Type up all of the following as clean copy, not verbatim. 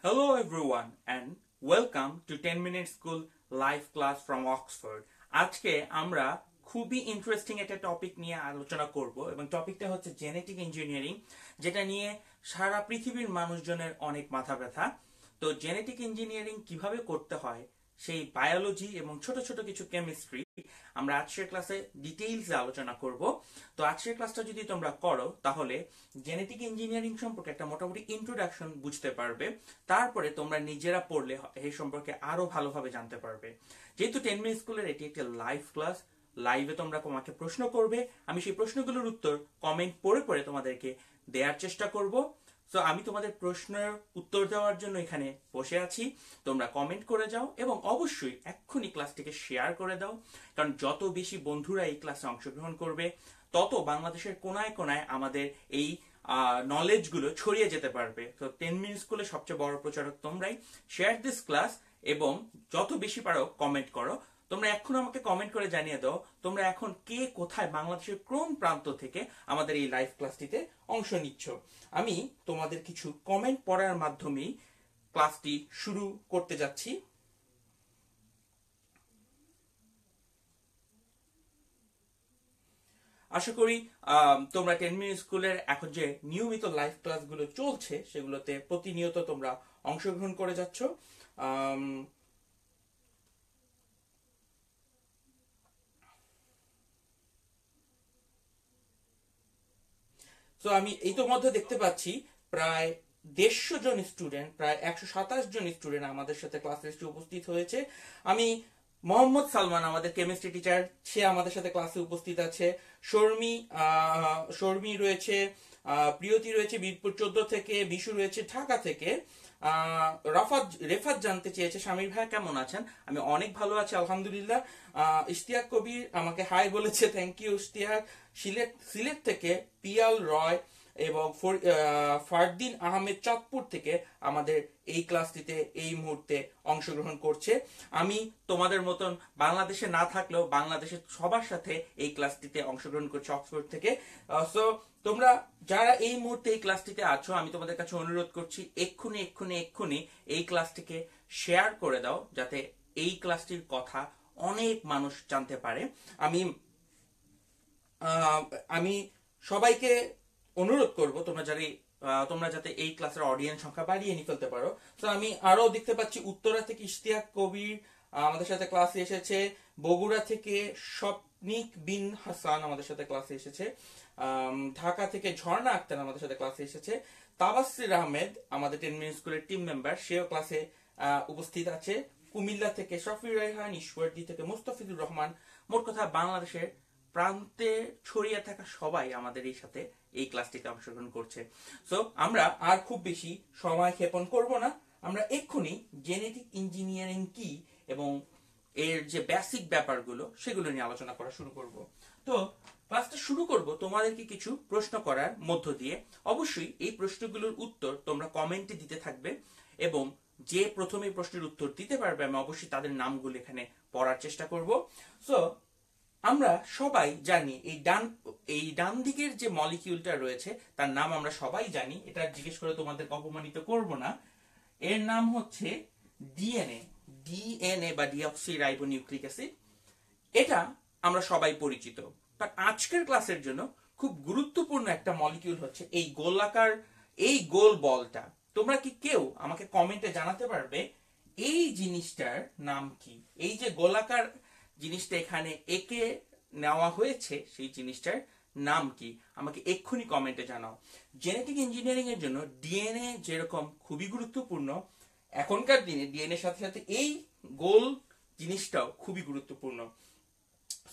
Hello everyone and welcome to 10 Minute School live class from Oxford. আজকে আমরা খুবই interesting একটা টপিক নিয়ে আলোচনা করব এবং টপিকটা হচ্ছে জেনেটিক ইঞ্জিনিয়ারিং, যেটা নিয়ে সারা পৃথিবীর মানুষজনের অনেক মাথা ব্যথা। তো জেনেটিক ইঞ্জিনিয়ারিং কিভাবে করতে হয় সেই বায়োলজি এবং ছোট ছোট কিছু কেমিস্ট্রি আমরা আজকের ক্লাসে ডিটেইলসে আলোচনা করব। তো আজকের ক্লাসটা যদি তোমরা করো তাহলে জেনেটিক ইঞ্জিনিয়ারিং সম্পর্কে একটা মোটামুটি ইন্ট্রোডাকশন বুঝতে পারবে। তারপরে তোমরা নিজেরা পড়লে এই সম্পর্কে আরো ভালোভাবে জানতে পারবে। যেহেতু 10 মিনিট স্কুলের এটি একটি লাইভ ক্লাস, লাইভে তোমরা আমাকে প্রশ্ন করবে, আমি সেই প্রশ্নগুলোর উত্তর কমেন্ট পড়ে পড়ে তোমাদেরকে দেওয়ার চেষ্টা করব। তো আমি তোমাদের প্রশ্নের উত্তর দেওয়ার জন্য এখানে বসে আছি। তোমরা কমেন্ট করে যাও এবং অবশ্যই এক্ষুনি ক্লাসটিকে শেয়ার করে দাও, কারণ যত বেশি বন্ধুরা এই ক্লাসে অংশগ্রহণ করবে তত বাংলাদেশের কোনায় কোনায় আমাদের এই নলেজগুলো ছড়িয়ে যেতে পারবে। তো 10 মিনিট স্কুলে সবচেয়ে বড় প্রচারক তোমরাই। শেয়ার দিস ক্লাস এবং যত বেশি পারো কমেন্ট করো। তোমরা এখন আমাকে কমেন্ট করে জানিয়ে দাও তোমরা এখন কে কোথায় বাংলাদেশের কোন প্রান্ত থেকে আমাদের এই লাইভ ক্লাসটিতে অংশ নিচ্ছ। আমি তোমাদের কিছু কমেন্ট পড়ার মাধ্যমেই ক্লাসটি শুরু করতে যাচ্ছি। আশা করি তোমরা 10 মিনিট স্কুলের এখন যে নিয়মিত লাইভ ক্লাসগুলো চলছে সেগুলোতে প্রতিনিয়ত তোমরা অংশগ্রহণ করে যাচ্ছ। তো আমি ইতোমধ্যে দেখতে পাচ্ছি প্রায় 150 জন স্টুডেন্ট, প্রায় 127 জন স্টুডেন্ট আমাদের সাথে ক্লাসে এসে উপস্থিত হয়েছে। আমি মোহাম্মদ সালমান, আমাদের কেমিস্ট্রি টিচার, সে আমাদের সাথে ক্লাসে উপস্থিত আছে। শর্মী রয়েছে, প্রিয়তি রয়েছে বীরপুর 14 থেকে, বিশু রয়েছে ঢাকা থেকে। রেফাত জানতে চেয়েছে স্বামীর ভাই কেমন আছেন। আমি অনেক ভালো আছি আলহামদুলিল্লাহ। ইশতিয়াক কবির আমাকে হাই বলেছে, থ্যাংক ইউ ইশতিয়াক। সিলেট থেকে পিয়াল রয় এবং ফারদিন আহমেদ চাঁদপুর থেকে আমাদের এই ক্লাসটিতে এই মুহূর্তে অংশগ্রহণ করছে। আমি তোমাদের মতন বাংলাদেশে না থাকলেও বাংলাদেশের সবার সাথে এই ক্লাসটিতে অংশগ্রহণ করছি অক্সফোর্ড থেকে। সো তোমরা যারা এই মুহূর্তে এই ক্লাসটিতে আছো, আমি তোমাদের কাছে অনুরোধ করছি এক্ষুনি এক্ষুনি এক্ষুনি এই ক্লাসটিকে শেয়ার করে দাও, যাতে এই ক্লাসটির কথা অনেক মানুষ জানতে পারে। আমি আমি সবাইকে অনুরোধ করব তোমরা যাতে এই ক্লাসের অডিয়েন্স সংখ্যা বাড়িয়ে নিয়ে ফেলতে পারো। তো আমি আরো দেখতে পাচ্ছি উত্তরা থেকে ইশতিয়াক কবির আমাদের সাথে ক্লাসে এসেছে। বগুড়া থেকে স্বপ্নিক বিন হাসান আমাদের সাথে ক্লাসে এসেছে। ঢাকা থেকে ঝর্ণা আক্তার আমাদের সাথে ক্লাসে এসেছে। তাবাসসির আহমেদ আমাদের 10 মিনিট স্কুলের টিম মেম্বার, সেও ক্লাসে উপস্থিত আছে। কুমিল্লা থেকে শফি রায়হান, ঈশ্বরদী থেকে মুস্তাফিজুর রহমান। মোট কথা বাংলাদেশের প্রান্তে ছড়িয়ে থাকা সবাই আমাদের এই সাথে এই ক্লাসটিতে অংশগ্রহণ করছে। সো আমরা আর খুব বেশি সময় ক্ষেপণ করব না, আমরা এক্ষুনি জেনেটিক ইঞ্জিনিয়ারিং কি এবং এর যে বেসিক ব্যাপারগুলো সেগুলো নিয়ে আলোচনা করা শুরু করব। তো ক্লাসটা শুরু করব তোমাদেরকে কিছু প্রশ্ন করার মধ্য দিয়ে। অবশ্যই এই প্রশ্নগুলোর উত্তর তোমরা কমেন্টে দিতে থাকবে এবং যে প্রথমে প্রশ্নের উত্তর দিতে পারবে আমি অবশ্যই তাদের নামগুলো এখানে পড়ার চেষ্টা করব। সো আমরা সবাই জানি এই ডান দিকের যে মলিকিউলটা রয়েছে তার নাম আমরা সবাই জানি, এটা জিজ্ঞেস করে তোমাদের অপমানিত করব না। এর নাম হচ্ছে ডিএনএ। ডিএনএ বা ডিঅক্সি রাইবোনিউক্লিক অ্যাসিড, এটা আমরা সবাই পরিচিত। বাট আজকের ক্লাসের জন্য খুব গুরুত্বপূর্ণ একটা মলিকিউল হচ্ছে এই গোলাকার, এই গোল বলটা। তোমরা কি কেউ আমাকে কমেন্টে জানাতে পারবে এই জিনিসটার নাম কি? এই যে গোলাকার জিনিসটা এখানে একে নেওয়া হয়েছে সেই জিনিসটার নাম কি? আমাকে এক্ষুনি কমেন্টে জানাও। জেনেটিক ইঞ্জিনিয়ারিং এর জন্য ডিএনএ যেরকম খুবই গুরুত্বপূর্ণ, এখনকার দিনে ডিএনএ এর সাথে সাথে এই গোল জিনিসটাও খুবই গুরুত্বপূর্ণ।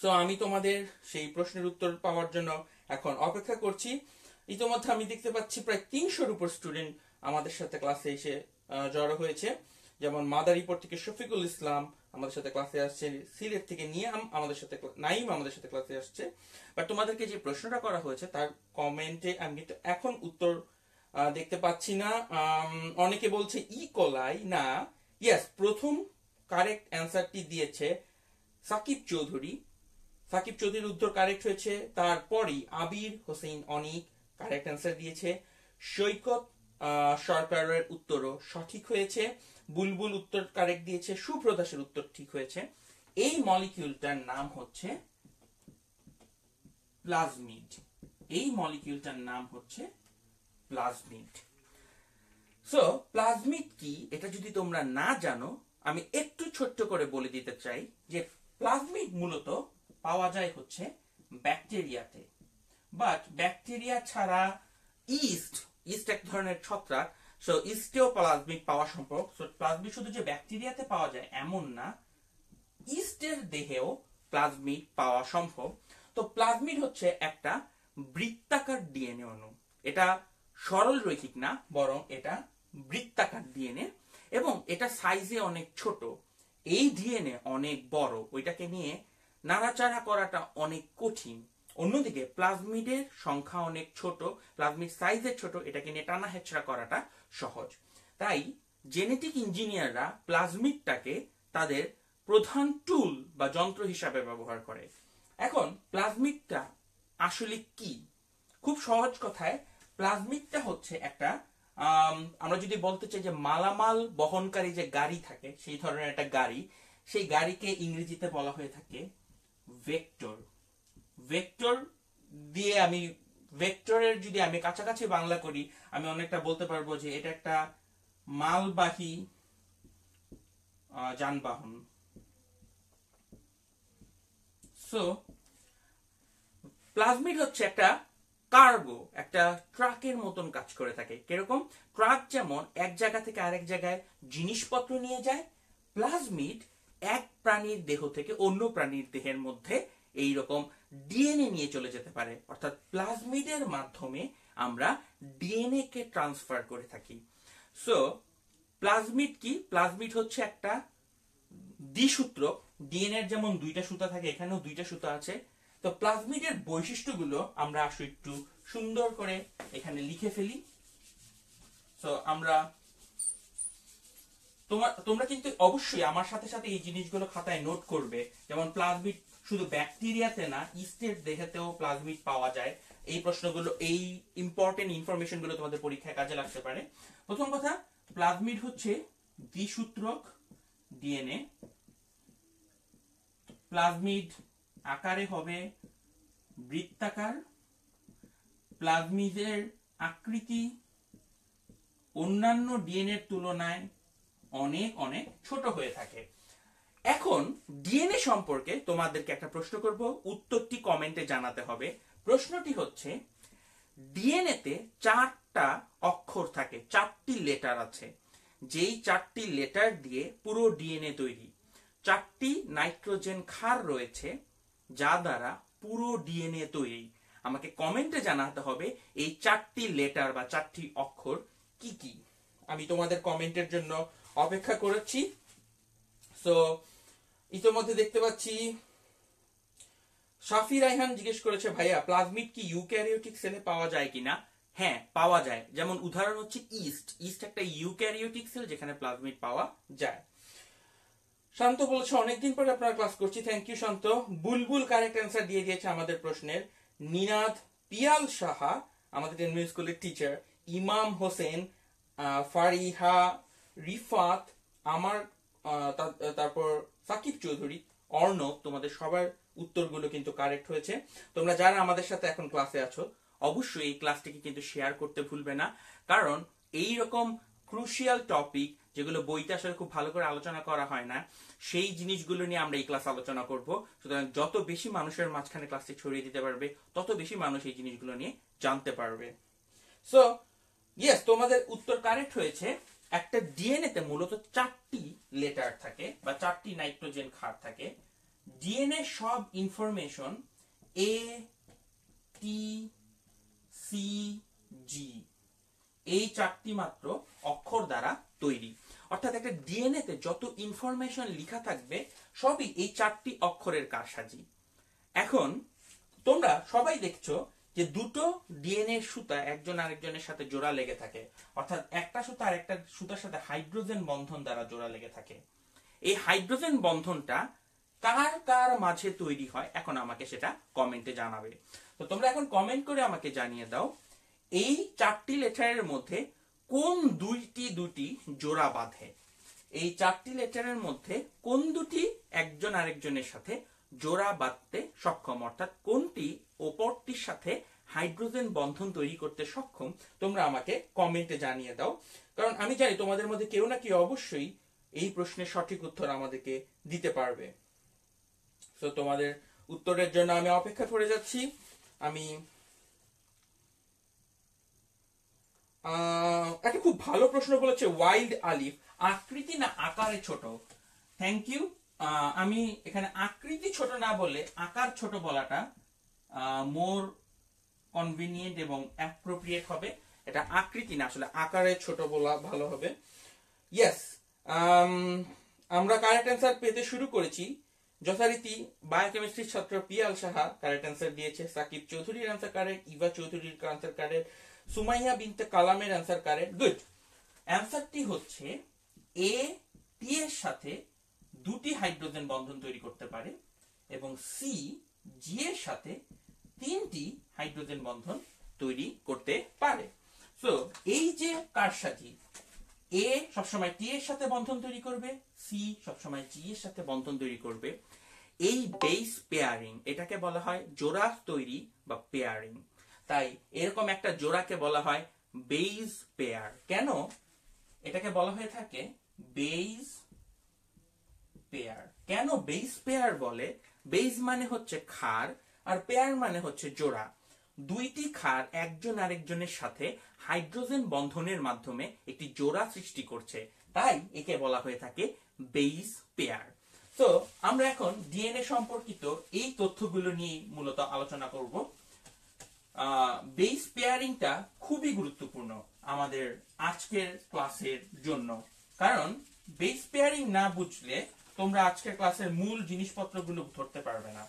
সো আমি তোমাদের সেই প্রশ্নের উত্তর পাওয়ার জন্য এখন অপেক্ষা করছি। ইতিমধ্যে আমি দেখতে পাচ্ছি প্রায় 300-র উপর স্টুডেন্ট আমাদের সাথে ক্লাসে এসে জড়ো হয়েছে। যেমন মাদারীপুর থেকে শফিকুল ইসলাম আমাদের সাথে ক্লাসে আসছে, সিলেট থেকে নাইম আমাদের সাথে ক্লাসে আসছে। বাট তোমাদেরকে যে প্রশ্নটা করা হয়েছে তার কমেন্টে আমি কিন্তু এখন উত্তর দেখতে পাচ্ছি না। অনেকে বলছে কোলাই না। ইয়েস, প্রথম কারেক্ট অ্যান্সারটি দিয়েছে সাকিব চৌধুরীর উত্তর কারেক্ট হয়েছে। তারপরই আবির হোসেন অনিক কারেক্ট অ্যান্সার দিয়েছে। সৈকত সরকারের উত্তরও সঠিক হয়েছে। বুলবুল উত্তর কারেক্ট দিয়েছে, সুপ্রদাসের উত্তর ঠিক হয়েছে। এই মলিকিউলটার নাম হচ্ছে প্লাজমিড। এই মলিকিউলটার নাম হচ্ছে প্লাজমিড। সো প্লাজমিড কি এটা যদি তোমরা না জানো, আমি একটু ছোট্ট করে বলে দিতে চাই যে প্লাজমিড মূলত পাওয়া যায় হচ্ছে ব্যাকটেরিয়াতে। বাট ব্যাকটেরিয়া ছাড়া ইস্ট এক ধরনের ছত্রাক, সো ইস্টেও প্লাজমিড পাওয়া সম্ভব। সো প্লাজমিড শুধু যে ব্যাকটেরিয়াতে পাওয়া যায় এমন না, ইস্টের দেহেও প্লাজমিড পাওয়া সম্ভব। তো প্লাজমিড হচ্ছে একটা বৃত্তাকার ডিএনএ অণু। এটা সরল রৈখিক না, বরং এটা বৃত্তাকার ডিএনএ, এবং এটা সাইজে অনেক ছোট। এই ডিএনএ অনেক বড়, ওইটাকে নিয়ে নাড়াচাড়া করাটা অনেক কঠিন। অন্যদিকে প্লাজমিডের সংখ্যা অনেক ছোট, প্লাজমিড সাইজের ছোট, এটাকে নিয়ে টানা হেঁচড়া করাটা সহজ। তাই জেনেটিক ইঞ্জিনিয়াররা প্লাজমিডটাকে তাদের প্রধান টুল বা যন্ত্র হিসাবে ব্যবহার করে। এখন প্লাজমিডটা আসলে কি? খুব সহজ কথায় প্লাজমিডটা হচ্ছে একটা আমরা যদি বলতে চাই যে মালামাল বহনকারী যে গাড়ি থাকে, সেই ধরনের একটা গাড়ি। সেই গাড়িকে ইংরেজিতে বলা হয়ে থাকে ভেক্টর। ভেক্টর দিয়ে আমি ভেক্টরের যদি আমি কাছাকাছি বাংলা করি, আমি অনেকটা বলতে পারবো যে এটা একটা মালবাহী যানবাহন। সো প্লাজমিড হচ্ছে একটা কার্গো, একটা ট্রাকের মতন কাজ করে থাকে। কিরকম? ট্রাক যেমন এক জায়গা থেকে আরেক জায়গায় জিনিসপত্র নিয়ে যায়, প্লাজমিড এক প্রাণীর দেহ থেকে অন্য প্রাণীর দেহের মধ্যে এইরকম ডিএনএ নিয়ে চলে যেতে পারে। অর্থাৎ প্লাজমিডের মাধ্যমে আমরা ডিএনএ কে ট্রান্সফার করে থাকি। সো প্লাজমিড কি? প্লাজমিড হচ্ছে একটা দ্বিসূত্রক। ডিএনএ এর যেমন দুইটা সুতা থাকে, এখানেও দুইটা সুতা আছে। তো প্লাজমিডের বৈশিষ্ট্যগুলো আমরা আসলে একটু সুন্দর করে এখানে লিখে ফেলি। তো আমরা তোমরা কিন্তু অবশ্যই আমার সাথে সাথে এই জিনিসগুলো খাতায় নোট করবে। যেমন প্লাজমিড শুধু ব্যাকটেরিয়াতে না, ইস্টের দেহেতেও প্লাজমিড পাওয়া যায়। এই প্রশ্নগুলো, এই ইম্পর্টেন্ট ইনফরমেশন গুলো তোমাদের পরীক্ষায় কাজে লাগতে পারে। প্রথম কথা, প্লাজমিড হচ্ছে দ্বিসূত্রক ডিএনএ। প্লাজমিড আকারে হবে বৃত্তাকার। প্লাজমিডের আকৃতি অন্যান্য ডিএনএর তুলনায় অনেক অনেক ছোট হয়ে থাকে। এখন ডিএনএ সম্পর্কে তোমাদেরকে একটা প্রশ্ন করব, উত্তরটি কমেন্টে জানাতে হবে। প্রশ্নটি হচ্ছে, ডিএনএ তে 4টা অক্ষর থাকে, 4টি লেটার আছে। যেই 4টি লেটার দিয়ে পুরো ডিএনএ তৈরি। 4টি নাইট্রোজেন ক্ষার রয়েছে যা দ্বারা পুরো ডিএনএ তৈরি। আমাকে কমেন্টে জানাতে হবে এই 4টি লেটার বা 4টি অক্ষর কি কি। আমি তোমাদের কমেন্টের জন্য অপেক্ষা করেছি। সো ইতোমধ্যে দেখতে পাচ্ছি শাফি রায়হান জিজ্ঞেস করেছে, ভাইয়া প্লাজমিড কি ইউক্যারিওটিক সেলে পাওয়া যায় কিনা? হ্যাঁ, পাওয়া যায়। যেমন উদাহরণ হচ্ছে ইস্ট একটা ইউক্যারিওটিক সেল যেখানে প্লাজমিড পাওয়া যায়। শান্ত বলেছে অনেকদিন পরে আপনার ক্লাস করছি। Thank you Shanto. Bulbul correct answer দিয়ে দিয়েছে আমাদের প্রশ্নের। নিনাদ পিয়াল সাহা আমাদের এমএস স্কুলের টিচার, ইমাম হোসেন, ফারিহা, রিফাত, আমার তারপর সাকিব চৌধুরী, অর্ণব, তোমাদের সবার উত্তরগুলো কিন্তু কারেক্ট হয়েছে। তোমরা যারা আমাদের সাথে এখন ক্লাসে আছো অবশ্যই এই ক্লাসটিকে কিন্তু শেয়ার করতে ভুলবে না, কারণ এই রকম ক্রুশিয়াল টপিক যেগুলো বইতে আসলে খুব ভালো করে আলোচনা করা হয় না, সেই জিনিসগুলো নিয়ে আমরা এই ক্লাস আলোচনা করব। সুতরাং যত বেশি মানুষের মাঝখানে ক্লাসটি ছড়িয়ে দিতে পারবে, তত বেশি মানুষ এই জিনিসগুলো নিয়ে জানতে পারবে। সো ইয়েস, তোমাদের উত্তর কারেক্ট হয়েছে। একটা ডিএনএ তে মূলত 4টি লেটার থাকে বা 4টি নাইট্রোজেন ক্ষার থাকে। ডিএনএ সব ইনফরমেশন এ, টি, সি, জি এই 4টি মাত্র অক্ষর দ্বারা তৈরি। অর্থাৎ একটা ডিএনএ তে যত ইনফরমেশন লেখা থাকবে সবই এই 4টি অক্ষরের কারসাজি। এখন তোমরা সবাই দেখছো যে দুটো ডিএনএ সুতা একজন আরেকজনের সাথে জোড়া লেগে থাকে, অর্থাৎ একটা সুতা আর একটা সুতার সাথে হাইড্রোজেন বন্ধন দ্বারা জোড়া লেগে থাকে। এই হাইড্রোজেন বন্ধনটা কার কার মাঝে তৈরি হয় এখন আমাকে সেটা কমেন্টে জানাবে। তো তোমরা এখন কমেন্ট করে আমাকে জানিয়ে দাও এই 4টি লেটারের মধ্যে কোন দুটি জোড়া বাঁধে? এই 4টি লেটারের মধ্যে কোন দুটি একজন আরেকজনের সাথে জোড়া বাঁধতে সক্ষম, অর্থাৎ কোনটি অপরটির সাথে হাইড্রোজেন বন্ধন তৈরি করতে সক্ষম? তোমরা আমাকে কমেন্টে জানিয়ে দাও, কারণ আমি জানি তোমাদের মধ্যে কেউ না কেউ অবশ্যই এই প্রশ্নের সঠিক উত্তর আমাদেরকে দিতে পারবে। তো তোমাদের উত্তরের জন্য আমি অপেক্ষা করে যাচ্ছি। আমি একটা খুব ভালো প্রশ্ন বলেছে ওয়াইল্ড আলিফ, আকৃতি না আকারে ছোট? Thank you. আমি এখানে আকৃতি ছোট না বলে আকার ছোট বলাটা মোর কনভিনিয়েন্ট এবং অ্যাপ্রোপ্রিয়েট হবে। এটা আকৃতি না, আসলে আকারে ছোট বলা ভালো হবে। ইয়েস, আমরা কারেক্ট অ্যান্সার পেতে শুরু করেছি। যথারীতি বায়োকেমিস্ট্রির ছাত্র পিয়াল সাহা কারেক্ট অ্যান্সার দিয়েছে, সাকিব চৌধুরীর অ্যান্সার কারেক্ট, ইভা চৌধুরীর অ্যান্সার কারেক্ট, সুমাইয়া বিনতে কালামের অ্যান্সার কারেক্ট। গুড। অ্যান্সারটি হচ্ছে এ টি এর সাথে দুটি হাইড্রোজেন বন্ধন তৈরি করতে পারে এবং সি জি এর সাথে 3টি হাইড্রোজেন বন্ধন তৈরি করতে পারে। সো এই যে কারসাজি, এ সবসময় টি এর সাথে বন্ধন তৈরি করবে, সি সবসময় জি এর সাথে বন্ধন তৈরি করবে। এই বেস পেয়ারিং, এটাকে বলা হয় জোড়া তৈরি বা পেয়ারিং। তাই এরকম একটা জোড়াকে বলা হয় বেস পেয়ার। কেন এটাকে বলা হয়ে থাকে বেস পেয়ার? কেন বেস পেয়ার বলে? বেস মানে হচ্ছে ক্ষার আর পেয়ার মানে হচ্ছে জোড়া। দুইটি ক্ষার একজন আরেকজনের সাথে হাইড্রোজেন বন্ধনের মাধ্যমে একটি জোড়া সৃষ্টি করছে, তাই একে বলা হয়ে থাকে বেস পেয়ার। তো আমরা এখন ডিএনএ সম্পর্কিত এই তথ্যগুলো নিয়ে মূলত আলোচনা করব। বেস পেয়ারিংটা খুবই গুরুত্বপূর্ণ আমাদের আজকের ক্লাসের জন্য, কারণ বেস পেয়ারিং না বুঝলে তোমরা আজকের ক্লাসের মূল জিনিসপত্রগুলো ধরতে পারবে না।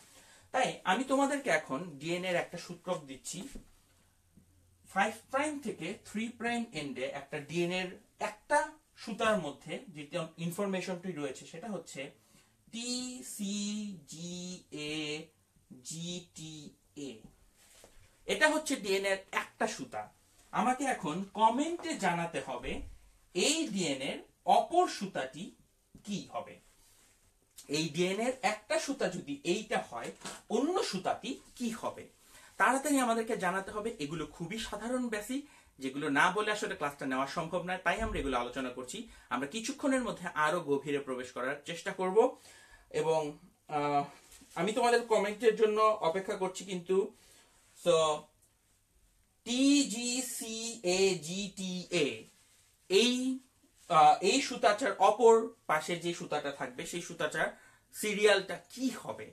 তাই আমি তোমাদেরকে এখন ডিএনএ এর একটা সূত্রক দিচ্ছি। 5 প্রাইম থেকে 3 প্রাইম এন্ডে একটা ডিএনএ এর একটা সুতার মধ্যে যে ইনফরমেশনটি রয়েছে সেটা হচ্ছে টি সি জি এ জি টি এ। এটা হচ্ছে ডিএনএ এর একটা সুতা। আমাকে এখন কমেন্টে জানাতে হবে এই ডিএনএ এর অপর সুতাটি কি হবে। এই ডিএনএ এর একটা সুতা যদি এইটা হয়, অন্য সুতাটি কি হবে? তাড়াতাড়ি আমাদেরকে জানাতে হবে। এগুলো খুবই সাধারণ বেসিক, যেগুলো না বলে আসলে ক্লাসটা নেওয়া সম্ভব নয়, তাই আমরা এগুলো আলোচনা করছি। আমরা কিছুক্ষণের মধ্যে আরো গভীরে প্রবেশ করার চেষ্টা করব এবং আমি তোমাদের কমেন্টের জন্য অপেক্ষা করছি। কিন্তু সো TGCAGTA এই সুতাটার অপর পাশে যে সুতাটা থাকবে সেই সুতাটার সিরিয়ালটা কি হবে?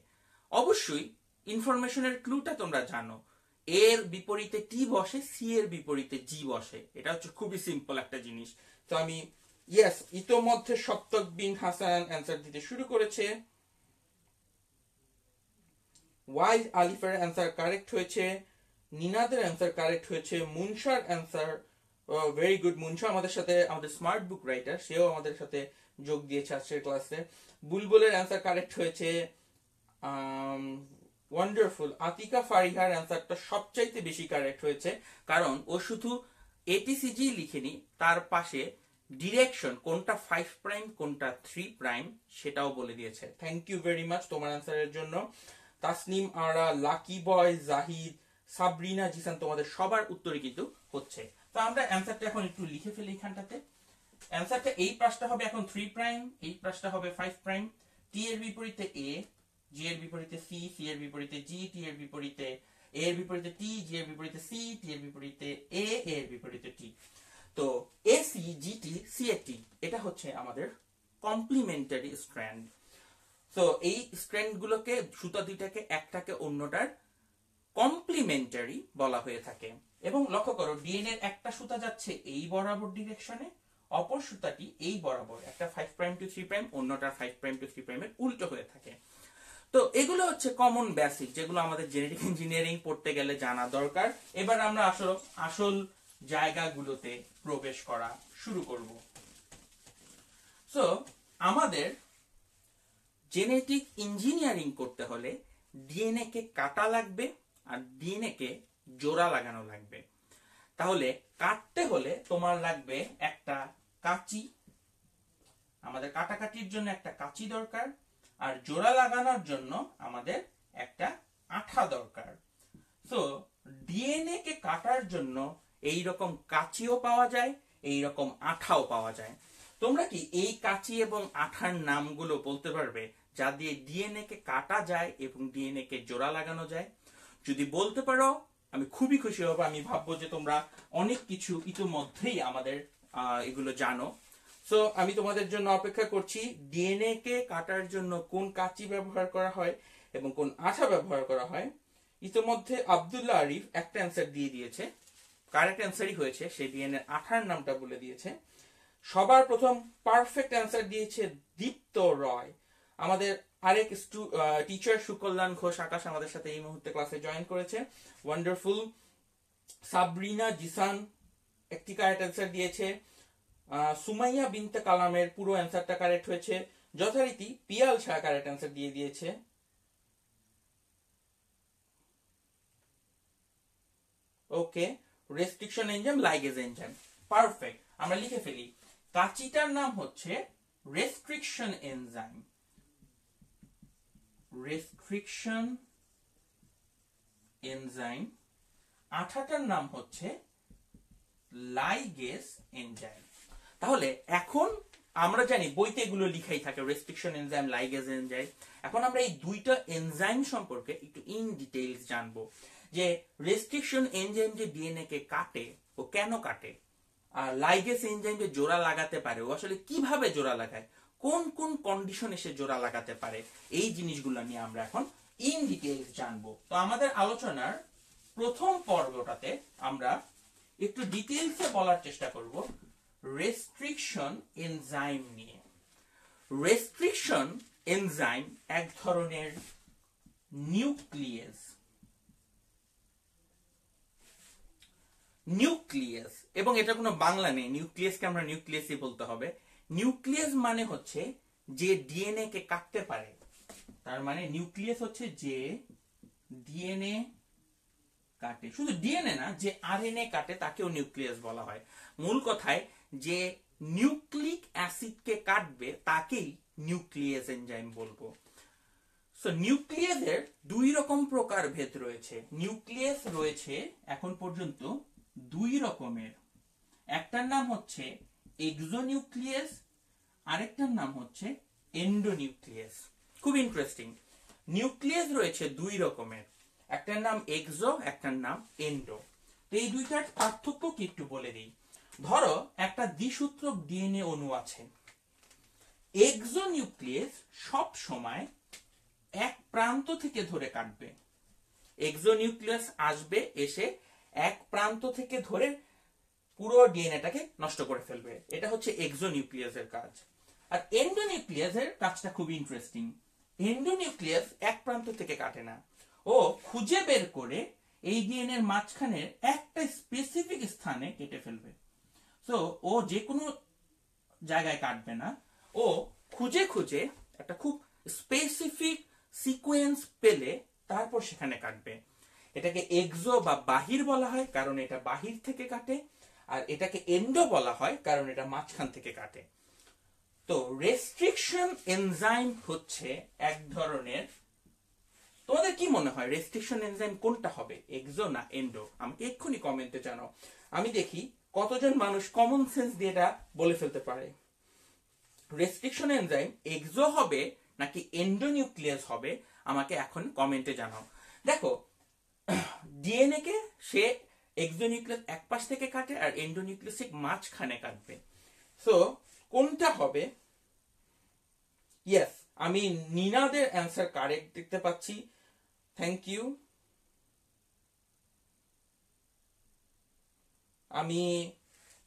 অবশ্যই ইনফরমেশনের ক্লুটা তোমরা জানো। এর বিপরীতে টি বসে, সি এর বিপরীতে জি বসে। এটা হচ্ছে খুবই সিম্পল একটা জিনিস। তো আমি ইয়েস, ইতোমধ্যে সপ্তক বিন হাসান অ্যান্সার দিতে শুরু করেছে। ওয়াইল্ড আলিফের অ্যান্সার কারেক্ট হয়েছে, নিনাদের অ্যান্সার কারেক্ট হয়েছে, মুনশার অ্যান্সার ভেরি গুড। মুনশা আমাদের সাথে, আমাদের স্মার্ট বুক রাইটার, সেও আমাদের সাথে যোগ দিয়েছে আজকের ক্লাসে। বুলবুলের অ্যান্সার কারেক্ট হয়েছে, ওয়ান্ডারফুল। আতিকা ফারিহার অ্যান্সারটা সবচাইতে বেশি কারেক্ট হয়েছে, কারণ ও শুধু এটিসিজি লিখেনি, তার পাশে ডিরেকশন কোনটা 5 প্রাইম কোনটা 3 প্রাইম সেটাও বলে দিয়েছে। থ্যাংক ইউ ভেরি মাচ তোমার অ্যান্সারের জন্য। তাসনিম আরা, লাকি বয়, জাহিদ, সাবরিনা, জিসান, তোমাদের সবার উত্তরই কিন্তু হচ্ছে। তো আমরা অ্যান্সারটা এখন একটু লিখে ফেলি এখানটাতে। অ্যান্সারটা এই পাশটা হবে এখন 3 প্রাইম, এই পাশটা হবে 5 প্রাইম। টি এর বিপরীতে এ, জি এর বিপরীতে সি, সি এর বিপরীতে জি, টি এর বিপরীতে এ এর বিপরীতে টি, জি এর বিপরীতে সি, টি এর বিপরীতে এ, এর বিপরীতে টি। তো A C G T C এ টি, এটা হচ্ছে আমাদের কমপ্লিমেন্টারি স্ট্র্যান্ড। তো এই স্ট্র্যান্ড গুলোকে, সুতা দুইটাকে একটাকে অন্যটার কমপ্লিমেন্টারি বলা হয়ে থাকে। এবং লক্ষ্য করো, ডিএনএ এর একটা সুতা যাচ্ছে এই বরাবর ডিরেকশনে, অপর সুতাটি এই বরাবর, একটা 5 প্রাইম টু 3 প্রাইম, অন্যটা 5 প্রাইম টু 3 প্রাইমের উল্টো হয়ে থাকে। তো এগুলো হচ্ছে কমন বেসিক, যেগুলো আমাদের জেনেটিক ইঞ্জিনিয়ারিং পড়তে গেলে জানা দরকার। এবার আমরা আসল জায়গাগুলোতে প্রবেশ করা শুরু করব। সো আমাদের জেনেটিক ইঞ্জিনিয়ারিং করতে হলে ডিএনএ কে কাটা লাগবে আর ডিএনএ কে জোড়া লাগানো লাগবে। তাহলে কাটতে হলে তোমার লাগবে একটা কাঁচি, আমাদের কাটাকাটির জন্য একটা কাঁচি দরকার, আর জোড়া লাগানোর জন্য আমাদের একটা আঠা দরকার। তো ডিএনএ কে কাটার জন্য এই রকম কাঁচিও পাওয়া যায়, এই রকম আঠাও পাওয়া যায়। তোমরা কি এই কাঁচি এবং আঠার নামগুলো বলতে পারবে যা দিয়ে ডিএনএ কে কাটা যায় এবং ডিএনএ কে জোড়া লাগানো যায়? যদি বলতে পারো আমি খুবই খুশি হব। আমি ভাববো যে তোমরা অনেক কিছু ইতিমধ্যেই আমাদের এগুলো জানো। সো আমি তোমাদের জন্য অপেক্ষা করছি ডিএনএ কে কাটার জন্য কোন কাঁচি ব্যবহার করা হয় এবং কোন আঠা ব্যবহার করা হয়। ইতিমধ্যে আব্দুল্লাহ আরিফ একটা অ্যান্সার দিয়ে দিয়েছে, কারেক্ট অ্যান্সারই হয়েছে, সে ডিএনএ আঠার নামটা বলে দিয়েছে। সবার প্রথম পারফেক্ট অ্যান্সার দিয়েছে দীপ্ত রয়। আমাদের আরেক টিচার সুকল্যাণ ঘোষ আকাশ আমাদের সাথে এই মুহূর্তে ক্লাসে জয়েন করেছে, ওয়ান্ডারফুল। সাবরিনা জিসান একটি কারেক্ট অ্যান্সার দিয়েছে। সুমাইয়া বিনতে কালামের পুরো অ্যান্সারটা কারেক্ট হয়েছে। যথারীতি পিয়াল শাহ কারেক্ট অ্যান্সার দিয়ে দিয়েছে। Okay, restriction enzyme, ligase enzyme, perfect. আমরা লিখে ফেলি, কাঁচিটার নাম হচ্ছে রেস্ট্রিকশন এনজাইম, রেস্ট্রিকশন এনজাইম। আঠাটার নাম হচ্ছে লাইগেজ এনজাইম। তাহলে এখন আমরা জানি বইতে এগুলো লিখাই থাকে, রেস্ট্রিকশন এনজাইম, লাইগেজ এনজাইম। এখন আমরা এই দুইটা এনজাইম সম্পর্কে একটু ইন ডিটেইলস জানবো, যে রেস্ট্রিকশন এনজাইম যে ডিএনএ কে কাটে ও কেন কাটে, আর লাইগেজ এনজাইম যে জোড়া লাগাতে পারে ও আসলে কিভাবে জোড়া লাগায়, কোন কোন কন্ডিশনে সে জোড়া লাগাতে পারে, এই জিনিসগুলো নিয়ে আমরা এখন ইন ডিটেইলস জানবো। তো আমাদের আলোচনার প্রথম পর্বটাতে আমরা একটু ডিটেইলসে বলার চেষ্টা করব রেস্ট্রিকশন এনজাইম নিয়ে। রেস্ট্রিকশন এনজাইম এক ধরনের নিউক্লিয়াস, নিউক্লিয়াস, এবং এটা কোনো বাংলা নেই, নিউক্লিয়াসকে আমরা নিউক্লিয়াসই বলতে হবে। নিউক্লিয়াস মানে হচ্ছে যে ডিএনএ কে কাটতে পারে, তার মানে নিউক্লিয়াস হচ্ছে যে ডিএনএ কাটে, শুধু ডিএনএ না, যে আরএনএ কাটে তাকেও নিউক্লিয়াস বলা হয়। মূল কথায় যে নিউক্লিক অ্যাসিডকে কাটবে তাকেই নিউক্লিয়াস এনজাইম বলবো। সো নিউক্লিয়াসের দুই রকম প্রকার ভেদ রয়েছে। নিউক্লিয়াস রয়েছে এখন পর্যন্ত দুই রকমের, একটার নাম হচ্ছে এক্সোনিউক্লিয়াস, আরেকটার নাম হচ্ছে এন্ডোনিউক্লিয়াস। খুব ইন্টারেস্টিং। নিউক্লিয়াস রয়েছে দুই রকমের, একটার নাম এক্সো, একটার নাম এন্ডো। তো এই দুইটার পার্থক্য কি একটু বলে দিই। ধরো একটা দ্বিসূত্রক ডিএনএ অণু আছে, এক্সোনিউক্লিয়াস সব সময় এক প্রান্ত থেকে ধরে কাটবে। এক্সোনিউক্লিয়াস আসবে, এসে এক প্রান্ত থেকে ধরে পুরো ডিএনএটাকে নষ্ট করে ফেলবে, এটা হচ্ছে এক্সোনিউক্লিয়াসের কাজ। আর এন্ডোনিউক্লিয়াসের কাজটা খুব ইন্টারেস্টিং। এন্ডোনিউক্লিয়াস এক প্রান্ত থেকে কাটে না, ও খুঁজে বের করে এই ডিএনএর মাঝখানের একটা স্পেসিফিক স্থানে কেটে ফেলবে। সো ও যে কোনো জায়গায় কাটবে না, ও খুঁজে খুঁজে একটা খুব স্পেসিফিক সিকোয়েন্স পেলে তারপর সেখানে কাটবে। এটাকে এক্সো বা বাহির বলা হয় কারণ এটা বাহির থেকে কাটে, আর এটাকে এন্ডো বলা হয় কারণ এটা মাঝখান থেকে কাটে। তো রেস্ট্রিকশন এনজাইম হচ্ছে এক ধরনের, তোমাদের কি মনে হয় রেস্ট্রিকশন এনজাইম কোনটা হবে, এক্সো না এন্ডো? আমাকে এক্ষুনি কমেন্টে জানাও, আমি দেখি কতজন মানুষ কমন সেন্স দিয়ে এটা বলে ফেলতে পারে। রেস্ট্রিকশন এনজাইম এক্সো হবে নাকি এন্ডোনিউক্লিয়াস হবে, আমাকে এখন কমেন্টে জানাও। দেখো, ডিএনএ কে সে এক্সোনিউক্লিয়াস এক পাশ থেকে কাটে আর এন্ডোনিউক্লিয়াস ঠিক মাঝখানে কাটবে। সো কোনটা হবে? ইয়েস, আমি নিনাদের অ্যান্সার কারেক্ট দেখতে পাচ্ছি, থ্যাংক ইউ। আমি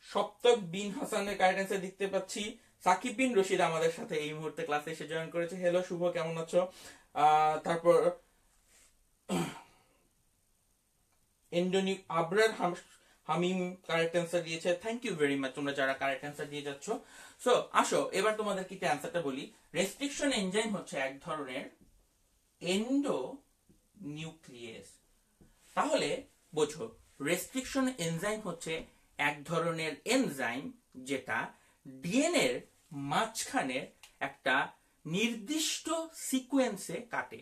সপ্তক বিন হাসানের কারেক্ট অ্যান্সার দেখতে পাচ্ছি। সাকিব বিন রশিদ আমাদের সাথে এই মুহূর্তে ক্লাসে এসে জয়েন করেছে। হ্যালো শুভ, কেমন আছো? তারপর আবরার হামিম কারেক্ট অ্যান্সার দিয়েছে, থ্যাংক ইউ ভেরি মাচ তোমরা যারা কারেক্ট অ্যান্সার দিয়ে যাচ্ছ। সো আসো এবার তোমাদেরকে একটু অ্যান্সারটা বলি। রেস্ট্রিকশন এনজাইম হচ্ছে এক ধরনের এন্ডো নিউক্লিয়াস। তাহলে বোঝো রেস্ট্রিকশন এনজাইম হচ্ছে এক ধরনের এনজাইম যেটা ডিএনএর মাঝখানে একটা নির্দিষ্ট সিকোয়েন্সে কাটে।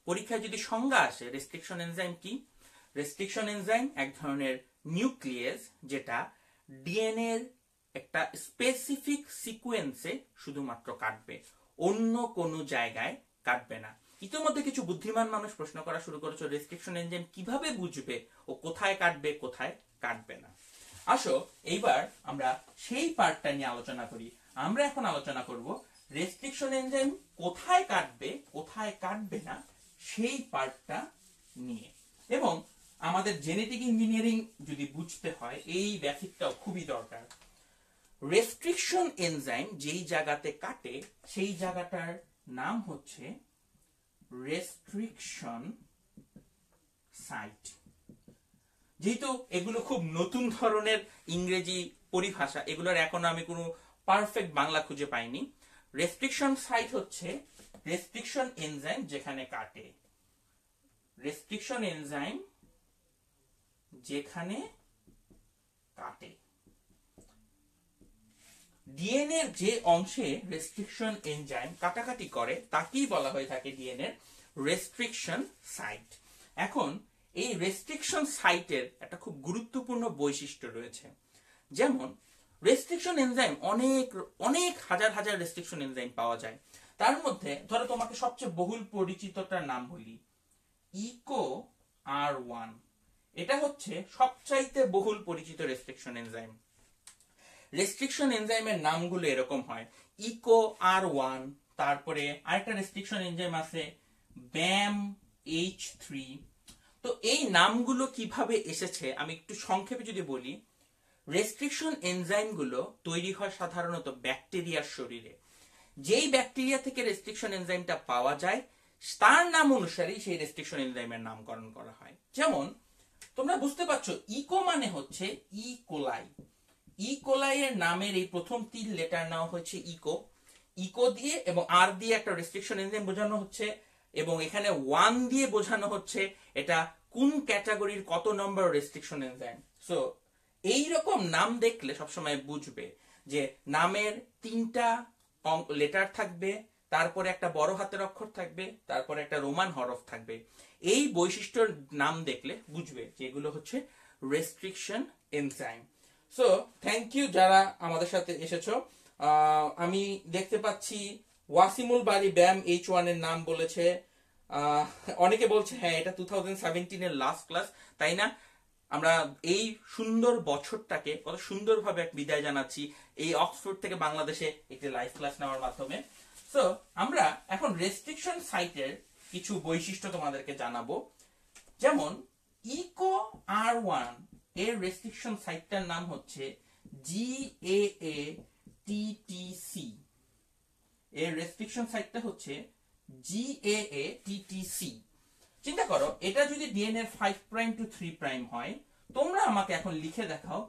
পরীক্ষায় যদি সংজ্ঞা আসে রেস্ট্রিকশন এনজাইম কি, রেস্ট্রিকশন এনজাইম এক ধরনের নিউক্লিয়াস যেটা ডিএনএর একটা স্পেসিফিক সিকোয়েন্সে শুধুমাত্র কাটবে, অন্য কোনো জায়গায় কাটবে না। ইতিমধ্যে কিছু বুদ্ধিমান মানুষ প্রশ্ন করা শুরু করেছে রেস্ট্রিকশন এনজাইম কিভাবে বুঝবে ও কোথায় কাটবে কোথায় কাটবে না। আসো এইবার আমরা সেই পার্টটা নিয়ে আলোচনা করি। আমরা এখন আলোচনা করব রেস্ট্রিকশন এনজাইম কোথায় কাটবে কোথায় কাটবে না সেই পার্টটা নিয়ে। এবং আমাদের জেনেটিক ইঞ্জিনিয়ারিং যদি বুঝতে হয় এই বেসিকটাও খুবই দরকার। রেস্ট্রিকশন এনজাইম যেই জায়গাতে কাটে সেই জায়গাটার নাম হচ্ছে রেস্ট্রিকশন সাইট। যেহেতু এগুলো খুব নতুন ধরনের ইংরেজি পরিভাষা, এগুলোর এখনো আমি কোনো পারফেক্ট বাংলা খুঁজে পাইনি। রেস্ট্রিকশন সাইট হচ্ছে রেস্ট্রিকশন এনজাইম যেখানে কাটে, রেস্ট্রিকশন এনজাইম যেখানে কাটে। ডিএনএর যে অংশে রেস্ট্রিকশন এনজাইম কাটাকাটি করে তাকেই বলা হয়ে থাকে ডিএনএর রেস্ট্রিকশন সাইট। এখন এই রেস্ট্রিকশন সাইটের একটা খুব গুরুত্বপূর্ণ বৈশিষ্ট্য রয়েছে। যেমন রেস্ট্রিকশন এনজাইম অনেক অনেক হাজার হাজার রেস্ট্রিকশন এনজাইম পাওয়া যায়। তার মধ্যে ধরো তোমাকে সবচেয়ে বহুল পরিচিতটার নাম বলি, ইকো আর1। এটা হচ্ছে সবচাইতে বহুল পরিচিত রেস্ট্রিকশন এনজাইম। রেস্ট্রিকশন এনজাইমের নামগুলো এরকম হয়, ইকো আর1, তারপরে আরেকটা রেস্ট্রিকশন এনজাইম আছে ব্যাম H3। তো এই নামগুলো কিভাবে এসেছে আমি একটু সংক্ষেপে যদি বলি, রেস্ট্রিকশন এনজাইমগুলো তৈরি হয় সাধারণত ব্যাকটেরিয়ার শরীরে। যেই ব্যাকটেরিয়া থেকে রেস্ট্রিকশন এনজাইমটা পাওয়া যায় তার নাম অনুসারেই সেই রেস্ট্রিকশন এনজাইমের নামকরণ করা হয়। যেমন তোমরা বুঝতে পারছো ইকো মানে হচ্ছে ই কোলাই। ই কোলাই এর নামের এই প্রথম 3 লেটার নেওয়া হয়েছে ইকো, ইকো দিয়ে এবং আর দিয়ে একটা রেস্ট্রিকশন এনজাইম বোঝানো হচ্ছে, এবং এখানে 1 দিয়ে বোঝানো হচ্ছে এটা কোন ক্যাটাগরির কত নম্বর রেস্ট্রিকশন এনজাইম। সো এইরকম নাম দেখলে সবসময় বুঝবে যে নামের 3টা লেটার থাকবে, তারপরে একটা বড় হাতের অক্ষর থাকবে, তারপরে একটা রোমান হরফ থাকবে। এই বৈশিষ্ট্যর নাম দেখলে বুঝবে যে এগুলো হচ্ছে restriction enzyme. So thank you যারা আমাদের সাথে এসেছো। আমি দেখতে পাচ্ছি ওয়াসিমুল বাড়ি ব্যাম H1 এর নাম বলেছে। অনেকে বলছে হ্যাঁ এটা 2017 এর লাস্ট ক্লাস, তাই না? আমরা এই সুন্দর বছরটাকে কত সুন্দরভাবে এক বিদায় জানাচ্ছি এই অক্সফোর্ড থেকে বাংলাদেশে একটি লাইভ ক্লাস নেওয়ার মাধ্যমে। সো আমরা এখন রেস্ট্রিকশন সাইটের কিছু বৈশিষ্ট্য তোমাদেরকে জানাবো। যেমন ইকো আর1 এর রেস্ট্রিকশন সাইটটার নাম হচ্ছে GAATTC। এর রেস্ট্রিকশন সাইটটা হচ্ছে GAATTC। চিন্তা করো এটা যদি ডিএনএ 5' to 3' হয়, তোমরা আমাকে এখন লিখে দেখাও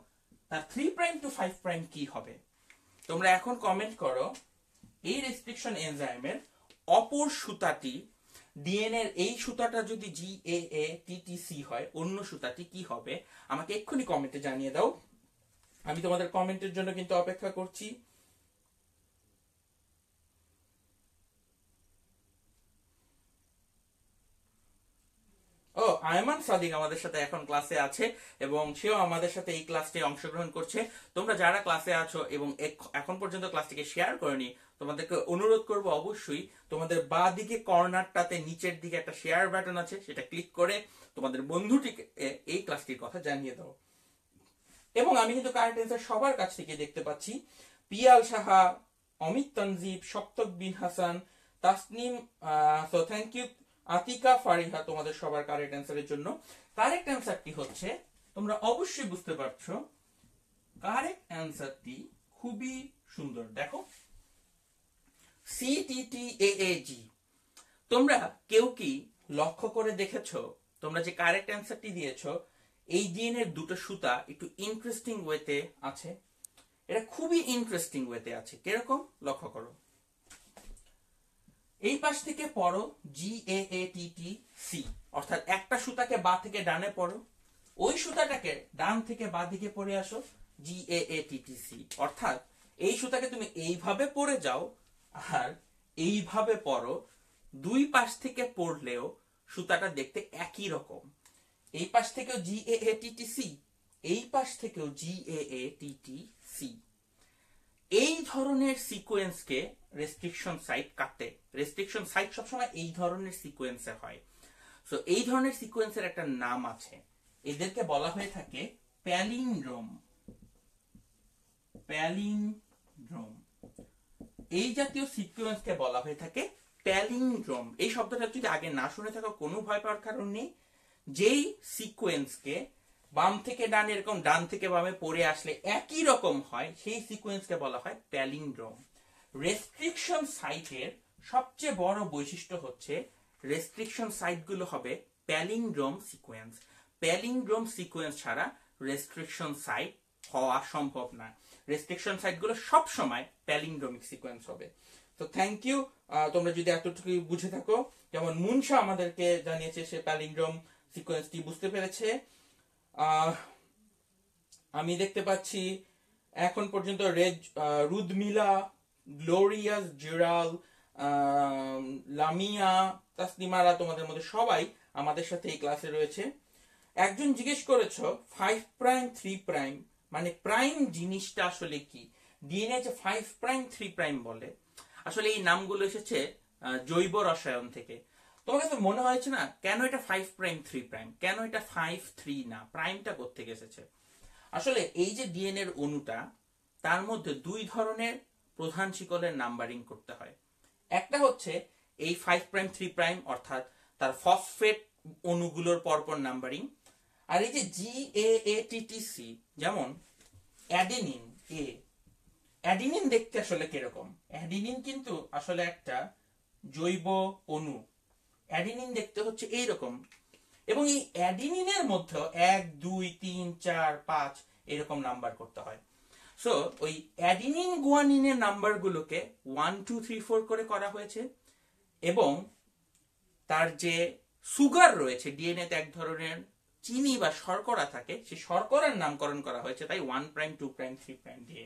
তার 3' to 5' কি হবে। তোমরা এখন কমেন্ট করো এই রেস্ট্রিকশন এনজাইমের অপর সুতাটি, ডিএনএর এই সুতাটা যদি GAATTC হয় অন্য সুতাটি কি হবে আমাকে এক্ষুনি কমেন্টে জানিয়ে দাও। আমি তোমাদের কমেন্টের জন্য কিন্তু অপেক্ষা করছি। ও আয়মান সাদিক আমাদের সাথে এখন ক্লাসে আছে এবং সেও আমাদের সাথে এই ক্লাসটি অংশগ্রহণ করছে। তোমরা যারা ক্লাসে আছো এবং এখন পর্যন্ত ক্লাসটিকে শেয়ার করনি, তোমাদেরকে অনুরোধ করব অবশ্যই তোমাদের বাঁ দিকে কর্নারটাতে নিচের দিকে একটা শেয়ার বাটন আছে, সেটা ক্লিক করে তোমাদের বন্ধুটিকে এই ক্লাসটির কথা জানিয়ে দাও। এবং আমি কিন্তু কারেক্ট অ্যান্সার সবার কাছ থেকে দেখতে পাচ্ছি, পিয়াল সাহা, অমিত তনজিব, শক্তক bin Hasan, Tasnim. So thank you Atika Fariha তোমাদের সবার কারেক্ট অ্যান্সারের জন্য। কারেক্ট অ্যান্সারটি হচ্ছে, তোমরা অবশ্যই বুঝতে পারছো কারেক্ট অ্যান্সারটি খুবই সুন্দর। দেখো CTTAAG। তোমরা কেউ কি লক্ষ্য করে দেখেছো তোমরা যে কারেক্ট অ্যান্সারটি দিয়েছো এই ডিএনএর দুটো সুতা একটু ইন্টারেস্টিং ওয়েতে আছে। এটা খুবই ইন্টারেস্টিং ওয়েতে আছে। কিরকম লক্ষ্য করো, এই পাশ থেকে পড়ো GAATTC, অর্থাৎ একটা সুতাকে বা থেকে ডানে পড়ো, ওই সুতাটাকে ডান থেকে বাঁ দিকে পড়ে আসো, GAATTC। অর্থাৎ এই সুতাকে তুমি এইভাবে পড়ে যাও আর এইভাবে পড়ো, দুই পাশ থেকে পড়লেও সুতাটা দেখতে একই রকম। এই পাশ থেকেও GAATTC, এই পাশ থেকেও GAATTC। এই ধরনের সিকোয়েন্সকে রেস্ট্রিকশন সাইট কাটে। রেস্ট্রিকশন সাইট সবসময় এই ধরনের সিকোয়েন্সে হয়। সো এই ধরনের সিকোয়েন্সের একটা নাম আছে, এদেরকে বলা হয়ে থাকে প্যালিন্ড্রোম। প্যালিন্ড্রোম, এই জাতীয় সিকোয়েন্সকে বলা হয়ে থাকে প্যালিন্ড্রোম। এই শব্দটা যদি আগে না শুনে থাকো কোনো ভয় পাওয়ার কারণ নেই। যেই সিকোয়েন্সকে বাম থেকে ডান এরকম ডান থেকে বামে পড়ে আসলে একই রকম হয়, সেই সিকোয়েন্সকে বলা হয় প্যালিন্ড্রোম। রেস্ট্রিকশন সাইটের সবচেয়ে বড় বৈশিষ্ট্য হচ্ছে রেস্ট্রিকশন সাইটগুলো হবে প্যালিন্ড্রোম সিকোয়েন্স। প্যালিন্ড্রোম সিকোয়েন্স ছাড়া রেস্ট্রিকশন সাইট হওয়া সম্ভব না। রেস্ট্রিকশন সাইটগুলো সব সময় প্যালিন্ড্রোমিক সিকোয়েন্স হবে। তো থ্যাংক ইউ, তোমরা যদি এতটুকু বুঝে থাকো। যেমন মুনশা আমাদেরকে জানিয়েছে সে প্যালিন্ড্রোম সিকোয়েন্সটি বুঝতে পেরেছে। আমি দেখতে পাচ্ছি এখন পর্যন্ত রুদমিলা, গ্লোরিয়াস, জেরাল, লামিয়া, তাসলিমারা, তোমাদের মধ্যে সবাই আমাদের সাথে এই ক্লাসে রয়েছে। একজন জিজ্ঞেস করেছো 5 প্রাইম 3 প্রাইম মানে প্রাইম জিনিসটা আসলে কি। ডিএনএ যে 5 প্রাইম 3 প্রাইম বলে, আসলে এই নামগুলো এসেছে জৈব রসায়ন থেকে। তোমার কাছে মনে হয়েছে না কেন এটা 5 প্রাইম 3 প্রাইম, কেন এটা 5 3 না, প্রাইমটা কোত্থেকে এসেছে? আসলে এই যে ডিএনএ এর অণুটা, তার মধ্যে দুই ধরনের প্রধান শিকলের নাম্বারিং করতে হয়। একটা হচ্ছে এই 5 প্রাইম 3 প্রাইম অর্থাৎ তার ফসফেট অণুগুলোর পরপর নাম্বারিং। আর এই যে GAATTC, যেমন অ্যাডেনিন এ, অ্যাডেনিন দেখতে আসলে কিরকম? অ্যাডেনিন কিন্তু আসলে একটা জৈব অণু। অ্যাডেনিন দেখতে হচ্ছে এইরকম, এবং এই অ্যাডেনিনের মধ্যে 1 2 3 4 5 এরকম নাম্বার করতে হয়। সো ওই অ্যাডেনিন গুয়ানিনের নাম্বারগুলোকে 1 2 3 4 করে করা হয়েছে, এবং তার যে সুগার রয়েছে, ডিএনএ তে এক ধরনের চিনি বা শর্করা থাকে, সেই শর্করার নামকরণ করা হয়েছে তাই 1 প্রাইম 2 প্রাইম 3 প্রাইম দিয়ে।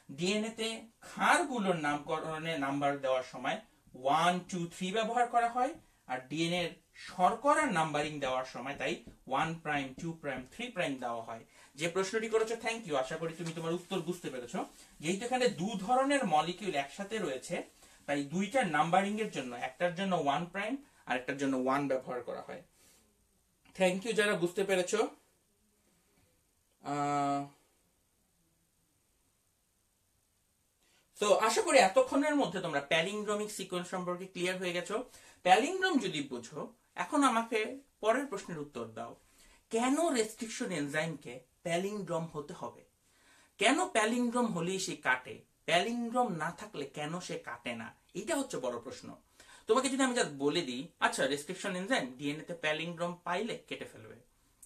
ডিএনএ তে ক্ষারগুলোর নামকরণে নাম্বার দেওয়ার সময় 1 2 3 ব্যবহার করা হয়, আর ডিএনএ এর শর্করার নাম্বারিং দেওয়ার সময় তাই 1 প্রাইম 2 প্রাইম 3 প্রাইম দেওয়া হয়। যে প্রশ্নটি করেছো, থ্যাংক ইউ, আশা করি তুমি তোমার উত্তর বুঝতে পেরেছো। যেহেতু এখানে দু ধরনের মলিকিউল একসাথে রয়েছে, তাই দুইটার নাম্বারিং এর জন্য একটার জন্য 1 প্রাইম আর একটার জন্য 1 ব্যবহার করা হয়। থ্যাংক ইউ যারা বুঝতে পেরেছো। তো আশা করি এতক্ষণের মধ্যে তোমরা প্যালিন্ড্রোমিক সিকোয়েন্স সম্পর্কে ক্লিয়ার হয়ে গেছো। প্যালিন্ড্রোম যদি বুঝো, এখন আমাকে পরের প্রশ্নের উত্তর দাও, কেন রেস্ট্রিকশন এনজাইমকে প্যালিন্ড্রোম হতে হবে? কেন প্যালিন্ড্রোম হলেই সে কাটে? প্যালিন্ড্রোম না থাকলে কেন সে কাটে না? এটা হচ্ছে বড় প্রশ্ন। তোমাকে যদি আমি যা বলে দিই, আচ্ছা রেস্ট্রিকশন এনজাইম ডিএনএ তে প্যালিন্ড্রোম পাইলে কেটে ফেলবে,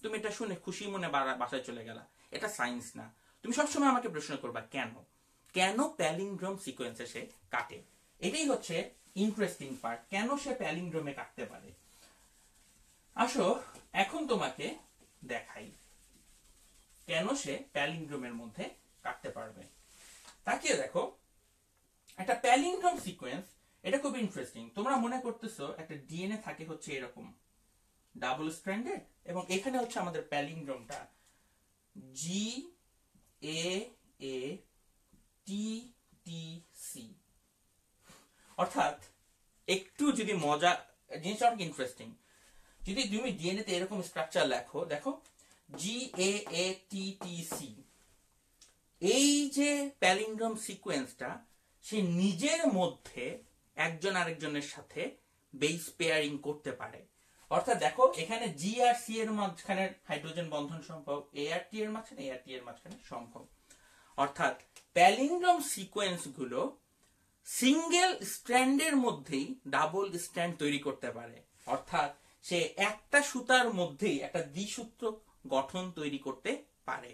তুমি এটা শুনে খুশি মনে বাসায় চলে গেলা, এটা সায়েন্স না। তুমি সবসময় আমাকে প্রশ্ন করবা কেন, কেন প্যালিন্ড্রোম সিকোয়েন্সে সে কাটে। এটাই হচ্ছে ইন্টারেস্টিং পার্ট, কেন সে প্যালিন্ড্রোমে কাটতে পারে। আসো এখন তোমাকে দেখাই কেন সে প্যালিন্ড্রোমের মধ্যে কাটতে পারবে। তাকিয়ে দেখো, একটা প্যালিন্ড্রোম সিকোয়েন্স, এটা খুব ইন্টারেস্টিং। তোমরা মনে করতেছো একটা ডিএনএ থাকে হচ্ছে এরকম ডাবল স্ট্র্যান্ডেড, এবং এখানে হচ্ছে আমাদের প্যালিন্ড্রোমটা GAATTC। অর্থাৎ একটু যদি মজা, জিনিসটা অনেক ইন্টারেস্টিং। যদি তুমি ডিএনএ তে এরকম স্ট্রাকচার লেখো, দেখো GAATTC, এই যে প্যালিন্ড্রোম সিকোয়েন্সটা, সে নিজের মধ্যে একজন আরেকজনের সাথে বেস পেয়ারিং করতে পারে। অর্থাৎ দেখো এখানে জি আর সি এর মাঝখানে হাইড্রোজেন বন্ধন সম্ভব, এ আর টি এর মাঝখানে, এ আর টি এর মাঝখানে সম্ভব। অর্থাৎ প্যালিন্ড্রোম সিকোয়েন্স গুলো সিঙ্গেল স্ট্র্যান্ডের মধ্যেই ডাবল স্ট্র্যান্ড তৈরি করতে পারে। অর্থাৎ সে একটা সুতার মধ্যেই একটা দ্বিসূত্র গঠন তৈরি করতে পারে।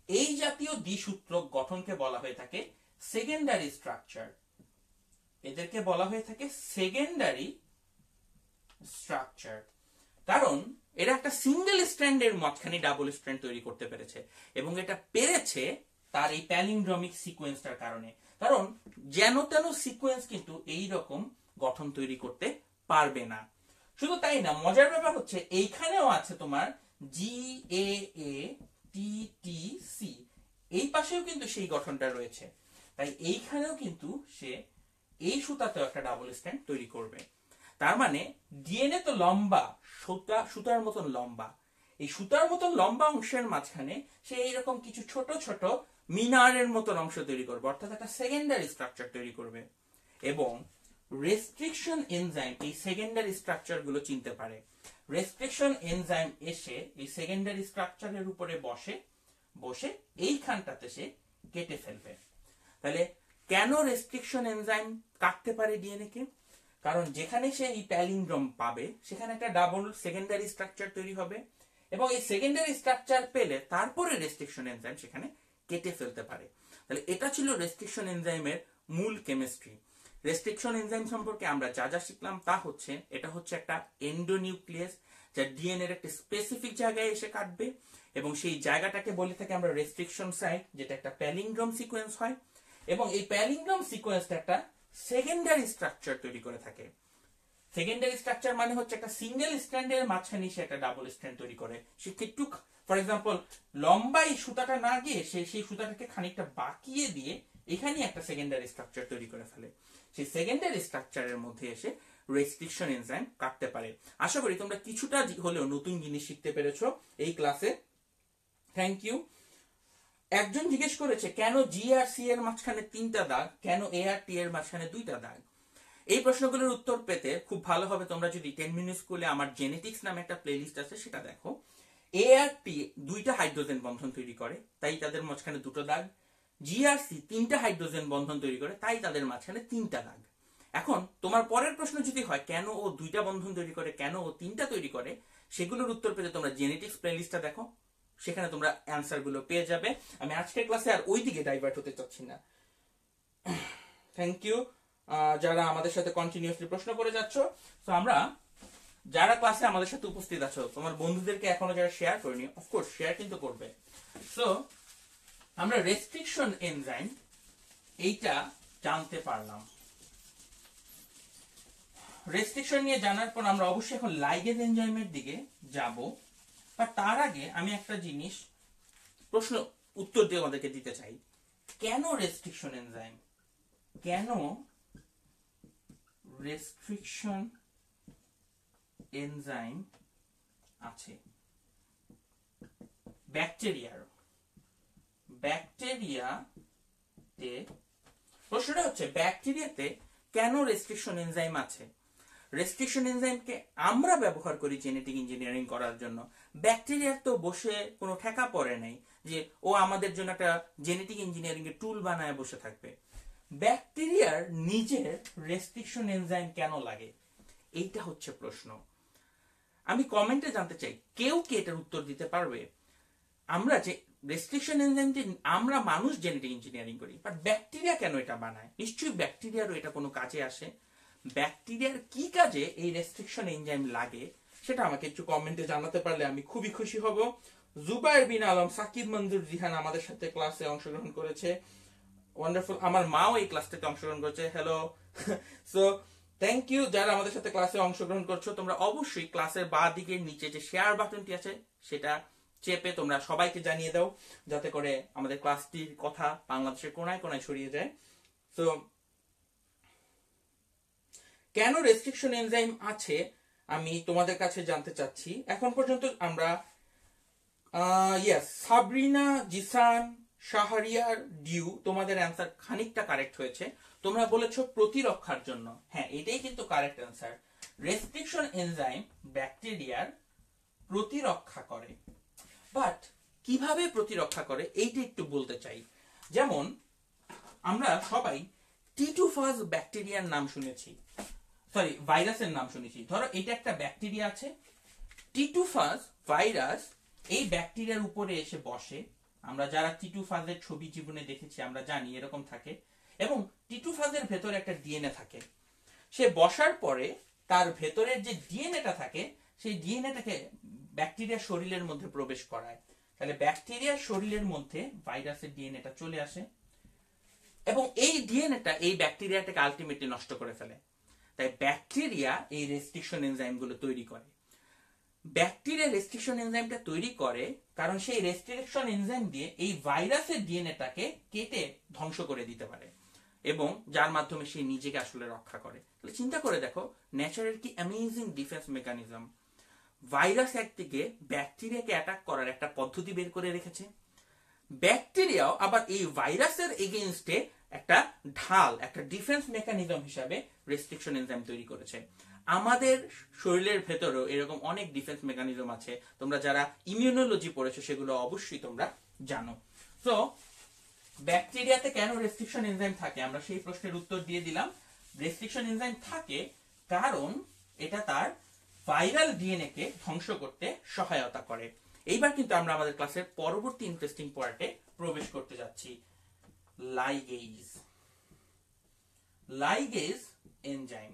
এই জাতীয় দ্বিসূত্র গঠনকে বলা হয়ে থাকে সেকেন্ডারি স্ট্রাকচার। এদেরকে বলা হয়ে থাকে সেকেন্ডারি স্ট্রাকচার। কারণ এরা একটা সিঙ্গেল স্ট্র্যান্ডের মাঝখানে ডাবল স্ট্র্যান্ড তৈরি করতে পেরেছে, এবং এটা পেরেছে তার এই প্যালিন্ড্রমিক সিকোয়েন্সটার কারণে। কারণ যেন তেন সিকোয়েন্স কিন্তু এই রকম গঠন তৈরি করতে পারবে না। শুধু তাই না, মজার ব্যাপার হচ্ছে এইখানেও আছে তোমার জি এ এ টি টি সি, এই পাশেও কিন্তু সেই গঠনটা রয়েছে। তাই এইখানেও কিন্তু সে এই সুতাতেও একটা ডাবল স্ট্র্যান্ড তৈরি করবে। তার মানে ডিএনএ তো লম্বা, সুতার মতন লম্বা, এই সুতার মতন লম্বা অংশের মাঝখানে সে এইরকম কিছু ছোট ছোট মিনারের মতন অংশ তৈরি করবে, অর্থাৎ একটা সেকেন্ডারি স্ট্রাকচার তৈরি করবে। এবং রেস্ট্রিকশন এনজাইম এই সেকেন্ডারি স্ট্রাকচার গুলো চিনতে পারে। রেস্ট্রিকশন এনজাইম এসে এই সেকেন্ডারি স্ট্রাকচারের উপরে বসে এইখানটাতে সে কেটে ফেলবে। তাহলে কেন রেস্ট্রিকশন এনজাইম কাটতে পারে ডিএনএ কে? কারণ যেখানে সে এই প্যালিন্ড্রোম পাবে সেখানে একটা ডাবল সেকেন্ডারি স্ট্রাকচার তৈরি হবে, এবং এই সেকেন্ডারি স্ট্রাকচার পেলে তারপরে রেস্ট্রিকশন এনজাইম সেখানে কেটে ফেলতে পারে। তাহলে এটা ছিল রেস্ট্রিকশন এনজাইমের মূল কেমিস্ট্রি। রেস্ট্রিকশন এনজাইম সম্পর্কে আমরা যা যা শিখলাম তা হচ্ছে, এটা হচ্ছে একটা এন্ডোনিউক্লিয়াস যা ডিএনএ এর একটা স্পেসিফিক জায়গায় এসে কাটবে, এবং সেই জায়গাটাকে বলে থাকি আমরা রেস্ট্রিকশন সাইট, যেটা একটা প্যালিন্ড্রোম সিকোয়েন্স হয়, এবং এই প্যালিন্ড্রোম সিকোয়েন্সটা একটা সেকেন্ডারি স্ট্রাকচার তৈরি করে থাকে। সেকেন্ডারি স্ট্রাকচার মানে হচ্ছে একটা সিঙ্গেল স্ট্র্যান্ডের মাঝখানে সে একটা ডাবল স্ট্র্যান্ড তৈরি করে। সে একটু, ফর এক্সাম্পল, লম্বা এই সুতাটা না গিয়ে সে সেই সুতাটাকে খানিকটা বাঁকিয়ে দিয়ে এখানে একটা সেকেন্ডারি স্ট্রাকচার তৈরি করে ফেলে। সেই সেকেন্ডারি স্ট্রাকচারের মধ্যে এসে রেস্ট্রিকশন এনজাইম কাটতে পারে। আশা করি তোমরা কিছুটা হলেও নতুন জিনিস শিখতে পেরেছো এই ক্লাসে। Thank you. একজন জিজ্ঞেস করেছে কেন জি আর সি এর মাঝখানে 3টা দাগ, কেন এ আর টি এর মাঝখানে 2টা দাগ। এই প্রশ্নগুলোর উত্তর পেতে খুব ভালো হবে তোমরা যদি 10 মিনিট স্কুলে আমার জেনেটিক্স নামে একটা প্লেলিস্ট আছে সেটা দেখো। এ আর টি 2টা হাইড্রোজেন বন্ধন তৈরি করে, তাই তাদের মাঝখানে 2টো দাগ। জি আর সি 3টা হাইড্রোজেন বন্ধন তৈরি করে, তাই তাদের মাঝখানে 3টা দাগ। এখন তোমার পরের প্রশ্ন যদি হয় কেন ও 2টা বন্ধন তৈরি করে, কেন ও 3টা তৈরি করে, সেগুলোর উত্তর পেতে তোমরা জেনেটিক্স প্লেলিস্টটা দেখো, সেখানে তোমরা অ্যান্সার গুলো পেয়ে যাবে। আমি আজকের ক্লাসে আর ওই দিকে ডাইভার্ট হতে চাচ্ছি না। থ্যাংক ইউ যারা আমাদের সাথে কন্টিনিউয়াসলি প্রশ্ন করে যাচ্ছ। তো আমরা যারা ক্লাসে আমাদের সাথে উপস্থিত আছো, তোমার বন্ধুদেরকে এখনো যারা শেয়ার করেনি, অফকোর্স শেয়ার কিন্তু করবে। সো আমরা রেস্ট্রিকশন এনজাইম এইটা জানতে পারলাম। রেস্ট্রিকশন নিয়ে জানার পর আমরা অবশ্যই এখন লাইগেজ এনজাইমের দিকে যাব। আর তার আগে আমি একটা জিনিস প্রশ্ন উত্তর দিয়ে আমাদেরকে দিতে চাই, কেন রেস্ট্রিকশন এনজাইম, কেন রেস্ট্রিকশন এনজাইম আছে ব্যাকটেরিয়াতে। প্রশ্নটা হচ্ছে ব্যাকটেরিয়াতে কেন রেস্ট্রিকশন এনজাইম আছে। রেস্ট্রিকশন এনজাইমকে আমরা ব্যবহার করি জেনেটিক ইঞ্জিনিয়ারিং করার জন্য। ব্যাকটেরিয়ার তো বসে কোনো ঠেকা পড়ে নাই যে ও আমাদের জন্য একটা জেনেটিক ইঞ্জিনিয়ারিং এর টুল বানায় বসে থাকবে। ব্যাকটেরিয়ার নিজের রেস্ট্রিকশন এনজাইম কেন লাগে, এইটা হচ্ছে প্রশ্ন। আমি কমেন্টে জানতে চাই কেউ কি এটার উত্তর দিতে পারবে। আমরা যে রেস্ট্রিকশন এনজাইমটি আমরা মানুষ জেনেটিক ইঞ্জিনিয়ারিং করি, বাট ব্যাকটেরিয়া কেন এটা বানায়? নিশ্চয়ই ব্যাকটেরিয়ারও এটা কোনো কাজে আসে। ব্যাকটেরিয়ার কি কাজে এই রেস্ট্রিকশন এনজাইম লাগে সেটা আমাকে একটু কমেন্টে জানাতে পারলে আমি খুবই খুশি হব। জুবাইর বিন আলম, সাকিব মঞ্জুর জিহান আমাদের সাথে ক্লাসে অংশগ্রহণ করেছে, ওয়ান্ডারফুল। আমার মাও এই ক্লাসটাতে অংশগ্রহণ করেছে, হ্যালো। সো থ্যাংক ইউ যারা আমাদের সাথে ক্লাসে অংশগ্রহণ করছো। তোমরা অবশ্যই ক্লাসের বাঁ দিকের নিচে যে শেয়ার বাটনটি আছে সেটা চেপে তোমরা সবাইকে জানিয়ে দাও, যাতে করে আমাদের ক্লাসটির কথা বাংলাদেশের কোনায় কোনায় ছড়িয়ে যায়। সো কেন রেস্ট্রিকশন এনজাইম আছে আমি তোমাদের কাছে জানতে চাচ্ছি। এখন পর্যন্ত আমরা সাবরিনা, জিসান, শাহরিয়ার, ডিউ, তোমাদের অ্যান্সার খানিকটা কারেক্ট হয়েছে। তোমরা বলেছো প্রতিরক্ষার জন্য। হ্যাঁ, এটাই কিন্তু কারেক্ট অ্যান্সার। রেস্ট্রিকশন এনজাইম ব্যাকটেরিয়ার প্রতিরক্ষা করে, বাট কিভাবে প্রতিরক্ষা করে এইটা একটু বলতে চাই। যেমন আমরা সবাই টিটুফাজ ব্যাকটেরিয়ার নাম শুনেছি, সরি ভাইরাসের নাম শুনেছি। ধরো এটা একটা ব্যাকটেরিয়া আছে, টিটুফাজ ভাইরাস এই ব্যাকটেরিয়ার উপরে এসে বসে। আমরা যারা টিটুফাজের ছবি জীবনে দেখেছি আমরা জানি এরকম থাকে, এবং টিটুফাজের ভেতরে একটা ডিএনএ থাকে। সে বসার পরে তার ভেতরের যে ডিএনএটা থাকে সেই ডিএনএটাকে ব্যাকটেরিয়া শরীরের মধ্যে প্রবেশ করায়। তাহলে ব্যাকটেরিয়ার শরীরের মধ্যে ভাইরাসের ডিএনএটা চলে আসে এবং এই ডিএনএটা এই ব্যাকটেরিয়াটাকে আলটিমেটলি নষ্ট করে ফেলে। তাই ব্যাকটেরিয়া এই রেস্ট্রিকশন এনজাইমগুলো তৈরি করে। ব্যাকটেরিয়া রেস্ট্রিকশন এনজাইমটা তৈরি করে কারণ সেই রেস্ট্রিকশন এনজাইম দিয়ে এই ভাইরাসের ডিএনএটাকে কেটে ধ্বংস করে দিতে পারে এবং যার মাধ্যমে সে নিজেকে আসলে রক্ষা করে। তাহলে চিন্তা করে দেখো নেচারের কি অ্যামেজিং ডিফেন্স মেকানিজম। ভাইরাস একদিকে ব্যাকটেরিয়াকে অ্যাটাক করার একটা পদ্ধতি বের করে রেখেছে, ব্যাকটেরিয়াও আবার এই ভাইরাসের এগেইনস্টে একটা ঢাল, একটা ডিফেন্স মেকানিজম হিসাবে রেস্ট্রিকশন এনজাইম তৈরি করেছে। আমাদের শরীরের ভেতরেও এরকম অনেক ডিফেন্স মেকানিজম আছে। তোমরা যারা ইমিউনোলজি পড়েছো সেগুলো অবশ্যই তোমরা জানো। তো ব্যাকটেরিয়াতে কেন রেস্ট্রিকশন এনজাইম থাকে, আমরা সেই প্রশ্নের উত্তর দিয়ে দিলাম। রেস্ট্রিকশন এনজাইম থাকে কারণ এটা তার ভাইরাল ডিএনএ কে ধ্বংস করতে সহায়তা করে। এইবার কিন্তু আমরা আমাদের ক্লাসের পরবর্তী ইন্টারেস্টিং পার্টে প্রবেশ করতে যাচ্ছি, লাইগেজ। Ligase enzyme.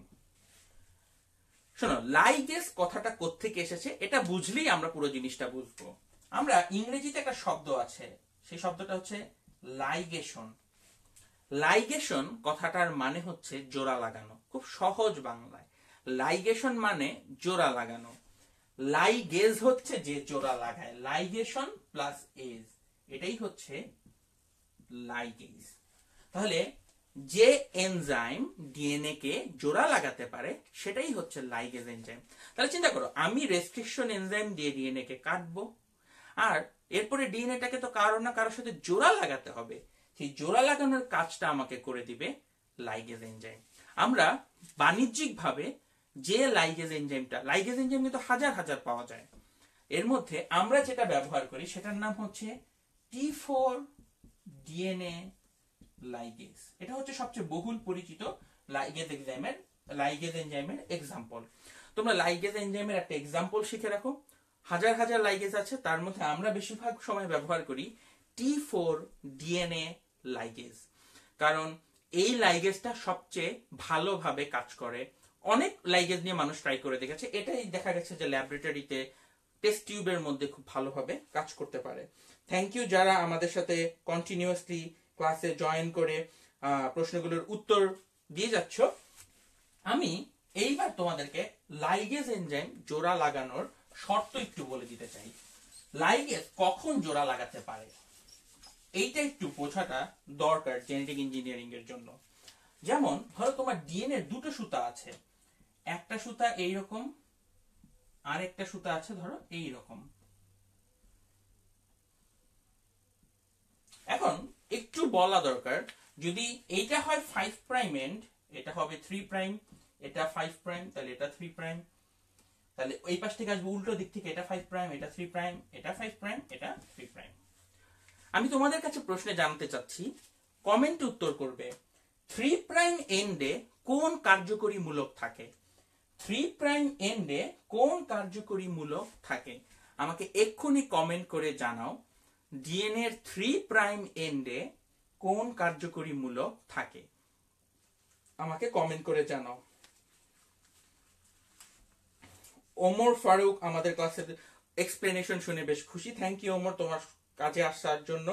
শোনো, লাইগেজ কথাটা কোত্থেকে এসেছে এটা বুঝলেই আমরা পুরো জিনিসটা বুঝবো। আমরা ইংরেজিতে একটা শব্দ আছে, সেই শব্দটা হচ্ছে লাইগেশন। লাইগেশন কথাটার মানে হচ্ছে জোড়া লাগানো। খুব সহজ বাংলায় লাইগেশন মানে জোড়া লাগানো। লাইগেজ হচ্ছে যে জোড়া লাগায়, লাইগেশন প্লাস এজ, এটাই হচ্ছে লাইগেজ। তাহলে যে এনজাইম ডিএনএ কে জোড়া লাগাতে পারে সেটাই হচ্ছে লাইগেজ এনজাইম। তাহলে চিন্তা করো, আমি রেস্ট্রিকশন এনজাইম দিয়ে ডিএনএ কে কাটবো, আর এরপরে ডিএনএটাকে তো কারো না কারোর সাথে জোড়া লাগাতে হবে। সেই জোড়া লাগানোর কাজটা আমাকে করে দিবে লাইগেজ এনজাইম। আমরা বাণিজ্যিকভাবে যে লাইগেজ এনজাইমটা, লাইগেজ এনজাইম কিন্তু হাজার হাজার পাওয়া যায়, এর মধ্যে আমরা যেটা ব্যবহার করি সেটার নাম হচ্ছে T4 ডিএনএ লাইগেজ। এটা হচ্ছে সবচেয়ে বহুল পরিচিত লাইগেজ এনজাইমের এক্সাম্পল। তোমরা লাইগেজ এনজাইমের একটা এক্সাম্পল শিখে রাখো। হাজার হাজার লাইগেজ আছে, তার মধ্যে আমরা বেশিরভাগ সময় ব্যবহার করি T4 ডিএনএ লাইগেজ, কারণ এই লাইগেজটা সবচেয়ে ভালোভাবে কাজ করে। অনেক লাইগেজ নিয়ে মানুষ ট্রাই করে দেখেছে, এটাই দেখা গেছে যে ল্যাবরেটরিতে টেস্ট টিউবের মধ্যে খুব ভালোভাবে কাজ করতে পারে। থ্যাংক ইউ যারা আমাদের সাথে কন্টিনিউয়াসলি ক্লাসে জয়েন করে প্রশ্নগুলোর উত্তর দিয়ে যাচ্ছ। আমি এইবার তোমাদেরকে লাইগেজ এনজাইম জোড়া লাগানোর শর্ত একটু বলে দিতে চাই। লাইগেজ কখন জোড়া লাগাতে পারে এইটা একটু বোঝাটা দরকার জেনেটিক ইঞ্জিনিয়ারিং এর জন্য। যেমন ধরো তোমার ডিএনএ দুটো সুতা আছে, একটা সুতা এইরকম আর একটা সুতা আছে ধরো এইরকম। এখন একটু বলা দরকার, যদি এইটা হয় 5 প্রাইম এন্ড, এটা হবে 3 প্রাইম, এটা 5 প্রাইম, তাহলে এটা 3 প্রাইম, তাহলে এই পাশ থেকে আসবে উল্টো দিক থেকে, এটা 5 প্রাইম, এটা 3 প্রাইম, এটা 5 প্রাইম, এটা 3 প্রাইম। আমি তোমাদের কাছে প্রশ্নে জানতে চাচ্ছি, কমেন্ট উত্তর করবে 3 প্রাইম এন্ডে কোন কার্যকরী মূলক থাকে। 3 প্রাইম এন্ডে কোন কার্যকরী মূলক থাকে আমাকে এক্ষুনি কমেন্ট করে জানাও। ডিএনএ এর 3 প্রাইম এন্ডে কোন কার্যকরী মূলক থাকে আমাকে কমেন্ট করে জানাও। ওমর ফারুক আমাদের ক্লাসের এক্সপ্লেনেশন শুনে বেশ খুশি। থ্যাংক ইউ ওমর তোমার কাজে আসার জন্য।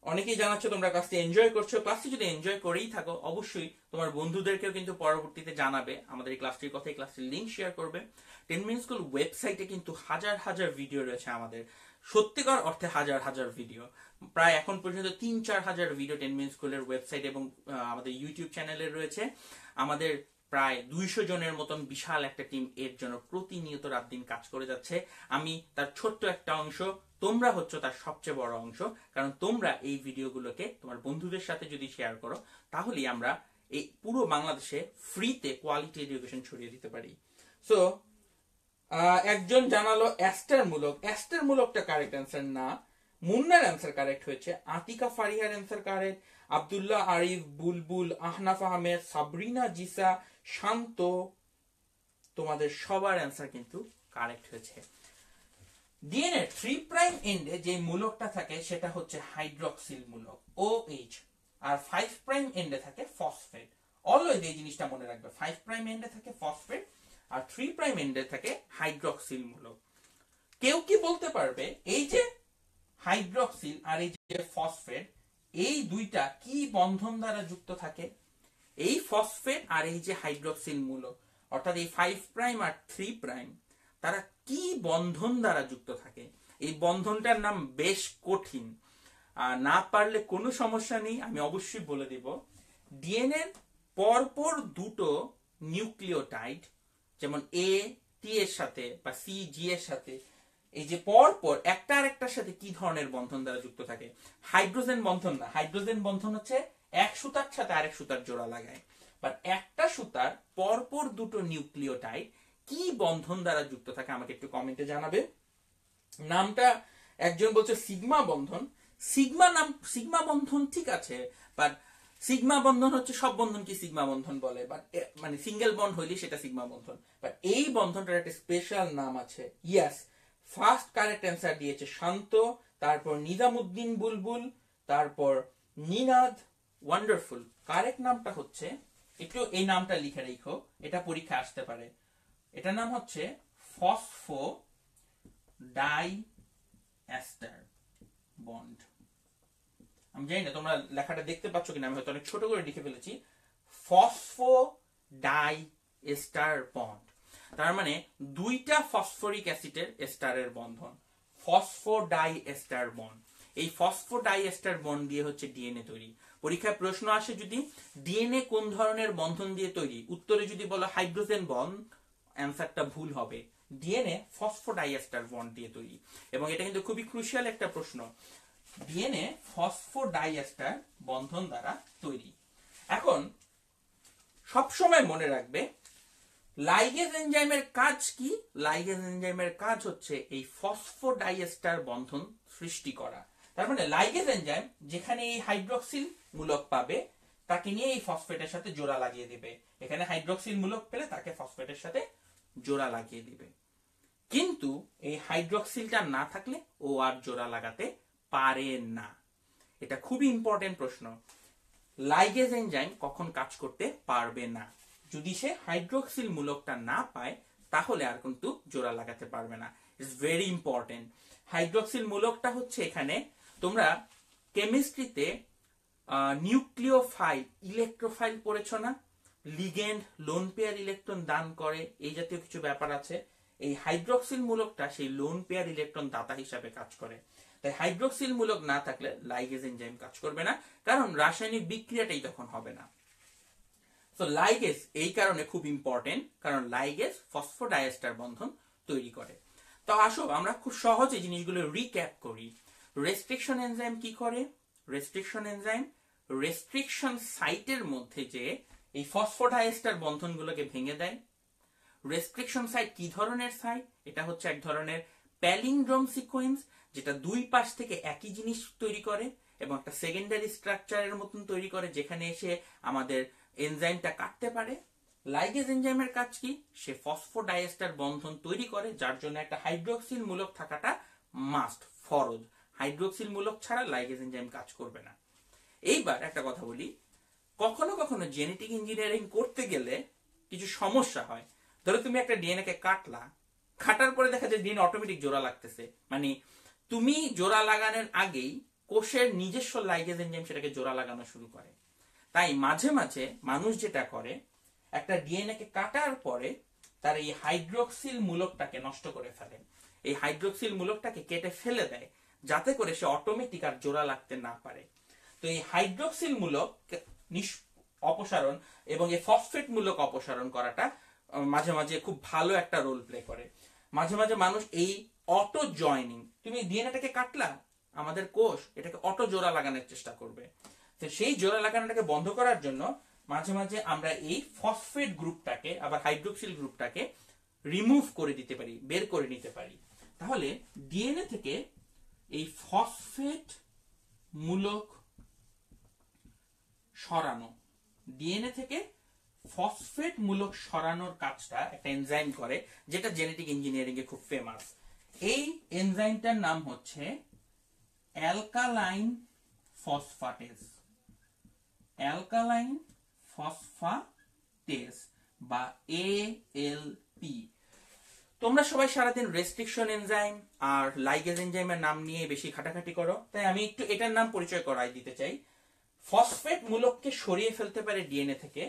অনেকেই জানাচ্ছ তোমরা ক্লাসটি এনজয় করছো। ক্লাসটি যদি এনজয় করেই থাকো অবশ্যই তোমার বন্ধুদেরকেও কিন্তু পরবর্তীতে জানাবে আমাদের এই ক্লাসটির কথা, এই ক্লাসটির লিংক শেয়ার করবে। 10 মিনিট স্কুল ওয়েবসাইটে কিন্তু হাজার হাজার ভিডিও রয়েছে আমাদের, সত্যিকার অর্থে হাজার হাজার ভিডিও। প্রায় এখন পর্যন্ত 3-4 হাজার ভিডিও 10 মিনিট স্কুলের ওয়েবসাইট এবং আমাদের ইউটিউব চ্যানেলে রয়েছে। আমাদের প্রায় 200 জনের মতন বিশাল একটা টিম এর জন্য প্রতিনিয়ত রাত দিন কাজ করে যাচ্ছে। আমি তার ছোট্ট একটা অংশ, তোমরা হচ্ছে তার সবচেয়ে বড় অংশ। কারণ তোমরা এই ভিডিওগুলোকে তোমার বন্ধুদের সাথে যদি শেয়ার করো তাহলেই আমরা এই পুরো বাংলাদেশে ফ্রিতে কোয়ালিটি এডুকেশন ছড়িয়ে দিতে পারি। সো একজন জানালো অ্যাস্টার মূলক। অ্যাস্টার মূলকটা কারেক্ট অ্যান্সার না, মুন্নার অ্যান্সার কারেক্ট হয়েছে। আতিকা ফারিহার অ্যান্সার কারেক্ট। আব্দুল্লাহ আরিফ, বুলবুল, আহনাফ আহমেদ, সাবরিনা জিসা, শান্ত, তোমাদের সবার অ্যান্সার কিন্তু কারেক্ট হয়েছে। ডিএনএ 3 প্রাইম এন্ডে যে মূলকটা থাকে সেটা হচ্ছে হাইড্রক্সিল মূলক OH, আর 5 প্রাইম এন্ডে থাকে ফসফেট অলওয়েজ এই জিনিসটা মনে রাখবে, 5 প্রাইম এন্ডে থাকে ফসফেট আর 3 প্রাইম এন্ডে থাকে হাইড্রক্সিল মূলক। কেউ কি বলতে পারবে এই যে হাইড্রক্সিল আর এই যে ফসফেট, এই দুইটা কি বন্ধন দ্বারা যুক্ত থাকে? এই ফসফেট আর এই যে হাইড্রক্সিল মূলক অর্থাৎ এই 5 প্রাইম আর 3 প্রাইম, তারা কি বন্ধন দ্বারা যুক্ত থাকে? এই বন্ধনটার নাম বেশ কঠিন, না পারলে কোনো সমস্যা নেই, আমি অবশ্যই বলে দেব। ডিএনএ পরপর দুটো নিউক্লিওটাইড, যেমন এ টি এর সাথে বা সি জি এর সাথে, এই যে পরপর একটা আর একটার সাথে কি ধরনের বন্ধন দ্বারা যুক্ত থাকে? হাইড্রোজেন বন্ধন না, হাইড্রোজেন বন্ধন হচ্ছে এক সুতার সাথে আরেক সুতার জোড়া লাগায়। বাট একটা সুতার পরপর দুটো নিউক্লিওটাইড কি বন্ধন দ্বারা যুক্ত থাকে আমাকে একটু কমেন্টে জানাবে। নামটা একজন বলছে সিগমা বন্ধন। সিগমা বন্ধন ঠিক আছে, বাট সিগমা বন্ধন হচ্ছে সব বন্ধনকে সিগমা বন্ধন বলে, বাট মানে সিঙ্গেল বন্ড হইলে সেটা সিগমা বন্ধন। বাট এই বন্ধনটার একটা স্পেশাল নাম আছে। ইয়েস, ফার্স্ট কারেক্ট অ্যান্সার দিয়েছে শান্ত, তারপর নিজামুদ্দিন বুলবুল, তারপর নিনাদ ওয়ান্ডারফুল। কারেক্ট নামটা হচ্ছে, একটু এই নামটা লিখে রেখো, এটা পরীক্ষা আসতে পারে। এটার নাম হচ্ছে ফসফো ডাই এস্টার বন্ড। আমি জানি না তোমরা লেখাটা দেখতে পাচ্ছ কিনা, আমি হয়তো অনেক ছোট করে লিখে ফেলেছি। ফসফো ডাই এস্টার বন্ড, তার মানে দুইটা ফসফরিক অ্যাসিডের এস্টারের বন্ধন, ফসফো ডাই এস্টার বন্ড। এই ফসফো ডাই এস্টার বন্ড দিয়ে হচ্ছে ডিএনএ তৈরি। পরীক্ষায় প্রশ্ন আসে যদি ডিএনএ কোন ধরনের বন্ধন দিয়ে তৈরি, উত্তরে যদি বলো হাইড্রোজেন বন্ড, অ্যান্সারটা ভুল হবে। ডিএনএ ফসফো ডাই এস্টার বন্ড দিয়ে তৈরি, এবং এটা কিন্তু খুবই ক্রুশিয়াল একটা প্রশ্ন। ডিএনএ ফসফো ডাই এস্টার বন্ধন দ্বারা তৈরি। এখন সবসময় মনে রাখবে লাইগেজ এনজাইমের কাজ কি? লাইগেজ এনজাইমের কাজ হচ্ছে এই ফসফো ডাই এস্টার বন্ধন সৃষ্টি করা। তার মানে লাইগেজ এনজাইম যেখানে এই হাইড্রক্সিল মূলক পাবে তাকে নিয়ে এই ফসফেটের সাথে জোড়া লাগিয়ে দিবে, এখানে হাইড্রক্সিল মূলক পেলে তাকে ফসফেটের সাথে জোড়া লাগিয়ে দিবে। কিন্তু এই হাইড্রক্সিলটা না থাকলে ও আর জোড়া লাগাতে পারে না। এটা খুবই ইম্পর্টেন্ট প্রশ্ন। লাইগেজ এনজাইম কখন কাজ করতে পারবে না? যদি সে হাইড্রক্সিল মূলকটা না পায় তাহলে আর কিন্তু জোড়া লাগাতে পারবে না। It's very important. হাইড্রক্সিল মূলকটা হচ্ছে, এখানে তোমরা কেমিস্ট্রিতে নিউক্লিওফাইল ইলেকট্রোফাইল পড়েছো না? লিগেন্ড লোন পেয়ার ইলেকট্রন দান করে, এই জাতীয় কিছু ব্যাপার আছে। এই হাইড্রক্সিল মূলকটা সেই লোন পেয়ার ইলেকট্রন দাতা হিসাবে কাজ করে। তাই হাইড্রক্সিল মূলক না থাকলে লাইগেজ এনজাইম কাজ করবে না, কারণ রাসায়নিক বিক্রিয়াটাই তখন হবে না। তো লাইগেজ এই কারণে খুব ইম্পর্টেন্ট, কারণ লাইগেজ ফসফোডাইএস্টার বন্ধন তৈরি করে। তো আসো আমরা খুব সহজে জিনিসগুলো রিক্যাপ করি। রেস্ট্রিকশন এনজাইম কি করে? রেস্ট্রিকশন এনজাইম রেস্ট্রিকশন সাইটের মধ্যে যে এই ফসফোডাইএস্টার বন্ধনগুলোকে ভেঙে দেয়। রেস্ট্রিকশন সাইট কি ধরনের সাইট? এটা হচ্ছে এক ধরনের প্যালিন্ড্রোম সিকোয়েন্স, যেটা দুই পাশ থেকে একই জিনিস তৈরি করে এবং একটা সেকেন্ডারি স্ট্রাকচারের মতন তৈরি করে, যেখানে এসে আমাদের এনজাইমটা কাটতে পারে। লাইগেজ এনজাইমের কাজ কি? সে ফসফোডাইএস্টার বন্ধন তৈরি করে, যার জন্য একটা হাইড্রোক্সিল মূলক থাকাটা মাস্ট, ফরজ। হাইড্রোক্সিল মূলক ছাড়া লাইগেজ এনজাইম কাজ করবে না। এইবার একটা কথা বলি, কখনো কখনো জেনেটিক ইঞ্জিনিয়ারিং করতে গেলে কিছু সমস্যা হয়। ধরো তুমি একটা ডিএনএ কে কাটার পরে দেখা যায় ডিএনএ অটোমেটিক জোড়া লাগতেছে, মানে তুমি জোড়া লাগানোর আগেই কোষের নিজস্ব লাইগেজ এনজাইম সেটাকে জোড়া লাগানো শুরু করে। তাই মাঝে মাঝে মানুষ যেটা করে, একটা ডিএনএ কে কাটার পরে তার এই হাইড্রোক্সিল মূলকটাকে নষ্ট করে ফেলে, এই হাইড্রোক্সিল মূলকটাকে কেটে ফেলে দেয়, যাতে করে সে অটোমেটিক আর জোড়া লাগতে না পারে। তো এই হাইড্রোক্সিল মূলক অপসারণ এবং এই ফসফেট মূলক অপসারণ করাটা মাঝে মাঝে খুব ভালো একটা রোল প্লে করে। মাঝে মাঝে মানুষ এই অটো জয়নিং, তুমি ডিএনএটাকে কাটলা, আমাদের কোষ এটাকে অটো জোড়া লাগানোর চেষ্টা করবে। তো সেই জোড়া লাগানোটাকে বন্ধ করার জন্য মাঝে মাঝে আমরা এই ফসফেট গ্রুপটাকে, আবার হাইড্রোক্সিল গ্রুপটাকে রিমুভ করে দিতে পারি, বের করে নিতে পারি। তাহলে ডিএনএ থেকে এই ফসফেট মূলক সরানো, ডিএনএ থেকে ফসফেট মূলক সরানোর কাজটা একটা এনজাইম করে, যেটা জেনেটিক ইঞ্জিনিয়ারিং এ খুব ফেমাস। এই এনজাইমটার নাম হচ্ছে অ্যালকালাইন ফসফাটেজ। অ্যালকালাইন ফসফাটেস বা ALP। তোমরা সবাই সারাদিন রেস্ট্রিকশন এনজাইম আর লাইগেজ এনজাইমের নাম নিয়ে বেশি খাটাখাটি করো, তাই আমি একটু এটার নাম পরিচয় করাই দিতে চাই। ফসফেট মূলককে সরিয়ে ফেলতে পারে ডিএনএ থেকে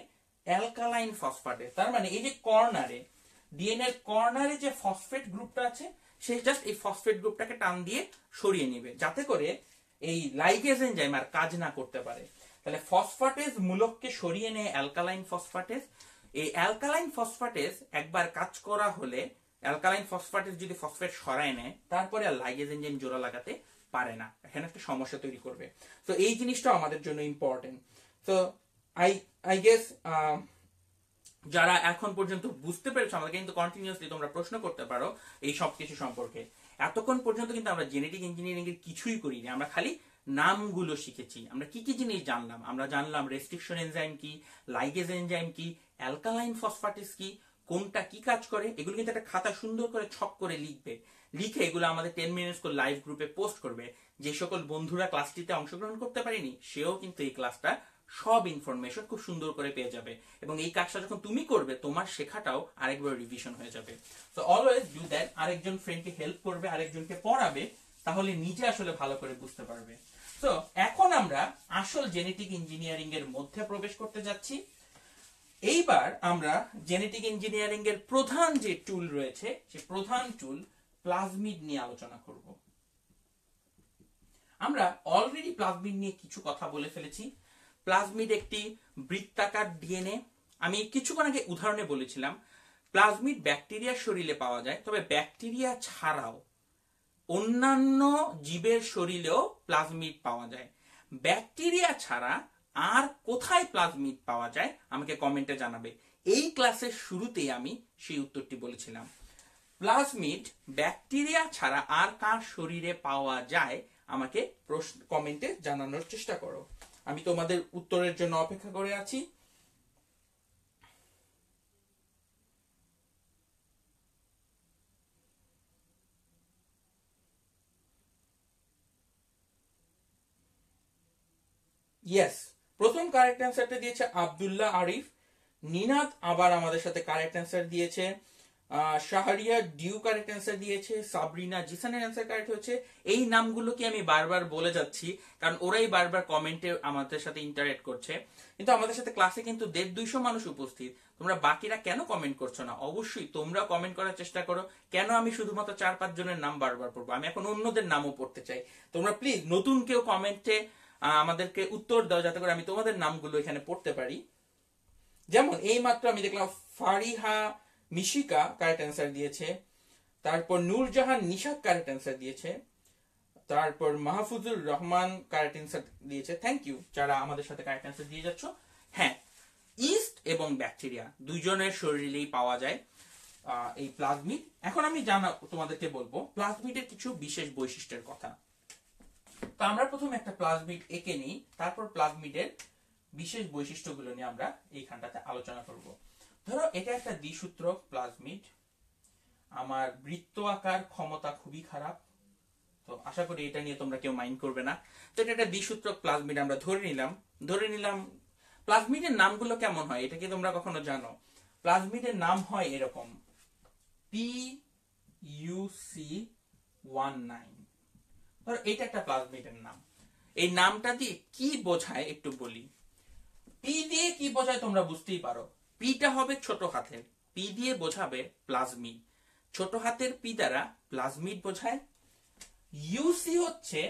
অ্যালকালাইন ফসফেটেস। তার মানে এই যে কর্নারে, ডিএনএ এর কর্নারে যে ফসফেট গ্রুপটা আছে, সে জাস্ট এই ফসফেট গ্রুপটাকে টান দিয়ে সরিয়ে নিবে, যাতে করে এই লাইগেজ এনজাইম আর কাজ না করতে পারে। তাহলে ফসফেটেস মূলককে সরিয়ে নেয় অ্যালকালাইন ফসফেটেস। এই অ্যালকালাইন ফসফেটেস একবার কাজ করা হলে, অ্যালকালাইন ফসফেটেস যদি ফসফেট সরায় নেয়, তারপরে আর লাইগেজ এনজাইম জোড়া লাগাতে পারে না, এখানে একটা সমস্যা তৈরি করবে। তো এই জিনিসটা আমাদের জন্য ইম্পর্টেন্ট। তো আই গেস যারা এখন পর্যন্ত বুঝতে পেরেছো, আমাকে কিন্তু কন্টিনিউয়াসলি তোমরা প্রশ্ন করতে পারো এই সব কিছু সম্পর্কে। এতক্ষণ পর্যন্ত কিন্তু আমরা জেনেটিক ইঞ্জিনিয়ারিং এর কিছুই করিনি, আমরা খালি নামগুলো শিখেছি। আমরা কি কি জিনিস জানলাম? আমরা জানলাম রেস্ট্রিকশন এনজাইম কি, লাইগেজ এনজাইম কি, অ্যালকালাইন ফসফেটেস কি, কোনটা কি কাজ করে। এগুলো কিন্তু একটা খাতা সুন্দর করে ছক করে লিখবে, লিখে এগুলো আমাদের 10 মিনিটস করে লাইভ গ্রুপে পোস্ট করবে। যে সকল বন্ধুরা ক্লাসটিতে অংশগ্রহণ করতে পারেনি, সেও কিন্তু এই ক্লাসটা সব ইনফরমেশন খুব সুন্দর করে পেয়ে যাবে, এবং এই কাজটা যখন তুমি করবে, তোমার শেখাটাও আরেকবার রিভিশন হয়ে যাবে। তো অলওয়েজ ডু দ্যাট। আরেকজন ফ্রেন্ডকে হেল্প করবে, আরেকজনকে পড়াবে, তাহলে নিজে আসলে ভালো করে বুঝতে পারবে। তো এখন আমরা আসল জেনেটিক ইঞ্জিনিয়ারিং এর মধ্যে প্রবেশ করতে যাচ্ছি। এইবার আমরা জেনেটিক ইঞ্জিনিয়ারিং এর প্রধান যে টুল রয়েছে, সে প্রধান টুল প্লাজমিড নিয়ে আলোচনা করব। আমরা অলরেডি প্লাজমিড নিয়ে কিছু কথা বলে ফেলেছি। প্লাজমিড একটি বৃত্তাকার ডিএনএ। আমি কিছুক্ষণ আগে উদাহরণে বলেছিলাম প্লাজমিড ব্যাকটেরিয়ার শরীরে পাওয়া যায়, তবে ব্যাকটেরিয়া ছাড়াও অন্যান্য জীবের শরীরেও প্লাজমিড পাওয়া যায়। ব্যাকটেরিয়া ছাড়া আর কোথায় প্লাজমিড পাওয়া যায় আমাকে কমেন্টে জানাবে। এই ক্লাসের শুরুতেই আমি সেই উত্তরটি বলেছিলাম। প্লাজমিড ব্যাকটেরিয়া ছাড়া আর কার শরীরে পাওয়া যায় আমাকে কমেন্টে জানানোর চেষ্টা করো। আমি তোমাদের উত্তরের জন্য অপেক্ষা করে আছি। ইয়েস, প্রথম কারেক্ট অ্যান্সারটা দিয়েছে আব্দুল্লাহ আরিফ। নিনাদ আবার আমাদের সাথে কারেক্ট অ্যান্সার দিয়েছে। শাহরিয়া ডিউ কারেক্ট অ্যান্সার দিয়েছে। সাবরিনা জিসানের অ্যান্সার কারেক্ট হয়েছে। এই নামগুলোকে আমি বারবার বলে যাচ্ছি কারণ ওরাই বারবার কমেন্টে আমাদের সাথে ইন্টারঅ্যাক্ট করছে, কিন্তু আমাদের সাথে ক্লাসে কিন্তু 150-200 মানুষ উপস্থিত। তোমরা বাকিরা কেন কমেন্ট করছো না? অবশ্যই তোমরা কমেন্ট করার চেষ্টা করো। কেন আমি শুধুমাত্র 4-5 জনের নাম বারবার পড়বো? আমি এখন অন্যদের নামও পড়তে চাই। তোমরা প্লিজ নতুন কেউ কমেন্টে আমাদেরকে উত্তর দাও, যাতে করে আমি তোমাদের নামগুলো এখানে পড়তে পারি। যেমন এই মাত্র আমি দেখলাম ফারিহা মিশিকা কারেক্ট অ্যান্সার দিয়েছে, তারপর নূরজাহান নিশাদ কারেক্ট অ্যান্সার দিয়েছে, তারপর মাহফুজুর রহমান কারেক্ট অ্যান্সার দিয়েছে। থ্যাংক ইউ যারা আমাদের সাথে কারেক্ট অ্যান্সার দিয়ে যাচ্ছ। হ্যাঁ, ইস্ট এবং ব্যাকটেরিয়া দুইজনের শরীরেই পাওয়া যায় এই প্লাজমিড। এখন আমি তোমাদেরকে বলবো প্লাজমিডের কিছু বিশেষ বৈশিষ্ট্যের কথা। তো আমরা প্রথমে একটা প্লাজমিড এঁকে নিই, তারপর প্লাজমিডের বিশেষ বৈশিষ্ট্যগুলো নিয়ে আমরা এইখানটাতে আলোচনা করব। ধরো এটা একটা দ্বিসূত্রক প্লাজমিড। আমার বৃত্ত আকার ক্ষমতা খুবই খারাপ, তো আশা করি এটা নিয়ে তোমরা কেউ মাইন্ড করবে না। তো এটা একটা দ্বিসূত্রক প্লাজমিড আমরা ধরে নিলাম। প্লাজমিডের নামগুলো কেমন হয় এটা কি তোমরা কখনো জানো? প্লাজমিডের নাম হয় এরকম PUC19। ধরো এটা একটা প্লাজমিডের নাম। এই নামটা দিয়ে কি বোঝায় একটু বলি। পি দিয়ে কি বোঝায় তোমরা বুঝতেই পারো। পিটা হবে ছোট হাতের, পি দিয়ে বোঝাবে প্লাজমিড। ছোট হাতের পি দ্বারা প্লাজমিড বোঝায়। ইউসি হচ্ছে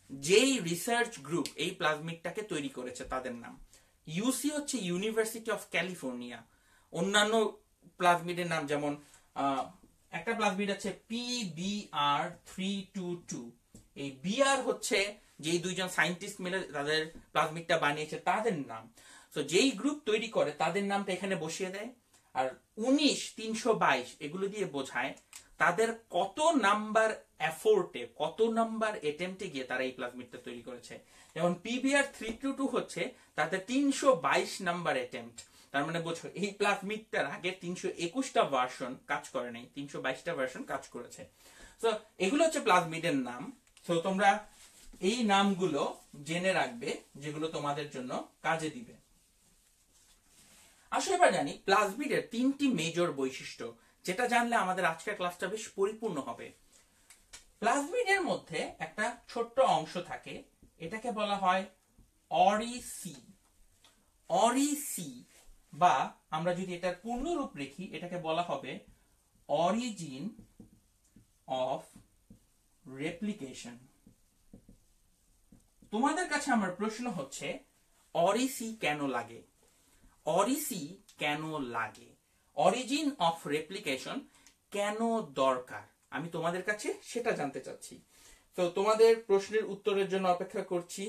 যেই রিসার্চ গ্রুপ এই প্লাজমিডটাকে তৈরি করেছে তাদের নাম। ইউসি হচ্ছে ইউনিভার্সিটি অফ ক্যালিফোর্নিয়া। অন্যান্য প্লাজমিডের নাম যেমন একটা প্লাজমিড আছে PBr322। এই বিআর হচ্ছে যেই দুইজন সায়েন্টিস্ট মিলে তাদের প্লাজমিডটা বানিয়েছে তাদের নাম। তো যেই গ্রুপ তৈরি করে তাদের নামটা এখানে বসিয়ে দেয়। আর 19, 322 এগুলো দিয়ে বোঝায় তাদের কত নাম্বার এফোর্টে, কত নাম্বার অ্যাটেম্পটে গিয়ে তারা এই প্লাজমিডটা তৈরি করেছে। যেমন PBr322 হচ্ছে তাদের 322 নাম্বার অ্যাটেম্পট। তার মানে বোঝো এই প্লাজমিডটার আগে 321টা ভার্সন কাজ করে নাই, 322টা ভার্সন কাজ করেছে। তো এগুলো হচ্ছে প্লাজমিডের নাম। তো তোমরা এই নামগুলো জেনে রাখবে, যেগুলো তোমাদের জন্য কাজে দিবে। আসো এবার জানি প্লাজমিডের তিনটি মেজর বৈশিষ্ট্য, যেটা জানলে আমাদের আজকের ক্লাসটা বেশ পরিপূর্ণ হবে। প্লাজমিডের মধ্যে একটা ছোট্ট অংশ থাকে, এটাকে বলা হয় অরিসি। অরিসি বা আমরা যদি এটার পূর্ণ রূপ লিখি এটাকে বলা হবে অরিজিন অফ রেপ্লিকেশন। তোমাদের কাছে আমার প্রশ্ন হচ্ছে অরিসি কেন লাগে? অরিসি কেন লাগে? অরিজিন অফ রেপ্লিকেশন কেন দরকার? আমি তোমাদের কাছে সেটা জানতে চাচ্ছি। তো তোমাদের প্রশ্নের উত্তরের জন্য অপেক্ষা করছি।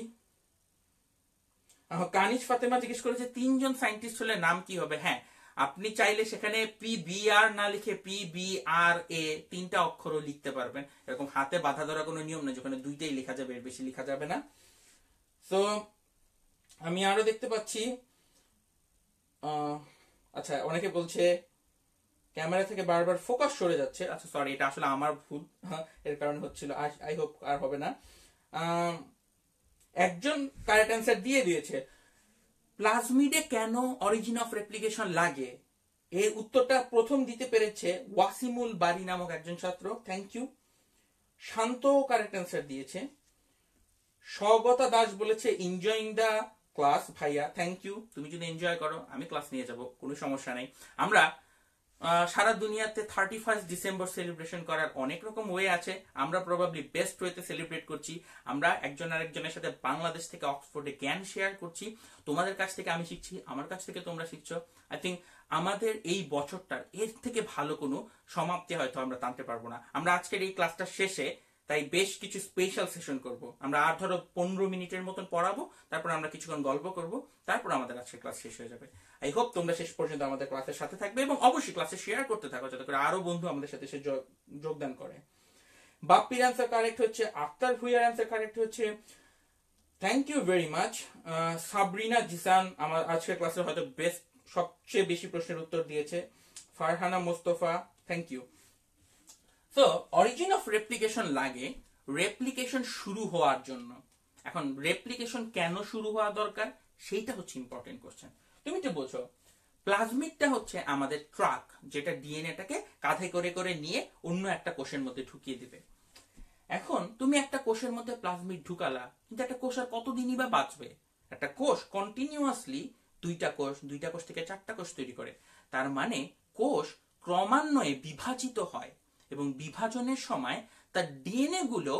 কানিজ ফাতেমা জিজ্ঞেস করেছে তিনজন সায়েন্টিস্ট হলে নাম কি হবে? হ্যাঁ, আপনি চাইলে সেখানে PBR না লিখে PBRA তিনটা অক্ষরও লিখতে পারবেন। এরকম হাতে বাধা ধরা কোনো নিয়ম নেই, যেখানে দুইটাই লেখা যাবে, এর বেশি লেখা যাবে না। তো আমি আরো দেখতে পাচ্ছি, আচ্ছা অনেকে বলছে ক্যামেরা থেকে বারবার ফোকাস সরে যাচ্ছে। আচ্ছা সরি, এটা আসলে আমার ভুল, এর কারণে হচ্ছিল। আই হোপ আর হবে না। একজন কারেক্ট অ্যান্সার দিয়ে দিয়েছে। প্লাজমিডে কেন অরিজিন অফ রেপ্লিকেশন লাগে, এর উত্তরটা প্রথম দিতে পেরেছে ওয়াসিমুল বারি নামক একজন ছাত্র। Thank you. Shanto correct answer দিয়েছে। স্বগতা দাস বলেছে এনজয়িং দা ক্লাস। ভাইয়া থ্যাংক ইউ, তুমি যদি এনজয় করো আমি ক্লাস নিয়ে যাব, কোনো সমস্যা নেই। আমরা সারা দুনিয়াতে 31 ডিসেম্বর সেলিব্রেশন করার অনেক রকম ওয়ে আছে। আমরা প্রবাবলি বেস্ট ওয়েতে সেলিব্রেট করছি। আমরা একজন আরেকজনের সাথে বাংলাদেশ থেকে অক্সফোর্ডে জ্ঞান শেয়ার করছি। তোমাদের কাছ থেকে আমি শিখছি, আমার কাছ থেকে তোমরা শিখছো। আই থিঙ্ক আমাদের এই বছরটার এর থেকে ভালো কোনো সমাপ্তি হয়তো আমরা টানতে পারবো না। আমরা আজকের এই ক্লাসটা শেষে তাই বেশ কিছু স্পেশাল সেশন করব। আমরা আর ধরো 15 মিনিটের মতন পড়াবো, তারপর আমরা কিছুক্ষণ গল্প করব, তারপর আমাদের আজকে ক্লাস শেষ হয়ে যাবে। আই হোপ তোমরা শেষ পর্যন্ত আমাদের ক্লাসের সাথে থাকবে এবং অবশ্যই ক্লাসে শেয়ার করতে থাকো, যাতে করে আরো বন্ধু আমাদের সাথে এসে যোগদান করে। বাপ্পির অ্যান্সার কারেক্ট হচ্ছে, আক্তার ভুইয়ার অ্যান্সার কারেক্ট হচ্ছে। Thank you very much. Sabrina Jisan আমার আজকের ক্লাসে হয়তো বেস্ট, সবচেয়ে বেশি প্রশ্নের উত্তর দিয়েছে। Farhana Mostafa, thank you. তো অরিজিন অফ রেপ্লিকেশন লাগে রেপ্লিকেশন শুরু হওয়ার জন্য। এখন রেপ্লিকেশন কেন শুরু হওয়া দরকার সেইটা হচ্ছে ইম্পর্টেন্ট কোশ্চেন। তুমি তো বোঝো প্লাজমিডটা হচ্ছে আমাদের ট্রাক, যেটা ডিএনএটাকে কাঁধে করে করে নিয়ে অন্য একটা কোষের মধ্যে ঢুকিয়ে দিবে। এখন তুমি একটা কোষের মধ্যে প্লাজমিড ঢুকালা, কিন্তু একটা কোষ আর কতদিনই বা বাঁচবে? একটা কোষ কন্টিনিউয়াসলি দুইটা কোষ থেকে চারটা কোষ তৈরি করে। তার মানে কোষ ক্রমান্বয়ে বিভাজিত হয় এবং বিভাজনের সময় তার ডিএনএ গুলো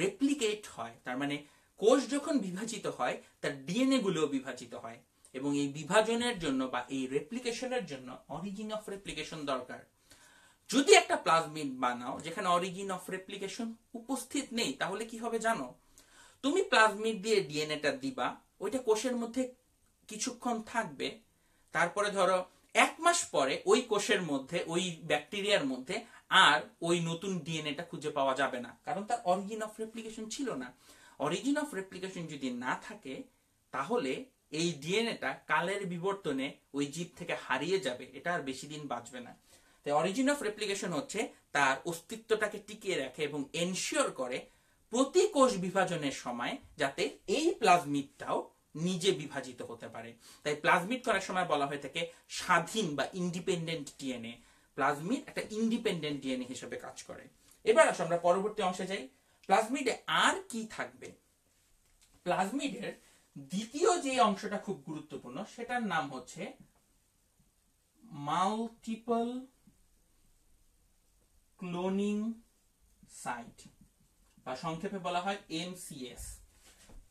রেপ্লিকেট হয়। তার মানে কোষ যখন বিভাজিত হয় তার ডিএনএ গুলো বিভাজিত হয়, এবং এই বিভাজনের জন্য বা এই রেপ্লিকেশনের জন্য অরিজিন অফ রেপ্লিকেশন দরকার। যদি একটা প্লাজমিড বানাও যেখানে অরিজিন অফ রেপ্লিকেশন উপস্থিত নেই, তাহলে কি হবে জানো? তুমি প্লাজমিড দিয়ে ডিএনএটা দিবা, ওইটা কোষের মধ্যে কিছুক্ষণ থাকবে, তারপরে ধরো 1 মাস পরে ওই কোষের মধ্যে, ওই ব্যাকটেরিয়ার মধ্যে আর ওই নতুন ডিএনএটা খুঁজে পাওয়া যাবে না, কারণ তার অরিজিন অফ রেপ্লিকেশন ছিল না। অরিজিন অফ রেপ্লিকেশন যদি না থাকে তাহলে এই ডিএনএটা কালের বিবর্তনে ওই জীব থেকে হারিয়ে যাবে, এটা আর বেশি দিন বাঁচবে না। তাই অরিজিন অফ রেপ্লিকেশন হচ্ছে তার অস্তিত্বটাকে টিকিয়ে রাখে এবং এনশিওর করে প্রতি কোষ বিভাজনের সময় যাতে এই প্লাজমিডটাও নিজে বিভাজিত হতে পারে। তাই প্লাজমিড করার সময় বলা হয়ে থাকে স্বাধীন বা ইন্ডিপেন্ডেন্ট ডিএনএ। প্লাজমিড একটা ইন্ডিপেন্ডেন্ট ডিএনএ হিসেবে কাজ করে। এবার আসো আমরা পরবর্তী অংশে যাই। প্লাজমিডে আর কি থাকবে? প্লাজমিডের দ্বিতীয় যে অংশটা খুব গুরুত্বপূর্ণ সেটার নাম হচ্ছে মাল্টিপল ক্লোনিং সাইট, বা সংক্ষেপে বলা হয় MCS।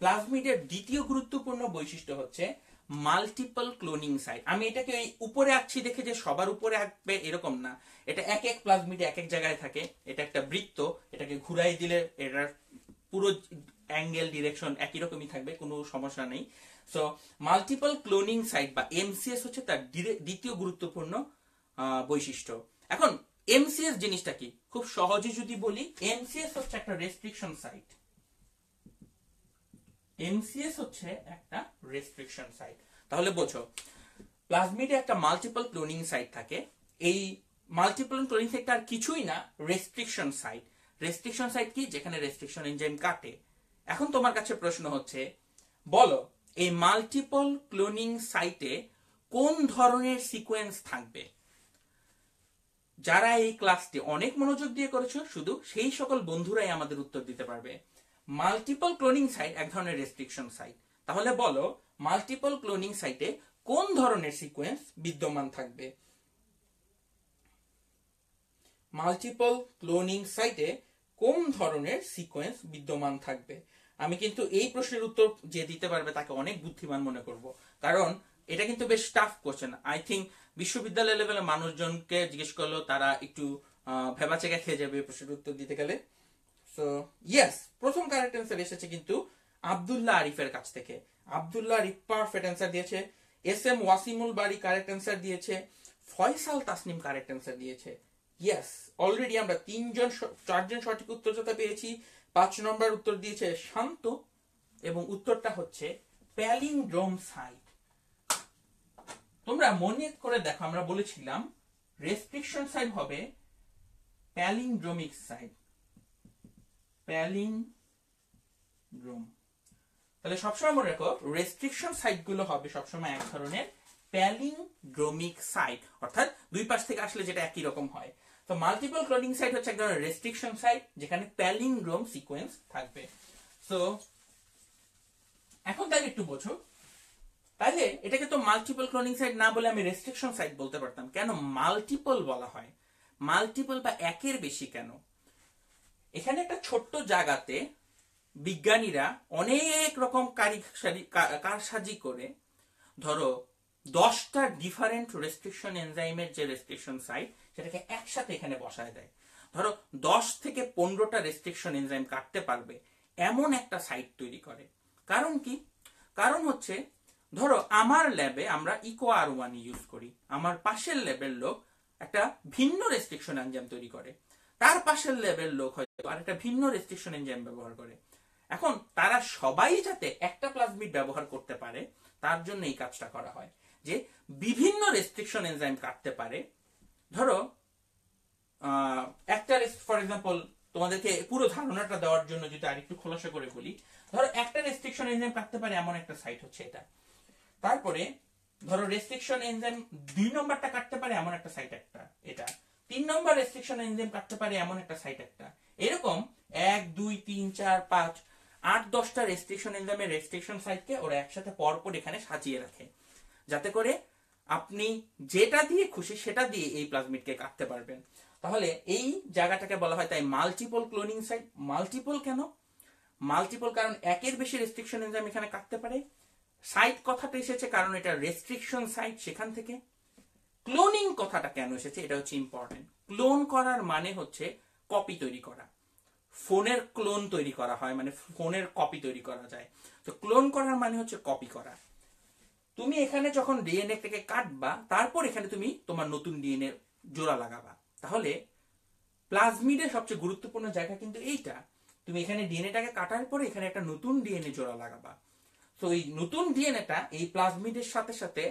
প্লাজমিডের দ্বিতীয় গুরুত্বপূর্ণ বৈশিষ্ট্য হচ্ছে মাল্টিপল ক্লোনিং সাইট। আমি এটাকে ওই উপরে আঁকছি দেখে যে সবার উপরে আঁকবে এরকম না, এটা এক এক প্লাজমিডে এক এক জায়গায় থাকে। এটা একটা বৃত্ত, এটাকে ঘুরাই দিলে এটার পুরো অ্যাঙ্গেল ডিরেকশন একই রকমই থাকবে, কোনো সমস্যা নেই। সো মাল্টিপল ক্লোনিং সাইট বা MCS হচ্ছে তার দ্বিতীয় গুরুত্বপূর্ণ বৈশিষ্ট্য। এখন MCS জিনিসটা কি খুব সহজে যদি বলি, MCS হচ্ছে একটা রেস্ট্রিকশন সাইট। MCS হচ্ছে একটা রেস্ট্রিকশন সাইট। তাহলে বোঝো প্লাজমিডে একটা মাল্টিপল ক্লোনিং সাইট থাকে। এই মাল্টিপল ক্লোনিং সাইটটা আর কিছুই না, রেস্ট্রিকশন সাইট। রেস্ট্রিকশন সাইট কি? যেখানে রেস্ট্রিকশন এনজাইম কাটে। এখন তোমার কাছে প্রশ্ন হচ্ছে, বলো এই মাল্টিপল ক্লোনিং সাইটে কোন ধরনের সিকোয়েন্স থাকবে? যারা এই ক্লাসটি অনেক মনোযোগ দিয়ে করেছো শুধু সেই সকল বন্ধুরাই আমাদের উত্তর দিতে পারবে। মাল্টিপল ক্লোনিং সাইট এক ধরনের রেস্ট্রিকশন সাইট। তাহলে বলো মাল্টিপল ক্লোনিং সাইটে কোন ধরনের সিকোয়েন্স বিদ্যমান থাকবে? মাল্টিপল ক্লোনিং সাইটে কোন ধরনের সিকোয়েন্স বিদ্যমান থাকবে? আমি কিন্তু এই প্রশ্নের উত্তর যে দিতে পারবে তাকে অনেক বুদ্ধিমান মনে করব, কারণ এটা কিন্তু বেশ টাফ কোশ্চেন। আই থিঙ্ক বিশ্ববিদ্যালয় লেভেলে মানুষজনকে জিজ্ঞেস করলেও তারা একটু ভেবাচেকা খেয়ে যাবে এই প্রশ্নের উত্তর দিতে গেলে। সো ইয়েস, প্রথম কারেক্ট অ্যান্সার এসেছে কিন্তু আব্দুল্লাহ আরিফের কাছ থেকে। আব্দুল্লাহ আরিফ পারফেক্ট অ্যান্সার দিয়েছে। এস এম ওয়াসিমুল বাড়ি কারেক্ট অ্যান্সার দিয়েছে। ফয়সাল তাসনিম কারেক্ট অ্যান্সার দিয়েছে। ইয়েস, অলরেডি আমরা 4জন সঠিক উত্তরদাতা পেয়েছি। 5 নম্বর উত্তর দিয়েছে শান্ত, এবং উত্তরটা হচ্ছে প্যালিন্ড্রোম সাইট। তোমরা মনে করে দেখো, আমরা বলেছিলাম রেস্ট্রিকশন সাইট হবে প্যালিন্ড্রোমিক সাইট। প্যালিন্ড্রোম, তাহলে সবসময় মনে রাখো রেস্ট্রিকশন সাইট গুলো হবে সবসময় এক ধরনের প্যালিন্ড্রোমিক সাইট, অর্থাৎ দুই পাশ থেকে আসলে যেটা একই রকম হয়। তো মাল্টিপল ক্লোনিং সাইট হচ্ছে এক ধরনের রেস্ট্রিকশন সাইট যেখানে প্যালিন্ড্রোম সিকোয়েন্স থাকবে। সো এখন তাহলে একটু বোঝো, তাহলে এটাকে তো মাল্টিপল ক্লোনিং সাইট না বলে আমি রেস্ট্রিকশন সাইট বলতে পারতাম। কেন মাল্টিপল বলা হয়? মাল্টিপল বা একের বেশি কেন? এখানে একটা ছোট্ট জায়গাতে বিজ্ঞানীরা অনেক রকম কারসাজি করে ধরো 10টা ডিফারেন্ট রেস্ট্রিকশন এনজাইমের যে রেস্ট্রিকশন সাইট সেটাকে একসাথে এখানে বসায় দেয়। ধরো 10 থেকে 15টা রেস্ট্রিকশন এনজাইম কাটতে পারবে এমন একটা সাইট তৈরি করে। কারণ কি? কারণ হচ্ছে ধরো আমার ল্যাবে আমরা ইকো-R1 ইউজ করি, আমার পাশের ল্যাবের লোক একটা ভিন্ন রেস্ট্রিকশন এনজাইম তৈরি করে, তার পাশের ল্যাবের লোক হয়তো আর একটা ভিন্ন রেস্ট্রিকশন এনজাইম ব্যবহার করে। এখন তারা সবাই যাতে একটা প্লাজমিড ব্যবহার করতে পারে তার জন্য এই কাজটা করা হয়, যে বিভিন্ন রেস্ট্রিকশন এনজাইম কাটতে পারে। ধরো একটা ফর এক্সাম্পল তোমাদেরকে পুরো ধারণাটা দেওয়ার জন্য যদি আরেকটু খোলাসা করে বলি, ধরো একটা রেস্ট্রিকশন এনজাইম কাটতে পারে এমন একটা সাইট হচ্ছে এটা। তারপরে ধরো রেস্ট্রিকশন এনজাইম 2 নম্বরটা কাটতে পারে এমন একটা সাইট একটা এটা। 3 নম্বর রেস্ট্রিকশন এনজাইম কাটতে পারে এমন একটা সাইট একটা। এরকম 1 2 3 4 5 8 10টা রেস্ট্রিকশন এনজাইমের রেস্ট্রিকশন সাইটকে ওরা একসাথে পরপর এখানে সাজিয়ে রাখে, যাতে করে আপনি যেটা দিয়ে খুশি সেটা দিয়ে এই প্লাজমিডকে কাটতে পারবেন। তাহলে এই জায়গাটাকে বলা হয় তাই মাল্টিপল ক্লোনিং সাইট। মাল্টিপল কেন? মাল্টিপল কারণ একের বেশি রেস্ট্রিকশন এনজাইম এখানে কাটতে পারে। সাইট কথাটা এসেছে কারণ এটা রেস্ট্রিকশন সাইট, সেখান থেকে। ক্লোনিং কথাটা কেন এসেছে এটা হচ্ছে ইম্পর্টেন্ট। ক্লোন করার মানে হচ্ছে কপি তৈরি করা। ফোনের ক্লোন তৈরি করা হয়, মানে ফোনের কপি তৈরি করা যায়। তো ক্লোন করার মানে হচ্ছে কপি করা। তুমি এখানে যখন ডিএনএ থেকে কাটবা তারপর এখানে তুমি তোমার নতুন ডিএনএ জোড়া লাগাবা। তাহলে প্লাজমিডের সবচেয়ে গুরুত্বপূর্ণ জায়গা কিন্তু এইটা, তুমি এখানে ডিএনএটাকে কাটার পরে এখানে একটা নতুন ডিএনএ জোড়া লাগাবা। তো এই নতুন ডিএনএটা এই প্লাজমিডের সাথে সাথে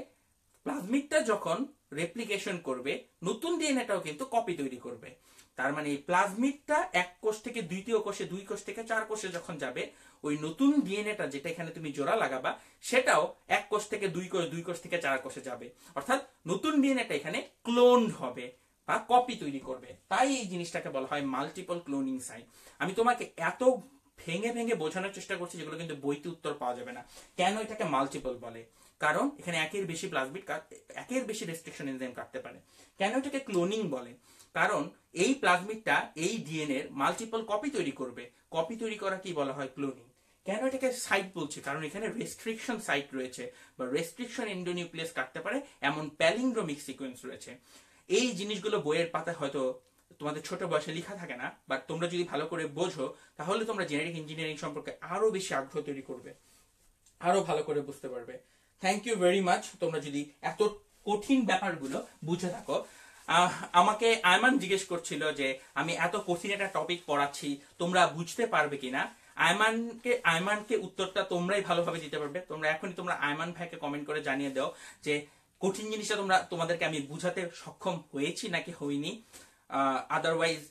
প্লাজমিডটা যখন রেপ্লিকেশন করবে নতুন ডিএনএটাও কিন্তু কপি তৈরি করবে। তার মানে এই প্লাজমিডটা এক কোষ থেকে দ্বিতীয় কোষে, 2 কোষ থেকে 4 কোষে যখন যাবে, ওই নতুন ডিএনএটা যেটা এখানে তুমি জোড়া লাগাবা সেটাও এক কোষ থেকে 2 কোষ, 2 কোষ থেকে 4 কোষে যাবে। অর্থাৎ নতুন ডিএনএটা এখানে ক্লোন হবে বা কপি তৈরি করবে। তাই এই জিনিসটাকে বলা হয় মাল্টিপল ক্লোনিং সাইট। আমি তোমাকে এত ভেঙে ভেঙে বোঝানোর চেষ্টা করছি যেগুলো কিন্তু বইতে উত্তর পাওয়া যাবে না। কেন এটাকে মাল্টিপল বলে? কারণ এখানে একের বেশি প্লাজমিড একের বেশি রেস্ট্রিকশন এনজাইম কাটতে পারে। কেন এটাকে ক্লোনিং বলে? কারণ এই প্লাজমিডটা এই ডিএনএ এর মাল্টিপল কপি তৈরি করবে। কপি তৈরি করা কি বলা হয়? ক্লোনিং। কেন এটাকে সাইট বলছে? কারণ এখানে রেস্ট্রিকশন সাইট রয়েছে বা রেস্ট্রিকশন এন্ডোনিউক্লিয়াস কাটতে পারে এমন প্যালিন্ড্রোমিক সিকোয়েন্স রয়েছে। এই জিনিসগুলো বইয়ের পাতায় হয়তো তোমাদের ছোট বয়সে লেখা থাকে না, বাট তোমরা যদি ভালো করে বোঝো তাহলে তোমরা জেনেটিক ইঞ্জিনিয়ারিং সম্পর্কে আরো বেশি আগ্রহ তৈরি করবে, আরো ভালো করে বুঝতে পারবে। Thank you very much. তোমরা যদি এত কঠিন ব্যাপারগুলো বুঝে থাকো। আমাকে আয়মান জিজ্ঞেস করছিল যে আমি এত কঠিন একটা টপিক পড়াচ্ছি তোমরা বুঝতে পারবে কিনা। আয়মানকে উত্তরটা তোমরাই ভালোভাবে দিতে পারবে। তোমরা এখনই আয়মান ভাইকে কমেন্ট করে জানিয়ে দাও যে কঠিন জিনিসটা তোমাদেরকে আমি বুঝাতে সক্ষম হয়েছি নাকি হইনি। আদারওয়াইজ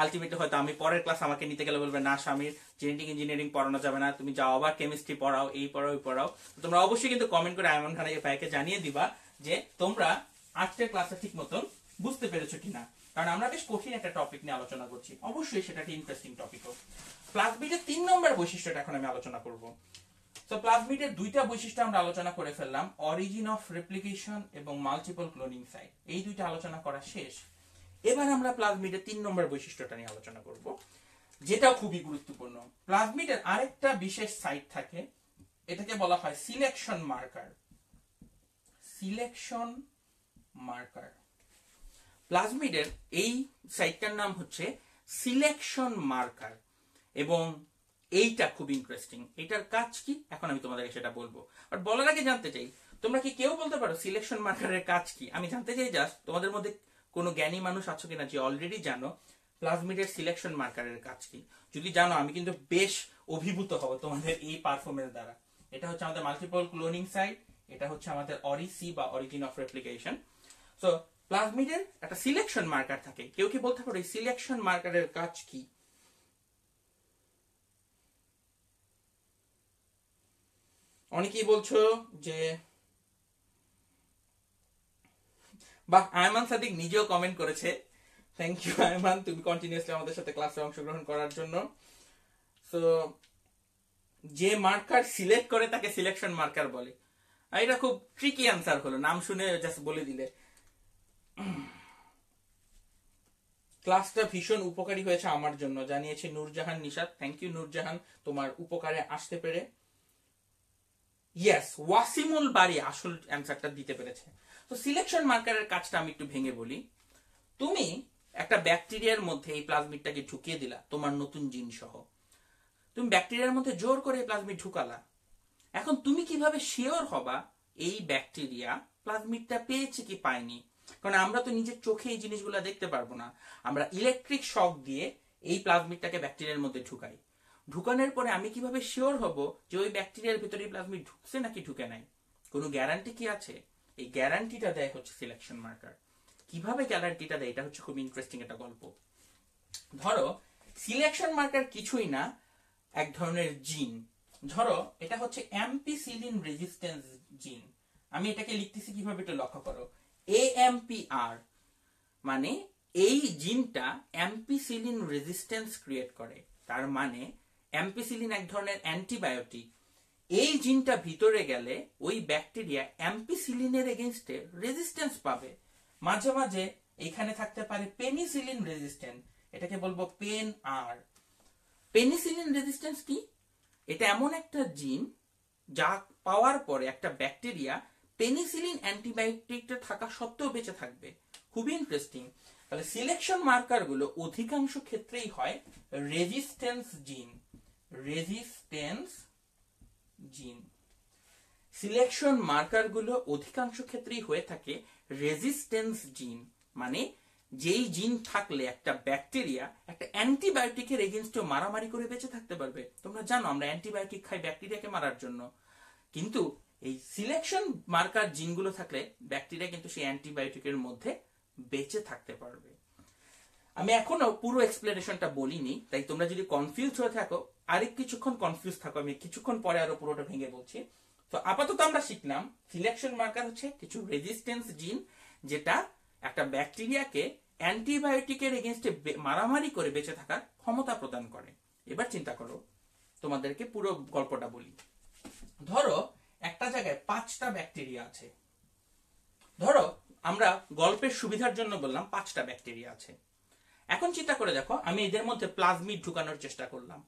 আলটিমেটলি হয়তো আমি পরের ক্লাস আমাকে নিতে গেলে বলবে না স্বামীর জেনেটিক ইঞ্জিনিয়ারিং পড়ানো যাবে না, তুমি যাও আবার কেমিস্ট্রি পড়াও, এই পড়াও, ওই পড়াও। তোমরা অবশ্যই কিন্তু কমেন্ট করে আয়মান ভাইকে জানিয়ে দিবা যে তোমরা আজকের ক্লাসে ঠিক মতন বুঝতে পেরেছো কিনা, কারণ আমরা বেশ কঠিন একটা টপিক নিয়ে আলোচনা করছি, অবশ্যই সেটা একটা ইন্টারেস্টিং টপিকও। প্লাজমিডের 3 নম্বর বৈশিষ্ট্যটা এখন আমি আলোচনা করব। তো প্লাজমিডের দুইটা বৈশিষ্ট্য আমরা আলোচনা করে ফেললাম, অরিজিন অফ রেপ্লিকেশন এবং মাল্টিপল ক্লোনিং সাইট, এই দুইটা আলোচনা করা শেষ। এবার আমরা প্লাজমিডের 3 নম্বর বৈশিষ্ট্যটা নিয়ে আলোচনা করব, যেটাও খুবই গুরুত্বপূর্ণ। প্লাজমিডের আরেকটা বিশেষ সাইট থাকে, এটাকে বলা হয় সিলেকশন মার্কার। সিলেকশন মার্কার, প্লাজমিডের এই সাইটটার নাম হচ্ছে সিলেকশন মার্কার, এবং এইটা খুব ইন্টারেস্টিং। এটার কাজ কি এখন আমি তোমাদেরকে সেটা বলবো, বাট বলার আগে জানতে চাই তোমরা কি কেউ বলতে পারো সিলেকশন মার্কারের কাজ কি? আমি জানতে চাই জাস্ট তোমাদের মধ্যে কোনো জ্ঞানী মানুষ আছো কিনা যে অলরেডি জানো প্লাজমিডের সিলেকশন মার্কারের কাজ কি। যদি জানো আমি কিন্তু বেশ অভিভূত হব তোমাদের এই পারফরমেন্স দ্বারা। এটা হচ্ছে আমাদের মাল্টিপল ক্লোনিং সাইট, এটা হচ্ছে আমাদের অরিসি বা অরিজিন অফ রেপ্লিকেশন। সো প্লাজমিডের একটা সিলেকশন মার্কার থাকে, কেউ কি বলতে পারো এই সিলেকশন মার্কারের কাজ কি? অনেকেই বলছো যে বাহ, আয়মান সাদিক নিজেও কমেন্ট করেছে, থ্যাংক ইউ আয়মান, তুমি কন্টিনিউয়াসলি আমাদের সাথে ক্লাসে অংশগ্রহণ করার জন্য। সো যে মার্কার সিলেক্ট করে তাকে সিলেকশন মার্কার বলে। এটা খুব ট্রিকি অ্যান্সার হলো, নাম শুনে জাস্ট বলে দিলে। ক্লাসটা ভীষণ উপকারী হয়েছে আমার জন্য, জানিয়েছে নূরজাহান নিশাত, থ্যাংক ইউ নূরজাহান তোমার উপকারে আসতে পেরে। ইয়েস, ওয়াসিমুল বাড়ি আসল অ্যান্সারটা দিতে পেরেছে। তো সিলেকশন মার্কারের কাজটা আমি একটু ভেঙে বলি। তুমি একটা ব্যাকটেরিয়ার মধ্যে এই প্লাজমিডটাকে ঢুকিয়ে দিলা তোমার নতুন জিন সহ, তুমি ব্যাকটেরিয়ার মধ্যে জোর করে এই প্লাজমিড ঢুকালা। এখন তুমি কিভাবে শিওর হবা এই ব্যাকটেরিয়া প্লাজমিডটা পেয়েছে কি পায়নি? কারণ আমরা তো নিজের চোখে এই জিনিসগুলো দেখতে পারবো না, আমরা ইলেকট্রিক শক দিয়ে এই প্লাজমিডটাকে ব্যাকটেরিয়ার মধ্যে ঢুকাই। ঢুকানোর পরে আমি কিভাবে শিওর হব যে ওই ব্যাকটেরিয়ার ভিতরে প্লাজমিড ঢুকছে নাকি ঢুকে নাই? কোনো গ্যারান্টি কি আছে? এই গ্যারান্টিটা দেয় হচ্ছে সিলেকশন মার্কার। কিভাবে গ্যারান্টিটা দেয়, এটা হচ্ছে খুব ইন্টারেস্টিং একটা গল্প। ধরো সিলেকশন মার্কার কিছুই না, এক ধরনের জিন। ধরো এটা হচ্ছে অ্যাম্পিসিলিন রেজিস্ট্যান্স জিন। আমি এটাকে লিখতেছি কিভাবে, একটু লক্ষ্য করো, AMPR, মানে এই জিনটা অ্যাম্পিসিলিন রেজিস্ট্যান্স ক্রিয়েট করে। তার মানে অ্যাম্পিসিলিন এক ধরনের অ্যান্টিবায়োটিক, এই জিনটা ভিতরে গেলে ওই ব্যাকটেরিয়া অ্যাম্পিসিলিনের এগেইনস্টে রেজিস্ট্যান্স পাবে। মাঝে মাঝে এখানে থাকতে পারে পেনিসিলিন রেজিস্ট্যান্স, এটাকে বলবো পেন আর। পেনিসিলিন রেজিস্ট্যান্স কি? এটা এমন একটা জিন যা পাওয়ার পরে একটা ব্যাকটেরিয়া পেনিসিলিন অ্যান্টিবায়োটিকটা থাকা সত্ত্বেও বেঁচে থাকবে। খুবই ইন্টারেস্টিং। তাহলে সিলেকশন মার্কার গুলো অধিকাংশ ক্ষেত্রেই হয় রেজিস্ট্যান্স জিন। রেজিস্ট্যান্স জিন, সিলেকশন মার্কার গুলো অধিকাংশ ক্ষেত্রেই হয়ে থাকে রেজিস্ট্যান্স জিন, মানে যেই জিন থাকলে একটা ব্যাকটেরিয়া একটা অ্যান্টিবায়োটিকের এগেইনস্টে মারামারি করে বেঁচে থাকতে পারবে। তোমরা জানো আমরা অ্যান্টিবায়োটিক খাই ব্যাকটেরিয়াকে মারার জন্য, কিন্তু এই সিলেকশন মার্কার জিনগুলো থাকলে ব্যাকটেরিয়া কিন্তু সেই অ্যান্টিবায়োটিকের মধ্যে বেঁচে থাকতে পারবে। আমি এখনো পুরো এক্সপ্লেনেশনটা বলিনি, তাই তোমরা যদি কনফিউজ হয়ে থাকো আরেক কিছুক্ষণ কনফিউজ থাকো, আমি কিছুক্ষণ পরে আরো পুরোটা ভেঙে বলছি। তো আপাতত আমরা শিখলাম সিলেকশন মার্কার হচ্ছে কিছু রেজিস্ট্যান্স জিন, যেটা একটা ব্যাকটেরিয়াকে অ্যান্টিবায়োটিকের এগেইনস্টে মারামারি করে বেঁচে থাকার ক্ষমতা প্রদান করে। এবার চিন্তা করো, তোমাদেরকে পুরো গল্পটা বলি। ধরো একটা জায়গায় 5টা ব্যাকটেরিয়া আছে। ধরো আমরা গল্পের সুবিধার জন্য বললাম 5টা ব্যাকটেরিয়া আছে। এখন চিন্তা করে দেখো, আমি এদের মধ্যে প্লাজমিড ঢুকানোর চেষ্টা করলাম।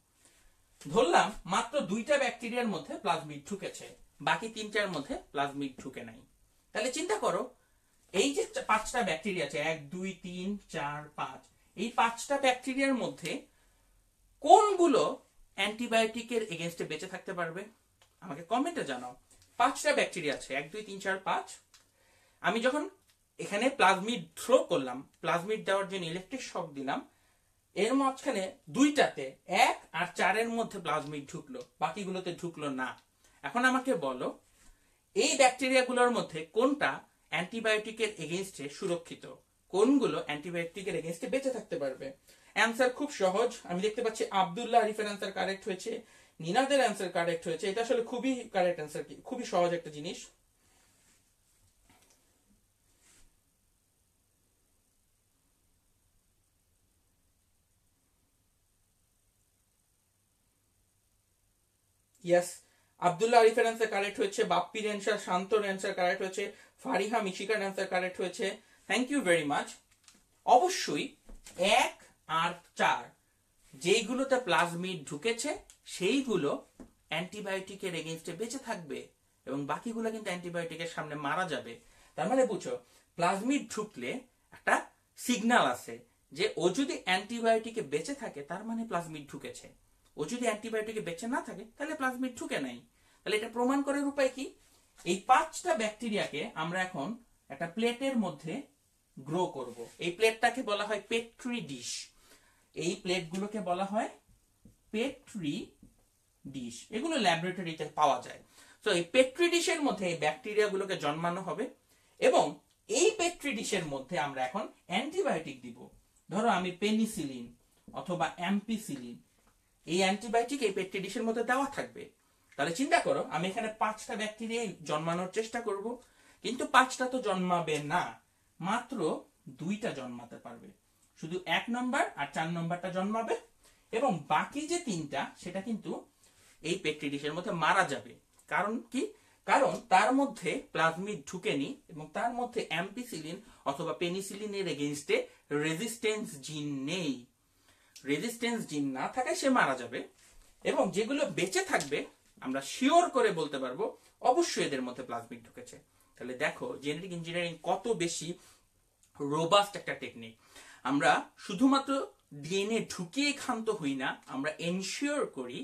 ধরলাম মাত্র 2টা ব্যাকটেরিয়ার মধ্যে প্লাজমিড ঢুকেছে, বাকি 3টার মধ্যে প্লাজমিড ঢুকে নাই। তাহলে চিন্তা করো, এই যে 5টা ব্যাকটেরিয়া আছে, 1 2 3 4 5, এই 5টা ব্যাকটেরিয়ার মধ্যে কোনগুলো অ্যান্টিবায়োটিকের এগেইনস্টে বেঁচে থাকতে পারবে? আমাকে কমেন্টে জানাও। 5টা ব্যাকটেরিয়া আছে, 1 2 3 4 5। আমি যখন এখানে প্লাজমিড থ্রো করলাম, প্লাজমিড দেওয়ার জন্য ইলেকট্রিক শক দিলাম, এর মাঝখানে 2টাতে 1 আর 4-এর মধ্যে প্লাজমিড ঢুকলো, বাকিগুলোতে ঢুকলো না। এখন আমাকে বলো এই ব্যাকটেরিয়াগুলোর মধ্যে কোনটা অ্যান্টিবায়োটিকের এগেইনস্টে সুরক্ষিত, কোনগুলো অ্যান্টিবায়োটিকের এগেইনস্টে বেঁচে থাকতে পারবে? অ্যান্সার খুব সহজ। আমি দেখতে পাচ্ছি আব্দুল্লাহ আরিফের অ্যান্সার কারেক্ট হয়েছে, নিনাদের অ্যান্সার কারেক্ট হয়েছে। এটা আসলে খুবই কারেক্ট অ্যান্সার, খুবই সহজ একটা জিনিস। ইয়েস, আব্দুল্লাহ আরিফের অ্যান্সার কারেক্ট হয়েছে, বাপ্পির অ্যান্সার, শান্তর অ্যান্সার কারেক্ট হয়েছে, ফারিহা মিশিকার অ্যান্সার কারেক্ট হয়েছে। Thank you very much. অবশ্যই 1 আর 4 যেইগুলোতে প্লাজমিড ঢুকেছে সেইগুলো অ্যান্টিবায়োটিকের এগেইনস্টে বেঁচে থাকবে এবং বাকিগুলো কিন্তু অ্যান্টিবায়োটিকের সামনে মারা যাবে। তার মানে বুঝো, প্লাজমিড ঢুকলে একটা সিগন্যাল আছে যে ও যদি অ্যান্টিবায়োটিকে বেঁচে থাকে তার মানে প্লাজমিড ঢুকেছে, ও যদি অ্যান্টিবায়োটিকে বেঁচে না থাকে তাহলে প্লাজমিড ঢুকে নাই। তাহলে এটা প্রমাণ করার উপায় কি? এই 5টা ব্যাকটেরিয়াকে আমরা এখন একটা প্লেটের মধ্যে গ্রো করব। এই প্লেটটাকে বলা হয় পেট্রি ডিশ। এই প্লেটগুলোকে বলা হয় পেট্রি ডিশ। এগুলো ল্যাবরেটরিতে পাওয়া যায়। তো এই পেট্রি ডিশের মধ্যে এই ব্যাকটেরিয়াগুলোকে জন্মানো হবে এবং এই পেট্রি ডিশের মধ্যে আমরা এখন অ্যান্টিবায়োটিক দিব। ধরো আমি পেনিসিলিন অথবা অ্যাম্পিসিলিন, এই অ্যান্টিবায়োটিক এই পেট্রি ডিশের মধ্যে দেওয়া থাকবে। তাহলে চিন্তা করো, আমি এখানে 5টা ব্যাকটেরিয়া জন্মানোর চেষ্টা করব, কিন্তু 5টা তো জন্মাবে না, মাত্র 2টা জন্মাতে পারবে। শুধু 1 নম্বর আর 4 নম্বরটা জন্মাবে এবং বাকি যে 3টা সেটা কিন্তু এই পেট্রি ডিশের মধ্যে মারা যাবে। কারণ কি? কারণ তার মধ্যে প্লাজমিড ঢুকেনি এবং তার মধ্যে অ্যাম্পিসিলিন অথবা পেনিসিলিনের এগেইনস্টে রেজিস্ট্যান্স জিন নেই। রেজিস্ট্যান্স জিন না থাকায় সে মারা যাবে এবং যেগুলো বেঁচে থাকবে আমরা শিওর করে বলতে পারবো অবশ্যই এদের মধ্যে প্লাজমিড ঢুকেছে। তাহলে দেখো জেনেটিক ইঞ্জিনিয়ারিং কত বেশি রোবাস্ট একটা টেকনিক। আমরা শুধুমাত্র ডিএনএ ঢুকিয়ে ক্ষান্ত হই না, আমরা এনশিওর করি,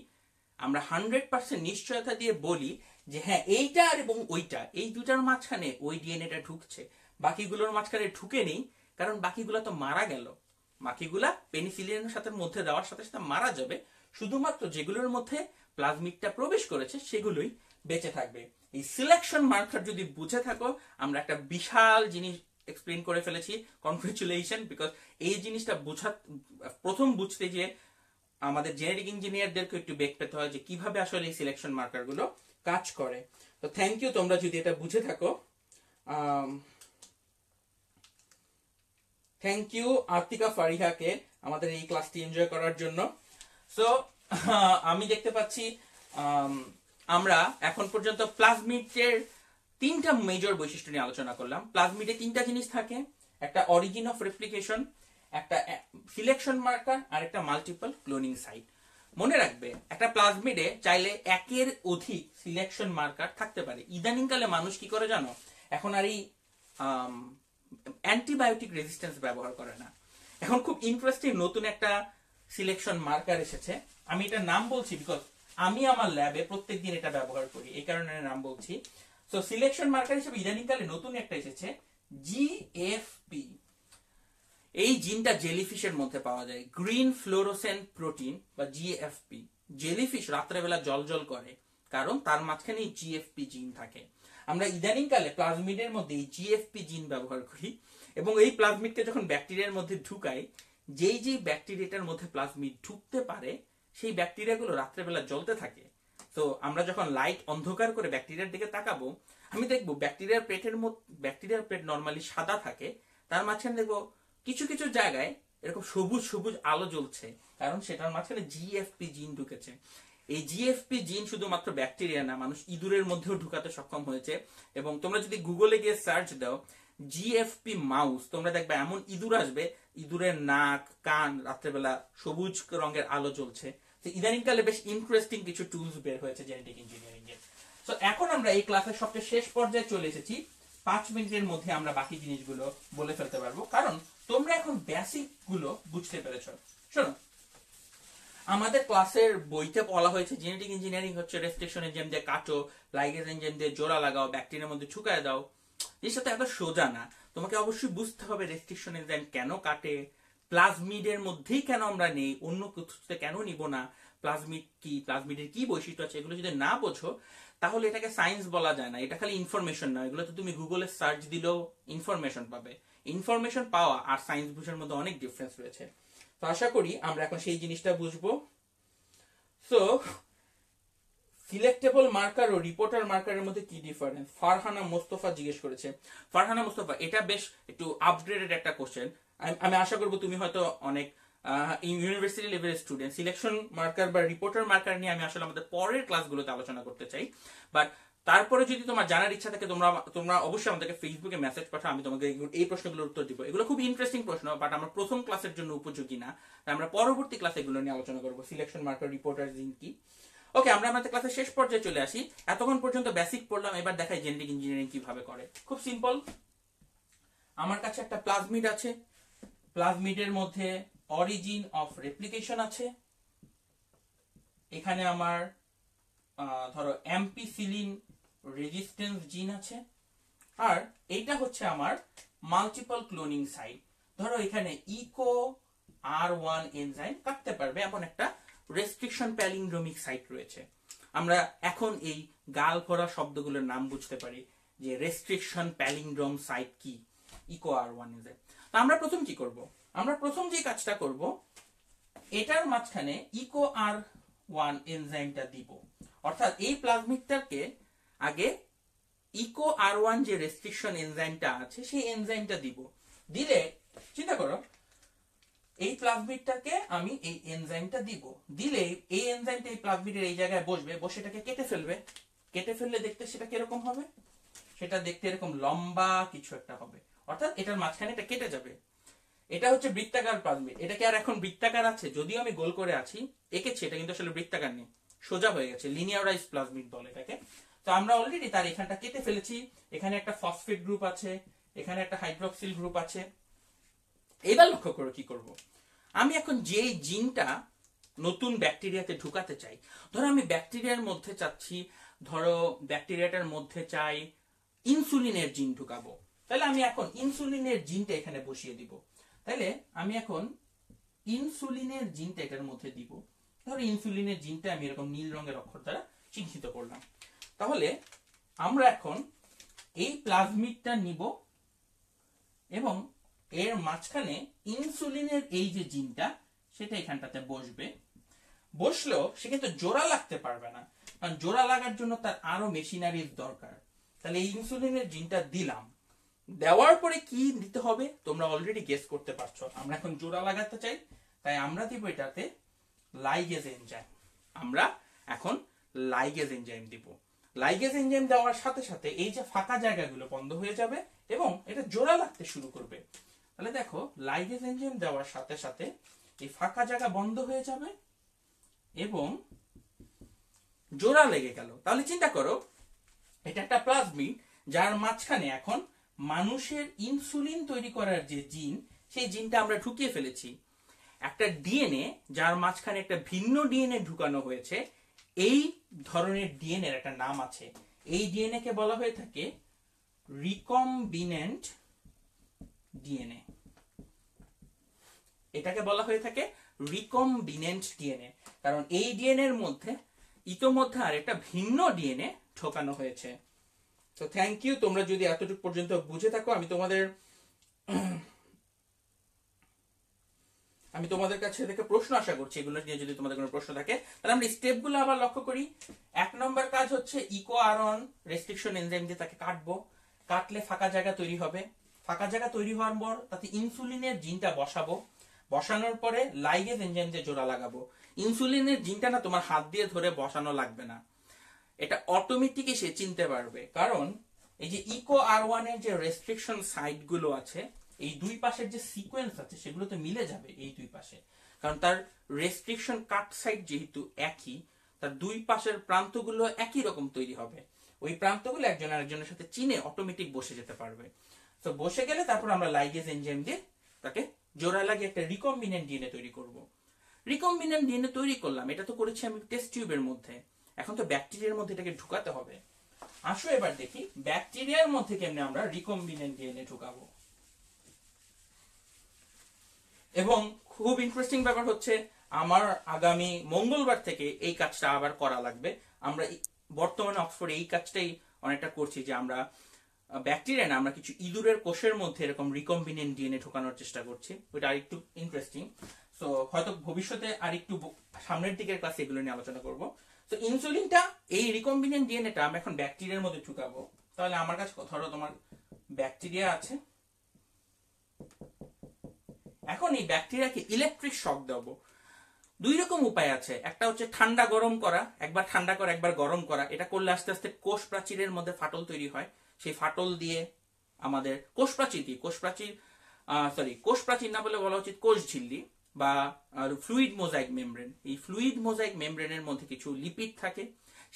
আমরা 100% নিশ্চয়তা দিয়ে বলি যে হ্যাঁ এইটা আর এবং ওইটা, এই দুটার মাঝখানে ওই ডিএনএটা ঢুকছে, বাকিগুলোর মাঝখানে ঢুকে নেই, কারণ বাকিগুলো তো মারা গেল। বাকিগুলা পেনিসিলিনের সাথে মধ্যে দেওয়ার সাথে সাথে মারা যাবে, শুধুমাত্র যেগুলোর মধ্যে প্লাজমিডটা প্রবেশ করেছে সেগুলোই বেঁচে থাকবে। এই সিলেকশন মার্কার যদি বুঝে থাকো, আমরা একটা বিশাল জিনিস এক্সপ্লেইন করে ফেলেছি। কনগ্রাচুলেশন, বিকজ এই জিনিসটা প্রথম বুঝতে যে আমাদের জেনেটিক ইঞ্জিনিয়ারদেরকে একটু বেগ পেতে হয় যে কিভাবে আসলে এই সিলেকশন মার্কার গুলো কাজ করে। তো থ্যাংক ইউ তোমরা যদি এটা বুঝে থাকো। থ্যাংক ইউ আর্তিকা ফারিহাকে আমাদের এই ক্লাসটি এনজয় করার জন্য। সো আমি দেখতে পাচ্ছি আমরা এখন পর্যন্ত প্লাজমিডের 3টা মেজর বৈশিষ্ট্য নিয়ে আলোচনা করলাম। প্লাজমিডে 3টা জিনিস থাকে, একটা অরিজিন অফ রেপ্লিকেশন, একটা সিলেকশন মার্কার আর একটা মাল্টিপল ক্লোনিং সাইট। মনে রাখবে, একটা প্লাজমিডে চাইলে 1-এর অধিক সিলেকশন মার্কার থাকতে পারে। ইদানিংকালে মানুষ কি করে জানো, এখন আর এই অ্যান্টিবায়োটিক রেজিস্ট্যান্স ব্যবহার করে না। এখন খুব ইন্টারেস্টিং নতুন একটা সিলেকশন মার্কার এসেছে। আমি এটার নাম বলছি বিকজ আমি আমার ল্যাবে প্রত্যেকদিন এটা ব্যবহার করি, এই কারণে নাম বলছি। সো সিলেকশন মার্কার হিসেবে ইদানিংকালে নতুন একটা এসেছে জিএফপি। এই জিনটা জেলিফিশের মধ্যে পাওয়া যায়, গ্রিন ফ্লোরোসেন্ট প্রোটিন বা জিএফপি। জেলিফিশ রাত্রেবেলা জল করে কারণ তার মাঝখানে জিএফপি জিন থাকে। আমরা ইদানিংকালে প্লাজমিডের মধ্যে এই জিএফপি জিন ব্যবহার করি এবং এই প্লাজমিডকে যখন ব্যাকটেরিয়ার মধ্যে ঢুকাই, যেই ব্যাকটেরিয়াটার মধ্যে প্লাজমিড ঢুকতে পারে সেই ব্যাকটেরিয়াগুলো রাত্রেবেলা জ্বলতে থাকে। তো আমরা যখন লাইট অন্ধকার করে ব্যাকটেরিয়ার দিকে তাকাবো, আমি দেখবো ব্যাকটেরিয়ার পেট নর্মালি সাদা থাকে, তার মাঝখানে দেখবো কিছু কিছু জায়গায় এরকম সবুজ সবুজ আলো জ্বলছে, কারণ সেটার মাঝখানে জিএফপি জিন ঢুকেছে। এই জিএফপি জিন শুধুমাত্র ব্যাকটেরিয়া না, মানুষ ইঁদুরের মধ্যেও ঢুকাতে সক্ষম হয়েছে। এবং তোমরা যদি গুগলে গিয়ে সার্চ দাও জিএফপি মাউস, তোমরা দেখবে এমন ইঁদুর আসবে, ইঁদুরের নাক কান রাত্রেবেলা সবুজ রঙের আলো জ্বলছে। তো ইদানিংকালে বেশ ইন্টারেস্টিং কিছু টুলস বের হয়েছে জেনেটিক ইঞ্জিনিয়ারিং এর। তো এখন আমরা এই ক্লাসের সবচেয়ে শেষ পর্যায়ে চলে এসেছি। 5 মিনিটের মধ্যে আমরা বাকি জিনিসগুলো বলে ফেলতে পারবো, কারণ তোমরা এখন বেসিক গুলো বুঝতে পেরেছ। শোনো, আমাদের ক্লাসের বইতে বলা হয়েছে জেনেটিক ইঞ্জিনিয়ারিং হচ্ছে রেস্ট্রিকশন এনজাইম দিয়ে কাটো, লাইগেজ এনজাইম দিয়ে জোড়া লাগাও, ব্যাকটেরিয়ার মধ্যে ঢুকায় দাও। জিনিসটা তো এত সোজা না। তোমাকে অবশ্যই বুঝতে হবে রেস্ট্রিকশন এনজাইম কেন কাটে, প্লাজমিডের মধ্যেই কেন আমরা নেই, অন্য কিছুতে কেন নিব না, প্লাজমিড কি, প্লাজমিডের কি বৈশিষ্ট্য আছে, এগুলো যদি না বোঝো তাহলে এটাকে সায়েন্স বলা যায় না। এটা খালি ইনফরমেশন নয়, এগুলো তো তুমি গুগলে সার্চ দিলেও ইনফরমেশন পাবে। ইনফরমেশন পাওয়া আর সায়েন্স বুঝার মধ্যে অনেক ডিফারেন্স রয়েছে। তো আশা করি আমরা এখন সেই জিনিসটা বুঝবো। সো সিলেক্টেবল মার্কার ও রিপোর্টার মার্কারের মধ্যে কি ডিফারেন্স, ফারহানা মোস্তফা জিজ্ঞেস করেছে। ফারহানা মোস্তফা, এটা বেশ একটু আপগ্রেডেড একটা কোশ্চেন। আমি আশা করবো তুমি হয়তো অনেক ইউনিভার্সিটি লেভেলের স্টুডেন্ট, সিলেকশন মার্কার বা রিপোর্টার মার্কার নিয়ে আমি আসলে আমাদের পরের ক্লাসগুলোতে আলোচনা করতে চাই। বাট তারপরে যদি তোমার জানার ইচ্ছা থাকে তোমরা অবশ্যই আমাদেরকে ফেসবুকে মেসেজ পাঠাও, আমি তোমাকে এই প্রশ্নগুলোর উত্তর দিব। এগুলো খুব ইন্টারেস্টিং প্রশ্ন, বাট আমার প্রথম ক্লাসের জন্য উপযোগী না। আমরা পরবর্তী ক্লাসে এগুলো নিয়ে আলোচনা করবো, সিলেকশন মার্কার, রিপোর্টার জিন কি। ওকে, আমরা আমাদের ক্লাসের শেষ পর্যায়ে চলে আসি। এতক্ষণ পর্যন্ত বেসিক পড়লাম, এবার দেখাই জেনেটিক ইঞ্জিনিয়ারিং কিভাবে করে। খুব সিম্পল। আমার কাছে একটা প্লাজমিড আছে, প্লাজমিডের মধ্যে অরিজিন অফ রেপ্লিকেশন আছে। এখানে আমার ধরো অ্যাম্পিসিলিন রেজিস্ট্যান্স জিন আছে, আর এইটা হচ্ছে আমার মাল্টিপল ক্লোনিং সাইট। ধরো এখানে ইকো R1 এনজাইম কাটতে পারবে এমন একটা রেস্ট্রিকশন প্যালিন্ড্রোমিক সাইট রয়েছে। আমরা এখন এই গাল ভরা শব্দগুলোর নাম বুঝতে পারি যে রেস্ট্রিকশন প্যালিন্ড্রোম সাইট কি, ইকো R1 এনজাইম। তো আমরা প্রথম কি করব? আমরা প্রথম যে কাজটা করব, এটার মাঝখানে ইকো R1 এনজাইমটা দিব। অর্থাৎ এই প্লাজমিডটাকে আগে ইকো R1 যে রেস্ট্রিকশন এনজাইমটা আছে সেই এনজাইমটা দিব। দিলে চিন্তা করো, এই প্লাজমিডটাকে আমি এই এনজাইমটা দিব, দিলে এই এনজাইমটা এই প্লাজমিডের এই জায়গায় বসবে, বসে এটাকে কেটে ফেলবে। কেটে ফেললে দেখতে সেটা কিরকম হবে? সেটা দেখতে এরকম লম্বা কিছু একটা হবে, অর্থাৎ এটার মাঝখানে এটা কেটে যাবে। এটা হচ্ছে বৃত্তাকার প্লাজমিড। এটা কি আর এখন বৃত্তাকার আছে? যদিও আমি গোল করে আছি, এঁকেছি, এটা কিন্তু আসলে বৃত্তাকার নেই, সোজা হয়ে গেছে, লিনিয়ারাইজ প্লাজমিড বলে এটাকে। তো আমরা অলরেডি তার এখানটা কেটে ফেলেছি। এখানে একটা ফসফেট গ্রুপ আছে, এখানে একটা হাইড্রক্সিল গ্রুপ আছে। এবার লক্ষ্য করো কি করব। আমি এখন যে জিনটা নতুন ব্যাকটেরিয়াতে ঢুকাতে চাই, ধরো আমি ব্যাকটেরিয়ার মধ্যে চাচ্ছি, ধরো ব্যাকটেরিয়াটার মধ্যে চাই ইনসুলিনের জিন ঢুকাবো, তাহলে আমি এখন ইনসুলিনের জিনটা এখানে বসিয়ে দিব। তাহলে আমি এখন ইনসুলিনের জিনটা এটার মধ্যে দিব। ধরো ইনসুলিনের জিনটা আমি এরকম নীল রঙের অক্ষর দ্বারা চিহ্নিত করলাম। তাহলে আমরা এখন এই প্লাজমিডটা নিব এবং এর মাঝখানে ইনসুলিনের এই যে জিনটা সেটা এখানটাতে বসবে। বসলেও সে কিন্তু জোড়া লাগতে পারবে না, কারণ জোড়া লাগার জন্য তার আরো মেশিনারির দরকার। তাহলে এই ইনসুলিনের জিনটা দিলাম, দেওয়ার পরে কি দিতে হবে তোমরা অলরেডি গেস করতে পারছো। আমরা এখন জোড়া লাগাতে চাই, তাই আমরা দিব এটাতে লাইগেজ এনজাইম। আমরা এখন লাইগেজ এনজাইম দিব। লাইগেজ এনজাইম দেওয়ার সাথে সাথে এই যে ফাঁকা জায়গাগুলো বন্ধ হয়ে যাবে এবং এটা জোড়া লাগতে শুরু করবে। তাহলে দেখো, লাইগেজ এনজাইম দেওয়ার সাথে সাথে এই ফাঁকা জায়গা বন্ধ হয়ে যাবে এবং জোড়া লেগে গেল। তাহলে চিন্তা করো, এটা একটা প্লাজমিড যার মাঝখানে এখন মানুষের ইনসুলিন তৈরি করার যে জিন, সেই জিনটা আমরা ঢুকিয়ে ফেলেছি। একটা ডিএনএ যার মাঝখানে একটা ভিন্ন ডিএনএ ঢুকানো হয়েছে, এই ধরনের ডিএনএ এর একটা নাম আছে। এই ডিএনএ কে বলা হয়ে থাকে রিকম্বিনেন্ট ডিএনএ। এটাকে বলা হয়ে থাকে রিকম্বিনেন্ট ডিএনএ, কারণ এই ডিএনএ এর মধ্যে ইতোমধ্যে আর একটা ভিন্ন ডিএনএ ঢোকানো হয়েছে। তো থ্যাংক ইউ, তোমরা যদি এতটুকু পর্যন্ত বুঝে থাকো। আমি তোমাদের কাছে থেকে প্রশ্ন আশা করছি। এগুলো নিয়ে যদি তোমাদের কোনো প্রশ্ন থাকে, তাহলে আমরা স্টেপগুলো আবার লক্ষ্য করি। 1 নম্বর কাজ হচ্ছে ইকো R1 রেস্ট্রিকশন এনজাইম দিয়ে তাকে কাটবো। কাটলে ফাঁকা জায়গা তৈরি হবে। ফাঁকা জায়গা তৈরি হওয়ার পর তাতে ইনসুলিনের জিনটা বসাবো। বসানোর পরে লাইগেজ এনজাইম দিয়ে জোড়া লাগাবো। ইনসুলিনের জিনটা না তোমার হাত দিয়ে ধরে বসানো লাগবে না, এটা অটোমেটিকই সে চিনতে পারবে। কারণ এই যে ইকো R1 এর যে রেস্ট্রিকশন সাইট গুলো আছে, এই দুই পাশের যে সিকোয়েন্স আছে সেগুলো তো মিলে যাবে এই দুই পাশে, কারণ তার রেস্ট্রিকশন কাট সাইট যেহেতু একই, তার দুই পাশের প্রান্তগুলো একই রকম তৈরি হবে। ওই প্রান্তগুলো একজন আরেকজনের সাথে চিনে অটোমেটিক বসে যেতে পারবে। তো বসে গেলে তারপর আমরা লাইগেজ এনজাইম দিয়ে তাকে জোড়া লাগিয়ে একটা রিকম্বিনেন্ট ডিএনএ তৈরি করব। রিকম্বিনেন্ট ডিএনএ তৈরি করলাম, এটা তো করেছি আমি টেস্ট টিউবের মধ্যে। এখন তো ব্যাকটেরিয়ার মধ্যে এটাকে ঢুকাতে হবে। আসো এবার দেখি ব্যাকটেরিয়ার মধ্যে কেমনে আমরা রিকম্বিনেন্ট ডিএনএ ঢুকাবো। এবং খুব ইন্টারেস্টিং ব্যাপার হচ্ছে, আমার আগামী মঙ্গলবার থেকে এই কাজটা আবার করা লাগবে। আমরা বর্তমানে অক্সফোর্ডে এই কাজটাই অনেকটা করছি, যে আমরা ব্যাকটেরিয়া না, আমরা কিছু ইঁদুরের কোষের মধ্যে এরকম রিকম্বিনেন্ট ডিএনএ ঢোকানোর চেষ্টা করছি। ওইটা আরেকটু ইন্টারেস্টিং। সো হয়তো ভবিষ্যতে আরেকটু সামনের দিকের ক্লাসে এগুলো নিয়ে আলোচনা করব। তো ইনসুলিনটা, এই রিকম্বিনেন্ট ডিএনএটা আমি এখন ব্যাকটেরিয়ার মধ্যে ঢুকাবো। তাহলে আমার কাছে ধরো তোমার ব্যাকটেরিয়া আছে, এখন এই ব্যাকটেরিয়াকে ইলেকট্রিক শক দেব। দুই রকম উপায় আছে, একটা হচ্ছে ঠান্ডা গরম করা, একবার ঠান্ডা করা একবার গরম করা। এটা করলে আস্তে আস্তে কোষ প্রাচীরের মধ্যে ফাটল তৈরি হয়, সেই ফাটল দিয়ে আমাদের কোষ প্রাচীর না বলে বলা উচিত কোষ ঝিল্লি বা ফ্লুইড মোজাইক মেমব্রেন। এই ফ্লুইড মোজাইক মেমব্রেনের মধ্যে কিছু লিপিড থাকে,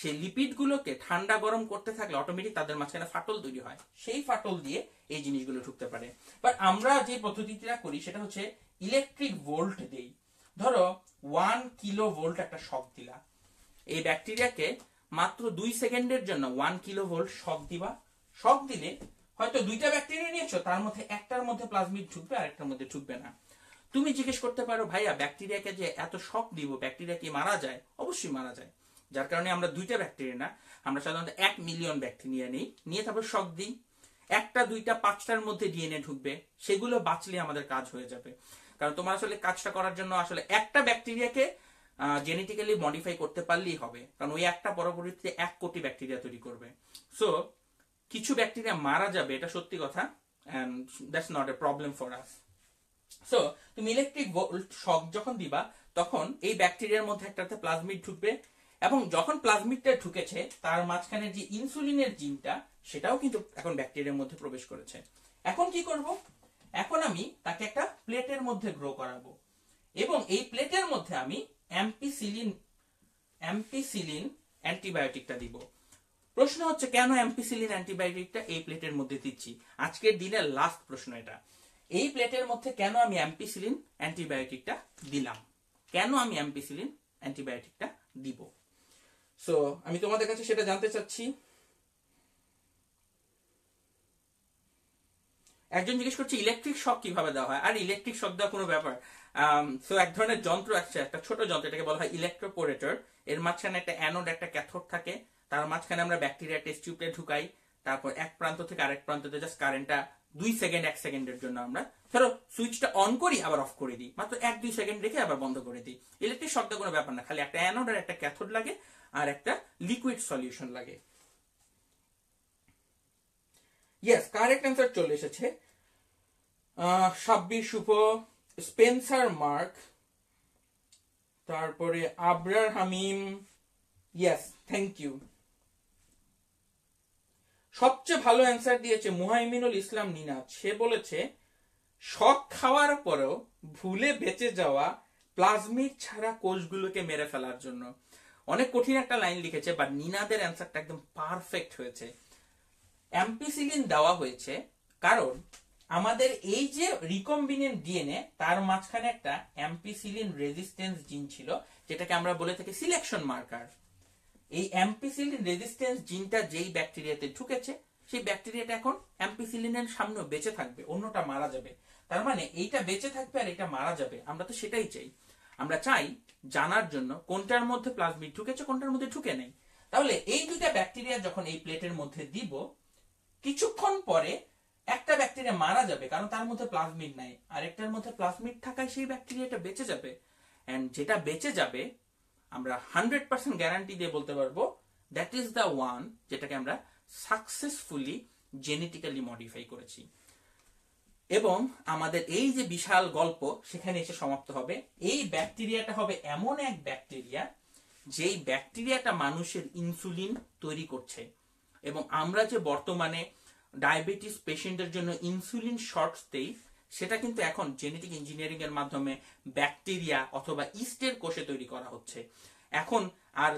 সেই লিপিড গুলোকে ঠান্ডা গরম করতে থাকলে অটোমেটিক তাদের মাঝখানে ফাটল তৈরি হয়, সেই ফাটল দিয়ে এই জিনিসগুলো ঢুকতে পারে। বাট আমরা যে পদ্ধতিটা করি সেটা হচ্ছে ইলেকট্রিক ভোল্ট দেই। ধরো 1 কিলো ভোল্ট একটা শক দিলা, এই ব্যাকটেরিয়াকে মাত্র 2 সেকেন্ডের জন্য 1 কিলো ভোল্ট শক দিবা। শক দিলে হয়তো দুইটা ব্যাকটেরিয়া নিয়েছো, তার মধ্যে একটার মধ্যে প্লাজমিড ঢুকবে আর একটার মধ্যে ঢুকবে না। তুমি জিজ্ঞেস করতে পারো, ভাইয়া ব্যাকটেরিয়াকে যে এত শক দিব, ব্যাকটেরিয়া কি মারা যায়? অবশ্যই মারা যায়। যার কারণে আমরা দুইটা ব্যাকটেরিয়া না, আমরা সাধারণত 1 মিলিয়ন ব্যাকটেরিয়া নিয়ে তারপর শক দিই। একটা, দুইটা, 5টার মধ্যে ডিএনএ ঢুকবে, সেগুলো বাঁচলে আমাদের কাজ হয়ে যাবে। কারণ তোমার আসলে কাজটা করার জন্য আসলে একটা ব্যাকটেরিয়াকে জেনেটিক্যালি মডিফাই করতে পারলেই হবে, কারণ ওই একটা পরবর্তীতে 1 কোটি ব্যাকটেরিয়া তৈরি করবে। সো কিছু ব্যাকটেরিয়া মারা যাবে, এটা সত্যি কথা, and that's not a problem for us. So তুমি ইলেকট্রিক ভোল্ট শক যখন দিবা, তখন এই ব্যাকটেরিয়ার মধ্যে একটাতে প্লাজমিড ঢুকবে, এবং যখন প্লাজমিডটা ঢুকেছে তার মাঝখানে যে ইনসুলিনের জিনটা, সেটাও কিন্তু এখন ব্যাকটেরিয়ার মধ্যে প্রবেশ করেছে। এখন কি করব? এখন আমি তাকে একটা প্লেটের মধ্যে গ্রো করাবো, এবং এই প্লেটের মধ্যে আমি অ্যাম্পিসিলিন অ্যান্টিবায়োটিকটা দিব। প্রশ্ন হচ্ছে কেন অ্যাম্পিসিলিন অ্যান্টিবায়োটিকটা এই প্লেটের মধ্যে দিচ্ছি? আজকের দিনের লাস্ট প্রশ্ন এটা। এই প্লেটের মধ্যে কেন আমি অ্যাম্পিসিলিন অ্যান্টিবায়োটিকটা দিলাম, কেন আমি অ্যাম্পিসিলিন অ্যান্টিবায়োটিকটা দিব? সো আমি তোমাদের কাছে সেটা জানতে চাচ্ছি। একজন জিজ্ঞেস করছে ইলেকট্রিক শক কিভাবে দেওয়া হয়। আর ইলেকট্রিক শক দেওয়া কোনো ব্যাপার। সো এক ধরনের যন্ত্র আছে, একটা ছোট যন্ত্র, এটাকে বলা হয় ইলেকট্রোপোরেটর। এর মাঝখানে একটা অ্যানোড একটা ক্যাথোড থাকে, তার মাঝখানে আমরা ব্যাকটেরিয়া টেস্ট টিউবটা ঢুকাই, তারপর এক প্রান্ত থেকে আরেক প্রান্ততে জাস্ট কারেন্টটা 2 সেকেন্ড 1 সেকেন্ডের জন্য আমরা ধরো সুইচটা অন করি আবার অফ করে দিই, মাত্র 1-2 সেকেন্ড রেখে আবার বন্ধ করে দিই। ইলেকট্রিক শক দেওয়া কোনো ব্যাপার না, খালি একটা অ্যানোড আর একটা ক্যাথোড লাগে আর একটা লিকুইড সলিউশন লাগে। ইয়েস, কারেক্ট অ্যান্সার চলে এসেছে। সাব্বির শুভ, স্পেন্সার মার্ক, তারপরে আবরার হামিম, ইয়েস থ্যাংক ইউ। সবচেয়ে ভালো অ্যান্সার দিয়েছে মুহাইমিনুল ইসলাম নিনাদ। সে বলেছে শক খাওয়ার পরেও ভুলে বেঁচে যাওয়া প্লাজমিড ছাড়া কোষগুলোকে মেরে ফেলার জন্য। অনেক কঠিন একটা লাইন লিখেছে, বাট নিনাদের অ্যান্সারটা একদম পারফেক্ট হয়েছে। অ্যাম্পিসিলিন দেওয়া হয়েছে কারণ আমাদের এই যে রিকম্বিনেন্ট ডিএনএ, তার মাঝখানে একটা অ্যাম্পিসিলিন রেজিস্ট্যান্স জিন ছিল, যেটাকে আমরা বলে থাকি সিলেকশন মার্কার। এই অ্যাম্পিসিলিন রেজিস্ট্যান্স জিনটা যেই ব্যাকটেরিয়াতে ঢুকেছে, সেই ব্যাকটেরিয়াটা এখন অ্যাম্পিসিলিনের সামনে বেঁচে থাকবে, অন্যটা মারা যাবে। তার মানে এইটা বেঁচে থাকবে আর এটা মারা যাবে। আমরা তো সেটাই চাই। আমরা চাই জানার জন্য কোনটার মধ্যে প্লাজমিড ঢুকেছে, কোনটার মধ্যে ঢুকে নেই। তাহলে এই দুইটা ব্যাকটেরিয়া যখন এই প্লেটের মধ্যে দিব, কিছুক্ষণ পরে একটা ব্যাকটেরিয়া মারা যাবে, কারণ তার মধ্যে প্লাজমিড নাই, আর একটার মধ্যে প্লাজমিড থাকায় সেই ব্যাকটেরিয়াটা বেঁচে যাবে। এন্ড যেটা বেঁচে যাবে আমরা 100% গ্যারান্টি দিয়ে বলতে পারবো দ্যাট ইজ দ্য ওয়ান যেটাকে আমরা সাকসেসফুলি জেনেটিক্যালি মডিফাই করেছি। এবং আমাদের এই যে বিশাল গল্প সেখানে এসে সমাপ্ত হবে। এই ব্যাকটেরিয়াটা হবে এমন এক ব্যাকটেরিয়া, যেই ব্যাকটেরিয়াটা মানুষের ইনসুলিন তৈরি করছে। এবং আমরা যে বর্তমানে ডায়াবেটিস পেশেন্টের জন্য ইনসুলিন শর্টস দেই, সেটা কিন্তু এখন জেনেটিক ইঞ্জিনিয়ারিং এর মাধ্যমে ব্যাকটেরিয়া অথবা ইস্টের কোষে তৈরি করা হচ্ছে। এখন আর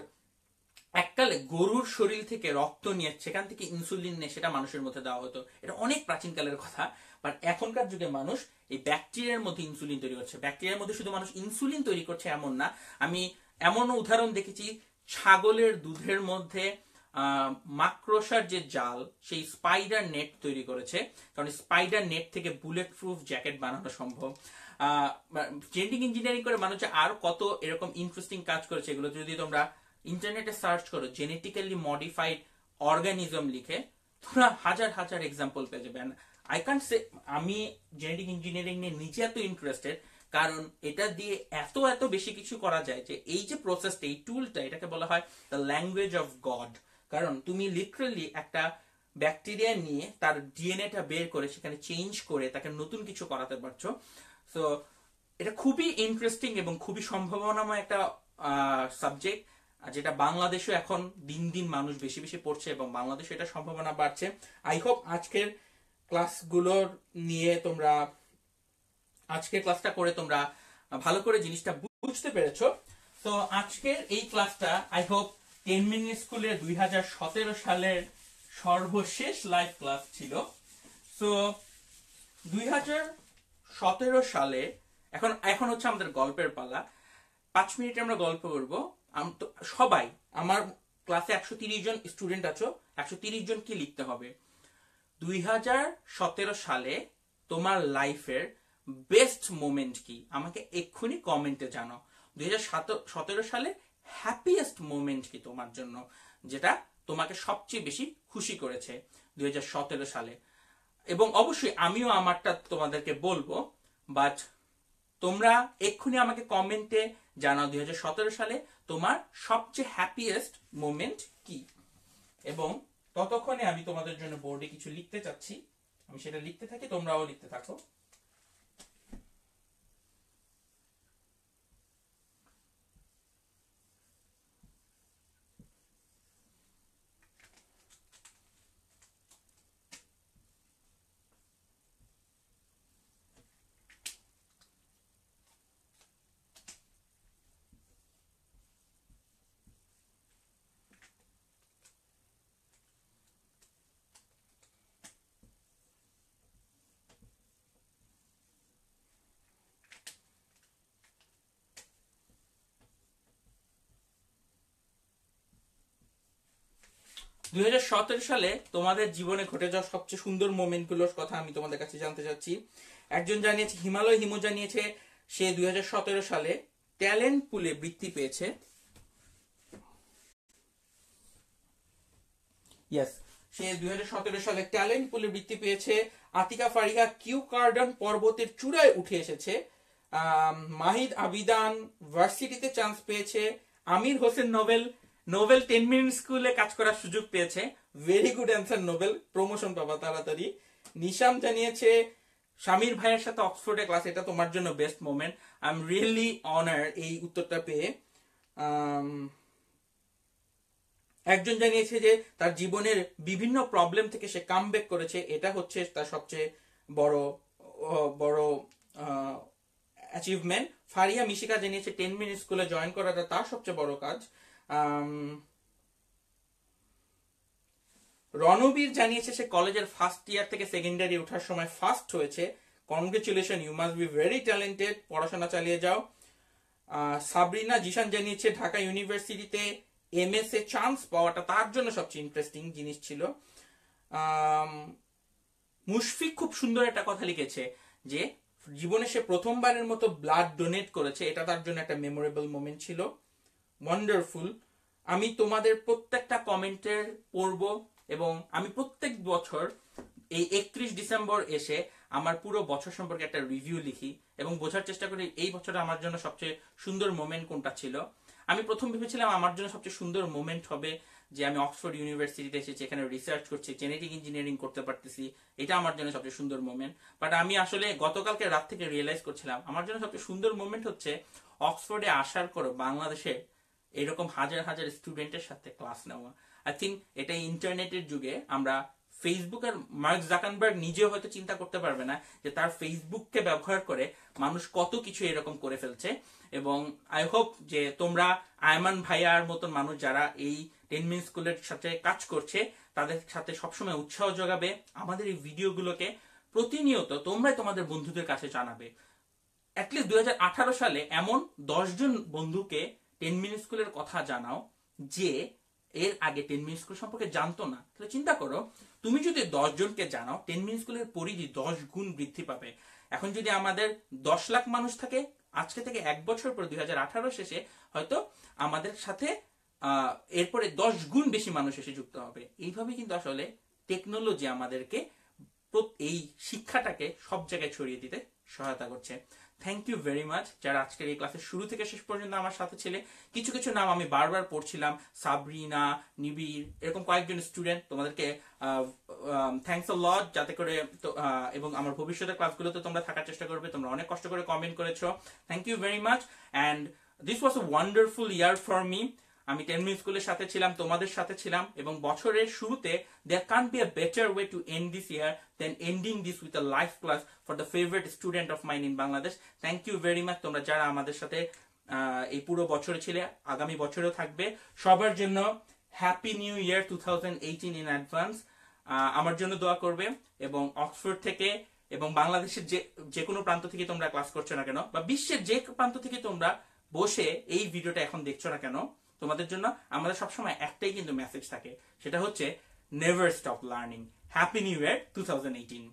এককালে গরুর শরীর থেকে রক্ত নিয়ে সেখান থেকে ইনসুলিন নিয়ে সেটা মানুষের মধ্যে দেওয়া হতো, এটা অনেক প্রাচীনকালের কথা। বাট এখনকার যুগে মানুষ এই ব্যাকটেরিয়ার মধ্যে ইনসুলিন তৈরি করছে। ব্যাকটেরিয়ার মধ্যে শুধু মানুষ ইনসুলিন তৈরি করছে এমন না, আমি এমন উদাহরণ দেখেছি, ছাগলের দুধের মধ্যে মাকড়সার যে জাল, সেই স্পাইডার নেট তৈরি করেছে, কারণ স্পাইডার নেট থেকে বুলেট প্রুফ জ্যাকেট বানানো সম্ভব। জেনেটিক ইঞ্জিনিয়ারিং করে মানুষ আর কত এরকম ইন্টারেস্টিং কাজ করেছে, এগুলো যদি তোমরা ইন্টারনেটে সার্চ করো জেনেটিক্যালি মডিফাইড অর্গানিজম লিখে, তোমরা হাজার হাজার এক্সাম্পল পেয়ে যাবেন। আই ক্যান্ট সে আমি জেনেটিক ইঞ্জিনিয়ারিং নিয়ে নিজে এত ইন্টারেস্টেড, কারণ এটা দিয়ে এত এত বেশি কিছু করা যায় যে এই যে প্রসেসটা, এই টুলটা, এটাকে বলা হয় দ্য ল্যাঙ্গুয়েজ অফ গড। কারণ তুমি লিটারালি একটা ব্যাকটেরিয়া নিয়ে তার ডিএনএটা বের করে সেখানে চেঞ্জ করে তাকে নতুন কিছু করাতে পারছো। সো এটা খুবই ইন্টারেস্টিং এবং খুবই সম্ভাবনাময় একটা সাবজেক্ট, যেটা বাংলাদেশে এখন দিন দিন মানুষ বেশি বেশি পড়ছে এবং বাংলাদেশে এটা সম্ভাবনা বাড়ছে। আই হোপ আজকের ক্লাসগুলোর নিয়ে তোমরা আজকের ক্লাসটা করে তোমরা ভালো করে জিনিসটা বুঝতে পেরেছো। তো আজকের এই ক্লাসটা আই হোপ 10 মিনিট স্কুলের 2017 সালের সর্বশেষ লাইভ ক্লাস ছিল। সো 2017 সালে এখন হচ্ছে আমাদের গল্পের পালা। 5 মিনিটে আমরা গল্প করব। সবাই আমার ক্লাসে 130 জন স্টুডেন্ট আছো, 130 জন কি লিখতে হবে 2017 সালে তোমার লাইফের বেস্ট মোমেন্ট কি, আমাকে এক্ষুনি কমেন্টে জানাও। 2017 সালে হ্যাপিয়েস্ট মোমেন্ট কি তোমার জন্য, যেটা তোমাকে সবচেয়ে বেশি খুশি করেছে 2017 সালে। এবং অবশ্যই আমিও আমারটা তোমাদেরকে বলবো, বাট তোমরা এক্ষুনি আমাকে কমেন্টে জানাও 2017 সালে তোমার সবচেয়ে হ্যাপিয়েস্ট মোমেন্ট কি। এবং ততক্ষণে আমি তোমাদের জন্য বোর্ডে কিছু লিখতে চাচ্ছি, আমি সেটা লিখতে থাকি, তোমরাও লিখতে থাকো। 2017 সালে তোমাদের জীবনে ঘটে যাওয়া সবচেয়ে সুন্দর মোমেন্ট গুলোর কথা আমি তোমাদের কাছে জানতে চাচ্ছি। একজন জানিয়েছে, হিমালয় হিমু জানিয়েছে সে 2017 সালে ট্যালেন্ট পুলে বৃত্তি পেয়েছে। ইয়েস, সে 2017 সালে ট্যালেন্ট পুলে বৃত্তি পেয়েছে। আতিকা ফারিহা কিউ কার্ডন পর্বতের চূড়ায় উঠে এসেছে। মাহিদ আবিদান ভার্সিটিতে চান্স পেয়েছে। আমির হোসেন নোবেল 10 মিনিট স্কুলে কাজ করার সুযোগ পেয়েছে। Very good answer Nobel, promotion পাবা তাড়াতাড়ি। নিশাম জানিয়েছে শামির ভাইয়ের সাথে অক্সফোর্ডে ক্লাস, এটা তোমার জন্য best moment. I am really honour এই উত্তরটা পেয়ে। একজন জানিয়েছে যে তার জীবনের বিভিন্ন প্রবলেম থেকে সে কামব্যাক করেছে, এটা হচ্ছে তার সবচেয়ে বড় বড় অ্যাচিভমেন্ট। ফারিয়া মিশিকা জানিয়েছে 10 মিনিট স্কুলে জয়েন করাটা তার সবচেয়ে বড় কাজ। রণবীর জানিয়েছে সে কলেজের ফার্স্ট ইয়ার থেকে সেকেন্ডারি ওঠার সময় ফার্স্ট হয়েছে। Congratulation, you must be very talented, পড়াশোনা চালিয়ে যাও। সাবরিনা জিশান জানিয়েছে ঢাকা ইউনিভার্সিটিতে এমএস এ চান্স পাওয়াটা তার জন্য সবচেয়ে ইন্টারেস্টিং জিনিস ছিল। মুশফিক খুব সুন্দর একটা কথা লিখেছে যে জীবনে সে প্রথমবারের মতো ব্লাড ডোনেট করেছে, এটা তার জন্য একটা মেমোরেবল মোমেন্ট ছিল। ওয়ান্ডারফুল। আমি তোমাদের প্রত্যেকটা কমেন্টের পড়ব এবং আমি প্রত্যেক বছর এই 31 ডিসেম্বর এসে আমার পুরো বছর সম্পর্কে একটা রিভিউ লিখি এবং বোঝার চেষ্টা করি এই বছর আমার জন্য সবচেয়ে সুন্দর মোমেন্ট কোনটা ছিল। আমি প্রথম ভেবেছিলাম আমার জন্য সবচেয়ে সুন্দর মোমেন্ট হবে যে আমি অক্সফোর্ড ইউনিভার্সিটিতে এসেছি, এখানে রিসার্চ করছি, জেনেটিক ইঞ্জিনিয়ারিং করতে পারতেছি, এটা আমার জন্য সবচেয়ে সুন্দর মোমেন্ট। বাট আমি আসলে গতকালকে রাত থেকে রিয়েলাইজ করছিলাম আমার জন্য সবচেয়ে সুন্দর মোমেন্ট হচ্ছে অক্সফোর্ডে আসার পরে বাংলাদেশে এরকম হাজার হাজার স্টুডেন্টের সাথে ক্লাস নেওয়া। আই থিঙ্ক এটা ইন্টারনেটের যুগে আমরা ফেসবুকের মার্ক জাকারবার্গ নিজেও হয়তো চিন্তা করতে পারবে না যে তার ফেসবুককে ব্যবহার করে মানুষ কত কিছু এরকম করে ফেলছে। এবং আই হোপ যে তোমরা আয়মান ভাইয়ার মতন মানুষ যারা এই 10 মিনিট স্কুলের সাথে কাজ করছে তাদের সাথে সবসময় উৎসাহ যোগাবে, আমাদের এই ভিডিওগুলোকে প্রতিনিয়ত তোমরাই তোমাদের বন্ধুদের কাছে জানাবে। অ্যাটলিস্ট 2018 সালে এমন 10 জন বন্ধুকে 10 মিনিট স্কুলের কথা জানাও যে এর আগে 10 মিনিট স্কুল সম্পর্কে জানতো না। তাহলে চিন্তা করো, তুমি যদি 10 জনকে জানাও 10 মিনিট স্কুলের পরিধি 10 গুণ বৃদ্ধি পাবে। এখন যদি আমাদের 10 লাখ মানুষ থাকে, আজকে থেকে 1 বছর পর 2018 শেষে হয়তো আমাদের সাথে এরপরে 10 গুণ বেশি মানুষ এসে যুক্ত হবে। এইভাবে কিন্তু আসলে টেকনোলজি আমাদেরকে এই শিক্ষাটাকে সব জায়গায় ছড়িয়ে দিতে সহায়তা করছে। থ্যাংক ইউ ভেরি মাচ যারা আজকের এই ক্লাসের শুরু থেকে শেষ পর্যন্ত আমার সাথে ছিলে। কিছু কিছু নাম আমি বারবার পড়ছিলাম, সাবরিনা, নিবির, এরকম কয়েকজন স্টুডেন্ট, তোমাদেরকে থ্যাংকস আ লট, যাতে করে এবং আমার ভবিষ্যতের ক্লাসগুলোতে তোমরা থাকার চেষ্টা করবে। তোমরা অনেক কষ্ট করে কমেন্ট করেছো, thank you very much. And this was a wonderful year for me. আমি 10 মিনিট স্কুলের সাথে ছিলাম, তোমাদের সাথে ছিলাম, এবং বছরের শুরুতে there can't be a better way to end this year than ending this with a live class for the favorite student of mine in Bangladesh. Thank you very much তোমরা যারা আমাদের সাথে এই পুরো বছরে ছিলে, আগামী বছরেও থাকবে। সবার জন্য happy new year 2018 in advance. আমার জন্য দোয়া করবে, এবং অক্সফোর্ড থেকে এবং বাংলাদেশের যে কোনো প্রান্ত থেকে তোমরা ক্লাস করছো না কেন, বা বিশ্বের যে প্রান্ত থেকে তোমরা বসে এই ভিডিওটা এখন দেখছো না কেন, তোমাদের জন্য আমাদের সবসময় একটাই কিন্তু মেসেজ থাকে, সেটা হচ্ছে never stop learning. Happy new year 2018।